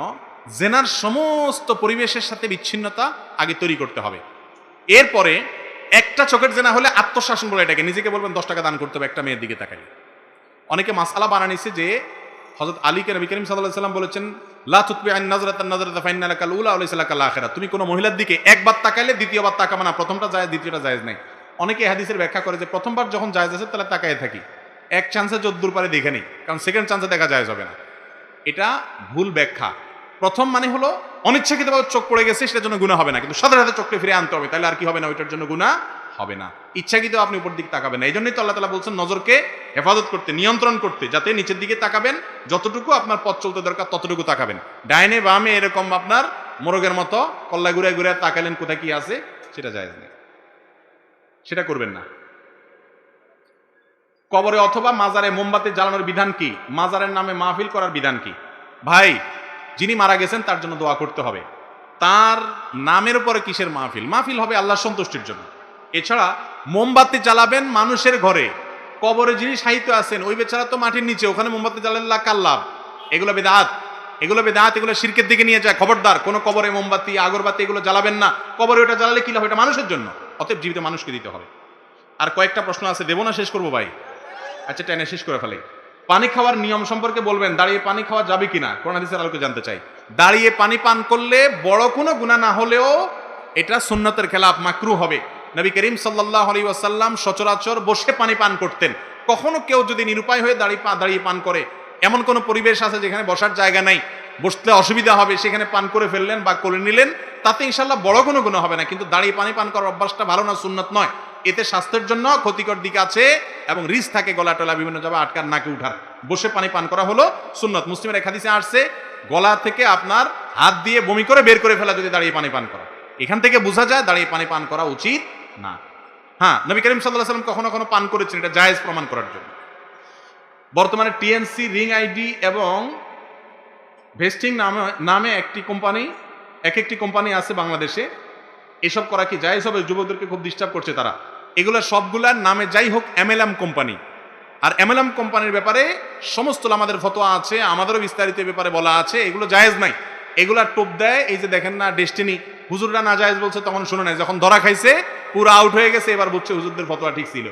জেনার সমস্ত পরিবেশের সাথে বিচ্ছিন্নতা আগে তৈরি করতে হবে। এরপরে একটা চোখের জেনা হলে আত্মশাসন বলে এটাকে, নিজেকে বলবেন 10 টাকা দান করতে হবে একটা মেয়ের দিকে তাকাই। অনেকে মাসআলা বানানিছে যে হযরত আলীকে নবী করিম সাল্লাল্লাহু আলাইহি ওয়াসাল্লাম বলেছেন লা তুতবি আন নাজরাতান নাজরাতা ফাইন্না লাকাল উলা ওয়া লাইসা লাকাল আখিরা, তুমি কোনো মহিলার দিকে একবার তাকাইলে দ্বিতীয়বার তাকাবে না, প্রথমটা জায়েজ দ্বিতীয়টা জায়েজ নাই। অনেকে হাদিসের ব্যাখ্যা করে যে প্রথমবার যখন জায়েজ আছে তাহলে তাকায় থাকি, এক চান্সে যদ্দূর পারে দেখে নেই, কারণ সেকেন্ড চান্সে দেখা জায়েজ হবে না। এটা ভুল ব্যাখ্যা। প্রথম মানে হলো অনিচ্ছাকৃতভাবে চোখ পড়ে গেছে সেটার জন্য গুনাহ হবে না, কিন্তু সাথে সাথে চোখকে ফিরে আনতে হবে, তাহলে আর কি হবে না, ওইটার জন্য গুনাহ হবে না। ইচ্ছাকৃত আপনি উপর দিকে তাকাবেন না, এই জন্যই তো আল্লাহ তাআলা বলছেন নজরকে হেফাজত করতে, নিয়ন্ত্রণ করতে, যাতে নিচের দিকে তাকাবেন, যতটুকু আপনার পথ চলতে দরকার ততটুকু তাকাবেন। ডাইনে বামে এরকম আপনার মোরগের মতো কল্লা ঘুরে ঘুরে তাকালেন কোথায় কি আছে, সেটা জায়েজ নেই, সেটা করবেন না। কবরে অথবা মাজারে মোমবাতি জ্বালানোর বিধান কি? মাজারের নামে মাহফিল করার বিধান কি? ভাই, যিনি মারা গেছেন তার জন্য দোয়া করতে হবে, তার নামের উপরে কিসের মাহফিল? মাহফিল হবে আল্লাহর সন্তুষ্টির জন্য। এছাড়া মোমবাতি জ্বালাবেন মানুষের ঘরে, কবরে যিনি সাহিত্য আছেন ওই বেচারা তো মাটির নিচে, ওখানে মোমবাতি জ্বালালে কার লাভ? এগুলো বেদাত, এগুলো বেদাত, এগুলো শিরকের দিকে নিয়ে যায়। খবরদার, কোনো কবরে মোমবাতি আগরবাতি এগুলো জ্বালাবেন না। কবরে ওটা জ্বালালে কি লাভ? এটা মানুষের জন্য, অতএব জীবিত মানুষকে দিতে হবে। আর কয়েকটা প্রশ্ন আছে, দেবো না? শেষ করবো ভাই? আচ্ছা, টেনে শেষ করে ফেলে। পানি খাওয়ার নিয়ম সম্পর্কে বলবেন, দাঁড়িয়ে পানি খাওয়া যাবে কিনা, কোরআন হাদিসের আলোকে জানতে চাই। দাঁড়িয়ে পানি পান করলে বড় কোনো গুনাহ না হলেও এটা সুন্নতের খেলাফ, মাকরুহ হবে। নবী করিম সাল্লাল্লাহু আলাইহি ওয়াসাল্লাম সচরাচর বসে পানি পান করতেন। কখনো কেউ যদি নিরুপায় হয়ে দাঁড়িয়ে পান করে, এমন কোনো পরিবেশ আছে যেখানে বসার জায়গা নাই, বসতে অসুবিধা হবে, সেখানে পান করে ফেললেন বা করে নিলেন, তাতে ইনশাআল্লাহ বড় কোনো গুনাহ হবে না। কিন্তু দাঁড়িয়ে পানি পান করার অভ্যাসটা ভালো না, সুন্নত নয়। এতে স্বাস্থ্যের জন্য ক্ষতিকর দিক আছে এবং রিস্ক থাকে গলা টলা বিভিন্ন জায়গা আটকার, নাকে উঠার। বসে পানি পান করা হলো সুন্নত। মুসলিমের এক হাদিসে আসছে গলা থেকে আপনার হাত দিয়ে বমি করে বের করে ফেলা যদি দাঁড়িয়ে পানি পান করা, এখান থেকে বোঝা যায় দাঁড়িয়ে পানি পান করা উচিত না। হ্যাঁ, নবী করিম সাল্লাল্লাহু আলাইহি ওয়াসাল্লাম কখনো কখনো পান করেছেন, এটা জায়েজ প্রমাণ করার জন্য। বর্তমানে টিএনসি, রিং আইডি এবং ভেস্টিং নামে একটি কোম্পানি আছে বাংলাদেশে। এসব করা কি জায়েজ হবে? যুবকদেরকে খুব ডিস্টার্ব করছে তারা। এগুলা সবগুলার নামে যাই হোক এমএলএম কোম্পানি, আর এমএলএম কোম্পানির ব্যাপারে সমস্ত আমাদের ফতোয়া আছে, আমাদেরও বিস্তারিত ব্যাপারে বলা আছে, এগুলো জায়েজ নাই। এগুলা টোপ দেয়, এই যে দেখেন না ডেস্টিনি, হুজুররা না জায়েজ বলছে তখন শুনে নাই, যখন ধরা খাইছে পুরো আউট হয়ে গেছে, এবার বুঝছে হুজুরদের ফতোয়া ঠিক ছিল।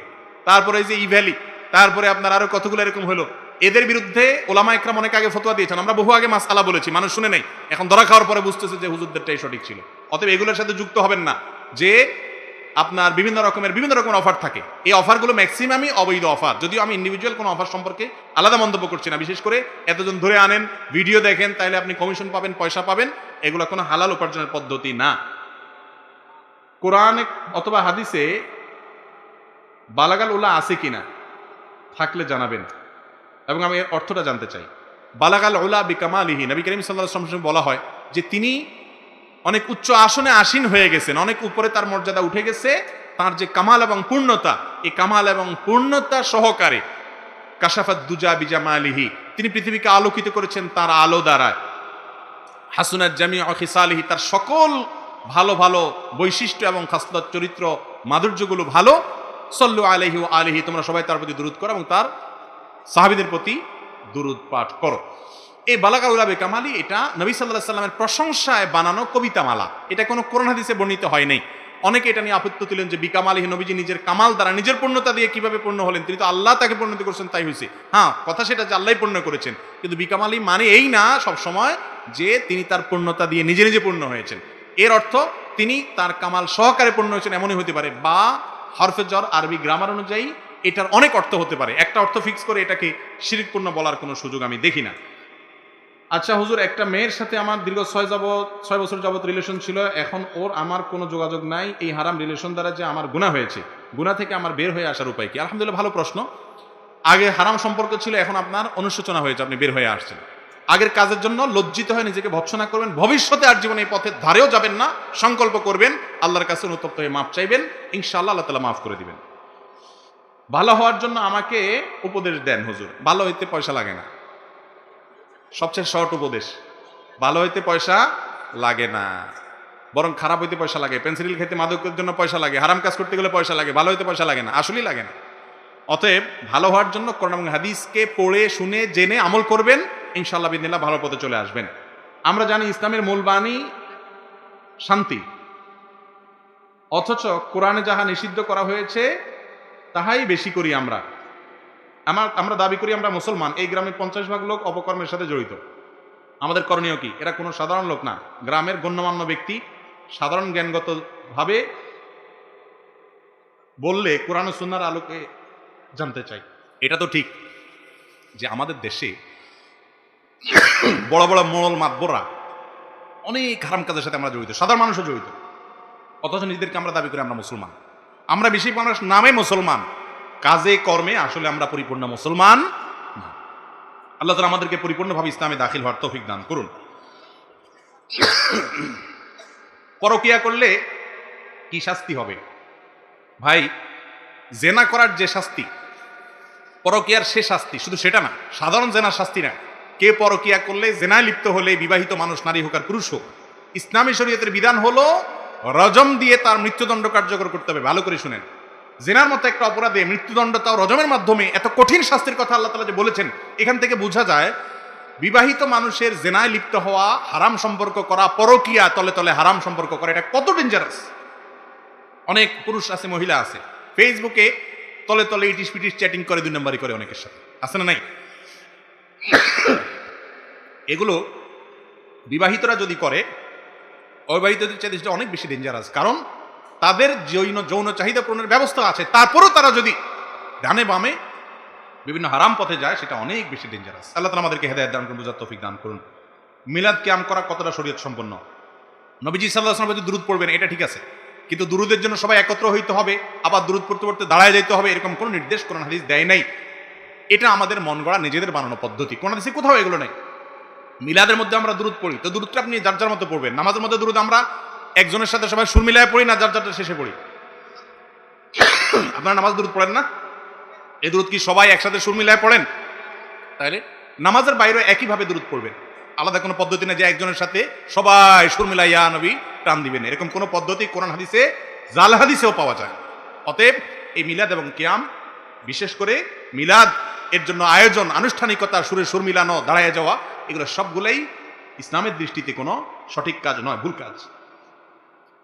তারপরে এই যে ইভ্যালি, তারপরে আপনার আরো কতগুলো এরকম হলো, এদের বিরুদ্ধে ওলামা ইকরাম অনেক আগে ফতোয়া দিয়েছেন, আমরা বহু আগে মাসআলা বলেছি, মানুষ শুনে নাই, এখন ধরা খাওয়ার পরে বুঝতেছে যে হুজুরদেরটাই সঠিক ছিল। অতএব এগুলোর সাথে যুক্ত হবেন না। যে আপনার বিভিন্ন রকমের অফার থাকে, এই অফারগুলো ম্যাক্সিমামই অবৈধ অফার, যদিও আমি ইন্ডিভিজুয়াল কোনো অফার সম্পর্কে আলাদা মন্তব্য করছি না। বিশেষ করে এতজন ধরে আনেন, ভিডিও দেখেন, তাইলে আপনি কমিশন পাবেন, পয়সা পাবেন, এগুলো কোনো হালাল উপার্জনের পদ্ধতি না। কোরআনে অথবা হাদিসে বালাগাল উলা আছে কিনা, থাকলে জানাবেন এবং আমি এর অর্থটা জানতে চাই। বালাগাল উলা বিকামালিহি, নবী করিম সাল্লাল্লাহু আলাইহি ওয়াসাল্লাম বলা হয় যে তিনি অনেক উচ্চ আসনে আসীন হয়ে গেছেন, অনেক উপরে তার মর্যাদা উঠে গেছে, তার যে কামাল এবং পূর্ণতা, এই কামাল এবং পূর্ণতা সহকারে কাশাফাত দুজা বিজামালিহি, তিনি পৃথিবীকে আলোকিত করেছেন তার আলো দ্বারা। হাসুনাত জামিউ খিসালিহি, তার সকল ভালো ভালো বৈশিষ্ট্য এবং খাসলত চরিত্র মাধুর্যগুলো ভালো। সাল্লু আলাইহি ওয়া আলিহি, তোমরা সবাই তার প্রতি দুরূদ করো এবং তার সাহাবীদের প্রতি দুরূদ পাঠ করো। এই বালাগাল উলা বিকামালি, এটা নবী সাল্লাল্লাহু আলাইহি ওয়াসাল্লামের প্রশংসায় বানানো কবিতা মালা, এটা কোনো কোরআন হাদিসে বর্ণিত হয় নাই। অনেকে এটা নিয়ে আপত্তি তুলেন যে বিকামালিহি, নবীজি নিজের কামাল দ্বারা নিজের পূর্ণতা দিয়ে কিভাবে পূর্ণ হলেন, তিনি তো আল্লাহ তাকে পূর্ণতা করেছেন তাই হয়েছে। হ্যাঁ, কথা সেটা যে আল্লাহ পূর্ণ করেছেন, কিন্তু বিকামালি মানে এই না সব সময় যে তিনি তার পূর্ণতা দিয়ে নিজে নিজে পূর্ণ হয়েছেন। এর অর্থ তিনি তার কামাল সহকারে পূর্ণ হয়েছেন এমনই হতে পারে, বা হরফে জ্বর আরবি গ্রামার অনুযায়ী এটার অনেক অর্থ হতে পারে। একটা অর্থ ফিক্স করে এটাকে শিরকপূর্ণ বলার কোনো সুযোগ আমি দেখি না। আচ্ছা হুজুর, একটা মেয়ের সাথে আমার দীর্ঘ 6 বছর যাবত রিলেশন ছিল, এখন ওর আমার কোনো যোগাযোগ নাই, এই হারাম রিলেশন দ্বারা যে আমার গুনাহ হয়েছে, গুনাহ থেকে আমার বের হয়ে আসার উপায় কি? আলহামদুলিল্লাহ, ভালো প্রশ্ন। আগে হারাম সম্পর্ক ছিল, এখন আপনার অনুশোচনা হয়েছে, আপনি বের হয়ে আসছেন। আগের কাজের জন্য লজ্জিত হয়ে নিজেকে ভৎসনা করবেন, ভবিষ্যতে আর জীবনে এই পথের ধারেও যাবেন না, সংকল্প করবেন, আল্লাহর কাছে অনুতপ্ত হয়ে মাফ চাইবেন, ইনশাআল্লাহ আল্লাহ তাআলা মাফ করে দিবেন। ভালো হওয়ার জন্য আমাকে উপদেশ দেন হুজুর। ভালো হইতে পয়সা লাগে না, সবচেয়ে শর্ট উপদেশ। ভালো হইতে পয়সা লাগে না, বরং খারাপ হইতে পয়সা লাগে। পেন্সিল খেতে মাদকের জন্য পয়সা লাগে, হারাম কাজ করতে গেলে পয়সা লাগে, ভালো হইতে পয়সা লাগে না, আসলেই লাগে না। অতএব ভালো হওয়ার জন্য কোরআন এবং হাদিসকে পড়ে শুনে জেনে আমল করবেন, ইনশাআল্লাহ বিদিনিল্লাহ ভালো পথে চলে আসবেন। আমরা জানি ইসলামের মূল বাণী শান্তি, অথচ কোরআনে যাহা নিষিদ্ধ করা হয়েছে তাহাই বেশি করি আমরা। আমরা দাবি করি আমরা মুসলমান, এই গ্রামের 50% লোক অপকর্মের সাথে জড়িত। আমাদের করণীয় কি? এরা কোনো সাধারণ লোক না, গ্রামের গণ্যমান্য ব্যক্তি। সাধারণ জ্ঞানগত ভাবে বললে কোরআন ও সুন্নাহর আলোকে জানতে চাই। এটা তো ঠিক যে আমাদের দেশে বড় বড় মোড়ল মাতবররা অনেক হারাম কাজের সাথে আমরা জড়িত, সাধারণ মানুষও জড়িত, অথচ নিজেদেরকে আমরা দাবি করি আমরা মুসলমান। আমরা বেশি মানুষ নামে মুসলমান, কাজে কর্মে আসলে আমরা পরিপূর্ণ মুসলমান না। আল্লাহ তাআলা আমাদেরকে পরিপূর্ণভাবে ইসলামে দাখিল হওয়ার তৌফিক দান করুন। পরকিয়া করলে কি শাস্তি হবে? ভাই, জেনা করার যে শাস্তি, পরকিয়ার সে শাস্তি, শুধু সেটা না, সাধারণ জেনার শাস্তি না। কে পরকিয়া করলে, জেনায় লিপ্ত হলে, বিবাহিত মানুষ, নারী হোক আর পুরুষ হোক, ইসলামী শরীয়তের বিধান হলো রজম দিয়ে তার মৃত্যুদণ্ড কার্যকর করতে হবে। ভালো করে শুনেন, জেনার মতো একটা অপরাধে মৃত্যুদণ্ড, তাও রজমের মাধ্যমে, এত কঠিন শাস্তির কথা আল্লাহ তাআলা যে বলেছেন, এখান থেকে বোঝা যায় বিবাহিত মানুষের জেনায় লিপ্ত হওয়া, হারাম সম্পর্ক করা, পরকিয়া, তলে তলে হারাম সম্পর্ক করা, এটা কত ডেঞ্জারাস। অনেক পুরুষ আছে, মহিলা আছে, ফেসবুকে তলে তলে ইটিস পিটিস চ্যাটিং করে, 2 নম্বরই করে অনেকের সাথে, আছে না নাই? এগুলো বিবাহিতরা যদি করে, অবিবাহিতদের চাইতে অনেক বেশি ডেঞ্জারাস। কারণ তাদের যৌন চাহিদা পূরণের ব্যবস্থা আছে, তারপরও তারা যদি ডানে বামে বিভিন্ন হারাম পথে যায়, সেটা অনেক বেশি ডেঞ্জারাস। আল্লাহ তাআলা আমাদেরকে হেদায়েত দান করুন, বুঝার তৌফিক দান করুন। মিলাদ কিয়াম করা কতটা শরীয়ত সম্পন্ন? নবীজি সাল্লাল্লাহু আলাইহি ওয়াসাল্লাম দুরূদ পড়বেন, এটা ঠিক আছে, কিন্তু দুরূদের জন্য সবাই একত্র হইতে হবে, আবার দুরূদ পড়তে পড়তে দাঁড়ায় যাইতে হবে, এরকম কোনো নির্দেশ কোরআন হাদিস দেয় নাই। এটা আমাদের মন গড়া, নিজেদের বানানো পদ্ধতি। কোন হাদিসে কোথাও এগুলো নাই। মিলাদের মধ্যে আমরা দুরূদ পড়ি, তো দুরূদটা আপনি যার যার মতো পড়বেন। নামাজের মধ্যে দুরূদ আমরা একজনের সাথে সবাই সুর মিলায় পড়ি না, যার যারটা শেষে পড়ি। আপনারা নামাজ দুরূদ পড়েন না? এই দুরূদ কি সবাই একসাথে সুর মিলায় পড়েন? তাহলে নামাজের বাইরে একইভাবে দুরূদ পড়বেন, আলাদা কোনো পদ্ধতি না যে একজনের সাথে সবাই সুর মিলায় ইয়া নবী টান দিবেন, এরকম কোনো পদ্ধতি কোরআন হাদিসে, জাল হাদিসেও পাওয়া যায়। অতএব এই মিলাদ এবং কিয়াম, বিশেষ করে মিলাদ এর জন্য আয়োজন, আনুষ্ঠানিকতা, সুরে সুর মিলানো, দাঁড়ায় যাওয়া, এগুলো সবগুলোই ইসলামের দৃষ্টিতে কোনো সঠিক কাজ নয়, ভুল কাজ।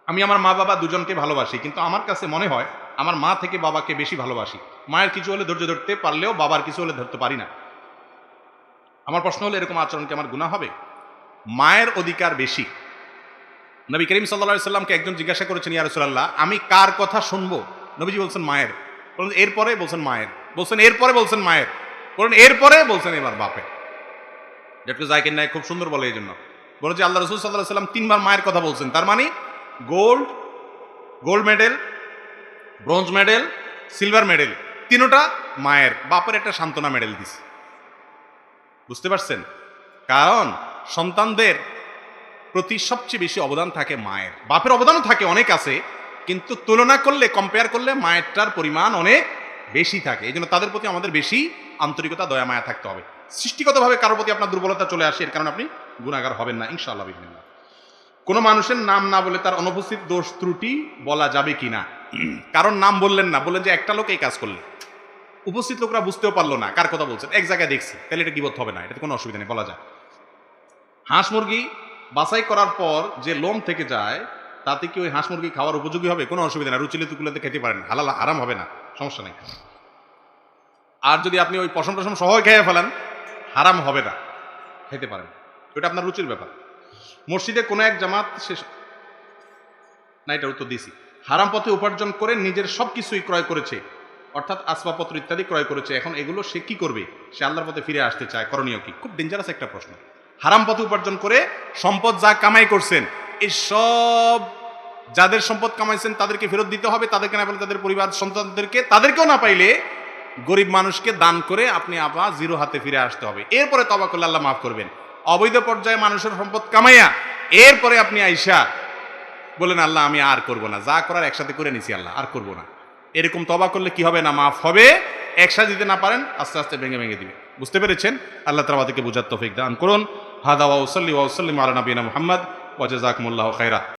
আমি আমার মা বাবা দুজনকে ভালোবাসি, কিন্তু আমার কাছে মনে হয় আমার মা থেকে বাবাকে বেশি ভালোবাসি। মায়ের কিছু হলে ধৈর্য ধরতে পারলেও বাবার কিছু হলে ধরতে পারি না। আমার প্রশ্ন হলো, এরকম আচরণকে আমার গুনাহ হবে? মায়ের অধিকার বেশি। নবী করিম সাল্লাল্লাহু আলাইহি সাল্লামকে একজন জিজ্ঞাসা করেছেন, ইয়া রাসূলুল্লাহ, আমি কার কথা শুনবো? নবীজি বলছেন মায়ের। বলছেন এরপরে, বলছেন মায়ের, বলছেন এরপরে, বলছেন মায়ের, বলেন এরপরে, বলছেন এবার বাপের। যেটুকু জাকির নায়ক খুব সুন্দর বলে, এই জন্য বলে যে আল্লাহ রাসূল সাল্লাল্লাহু আলাইহি সাল্লাম 3 বার মায়ের কথা বলছেন, তার মানে gold medal, bronze medal, silver medal, তিনোটা মায়ের। বাপের একটা সান্ত্বনা মেডেল দিছে। বুঝতে পারছেন? কারণ সন্তানদের প্রতি সবচেয়ে বেশি অবদান থাকে মায়ের। বাপের অবদানও থাকে, অনেক আছে, কিন্তু তুলনা করলে, কম্পেয়ার করলে মায়েরটার পরিমাণ অনেক বেশি থাকে। এই জন্য তাদের প্রতি আমাদের বেশি আন্তরিকতা, দয়া মায়া থাকতে হবে। সৃষ্টিগতভাবে কারোর প্রতি আপনার দুর্বলতা চলে আসে, এর কারণে আপনি গুনাহগার হবেন না ইনশাআল্লাহ বিসমিল্লাহ। কোনো মানুষের নাম না বলে তার অনুপস্থিত দোষ ত্রুটি বলা যাবে কিনা? কারণ নাম বললেন না, বললেন যে একটা লোক এই কাজ করলেন, উপস্থিত লোকরা বুঝতেও পারলো না কার কথা বলছেন, এক জায়গায় দেখছি, তাহলে এটা গীবত হবে না, এটা কোনো অসুবিধা নেই, বলা যায়। হাঁস মুরগি বাছাই করার পর যে লোম থেকে যায় তাতে কি ওই হাঁস মুরগি খাওয়ার উপযোগী হবে? কোনো অসুবিধা না, রুচিলে তুকুলাতে খেতে পারেন, হালাল হারাম হবে না, সমস্যা নেই। আর যদি আপনি ওই পশম টসম সহ খেয়ে ফেলেন, হারাম হবে না, খেতে পারেন, ওটা আপনার রুচির ব্যাপার। মসজিদে কোনো এক জামাত শেষ না, এটা উত্তর দিয়েছি। হারাম পথে উপার্জন করে নিজের সব কিছুই ক্রয় করেছে, অর্থাৎ আসবাবপত্র ইত্যাদি ক্রয় করেছে, এখন এগুলো সে কি করবে? সে আল্লাহর পথে ফিরে আসতে চায়, করণীয় কি? খুব ডেঞ্জারাস একটা প্রশ্ন। হারাম পথে উপার্জন করে সম্পদ যা কামাই করছেন, এই সব যাদের সম্পদ কামাইছেন তাদেরকে ফেরত দিতে হবে, তাদেরকে না পাইলে তাদের পরিবার সন্তানদেরকে, তাদেরকেও না পাইলে গরিব মানুষকে দান করে আপনি আবার জিরো হাতে ফিরে আসতে হবে। এরপরে তওবা করলে আল্লাহ মাফ করবেন। অবৈধ পর্যায়ে মানুষের সম্পদ কামাইয়া এরপরে আপনি আইসা বলেন আল্লাহ আমি আর করব না, যা করার একসাথে করে নিছি আল্লাহ, আর করব না, এরকম তওবা করলে কি হবে না? মাফ হবে। একসাথে দিতে না পারেন, আস্তে আস্তে ভেঙে ভেঙে দিবে। বুঝতে পেরেছেন? আল্লাহ তাআলা আমাদেরকে বুঝার তৌফিক দান করুন। হাদা ওয়া সাল্লি ওয়া সাল্লিম আলা নবিয়িনা মুহাম্মদ ওয়া জাযাকুমুল্লাহু খাইরা।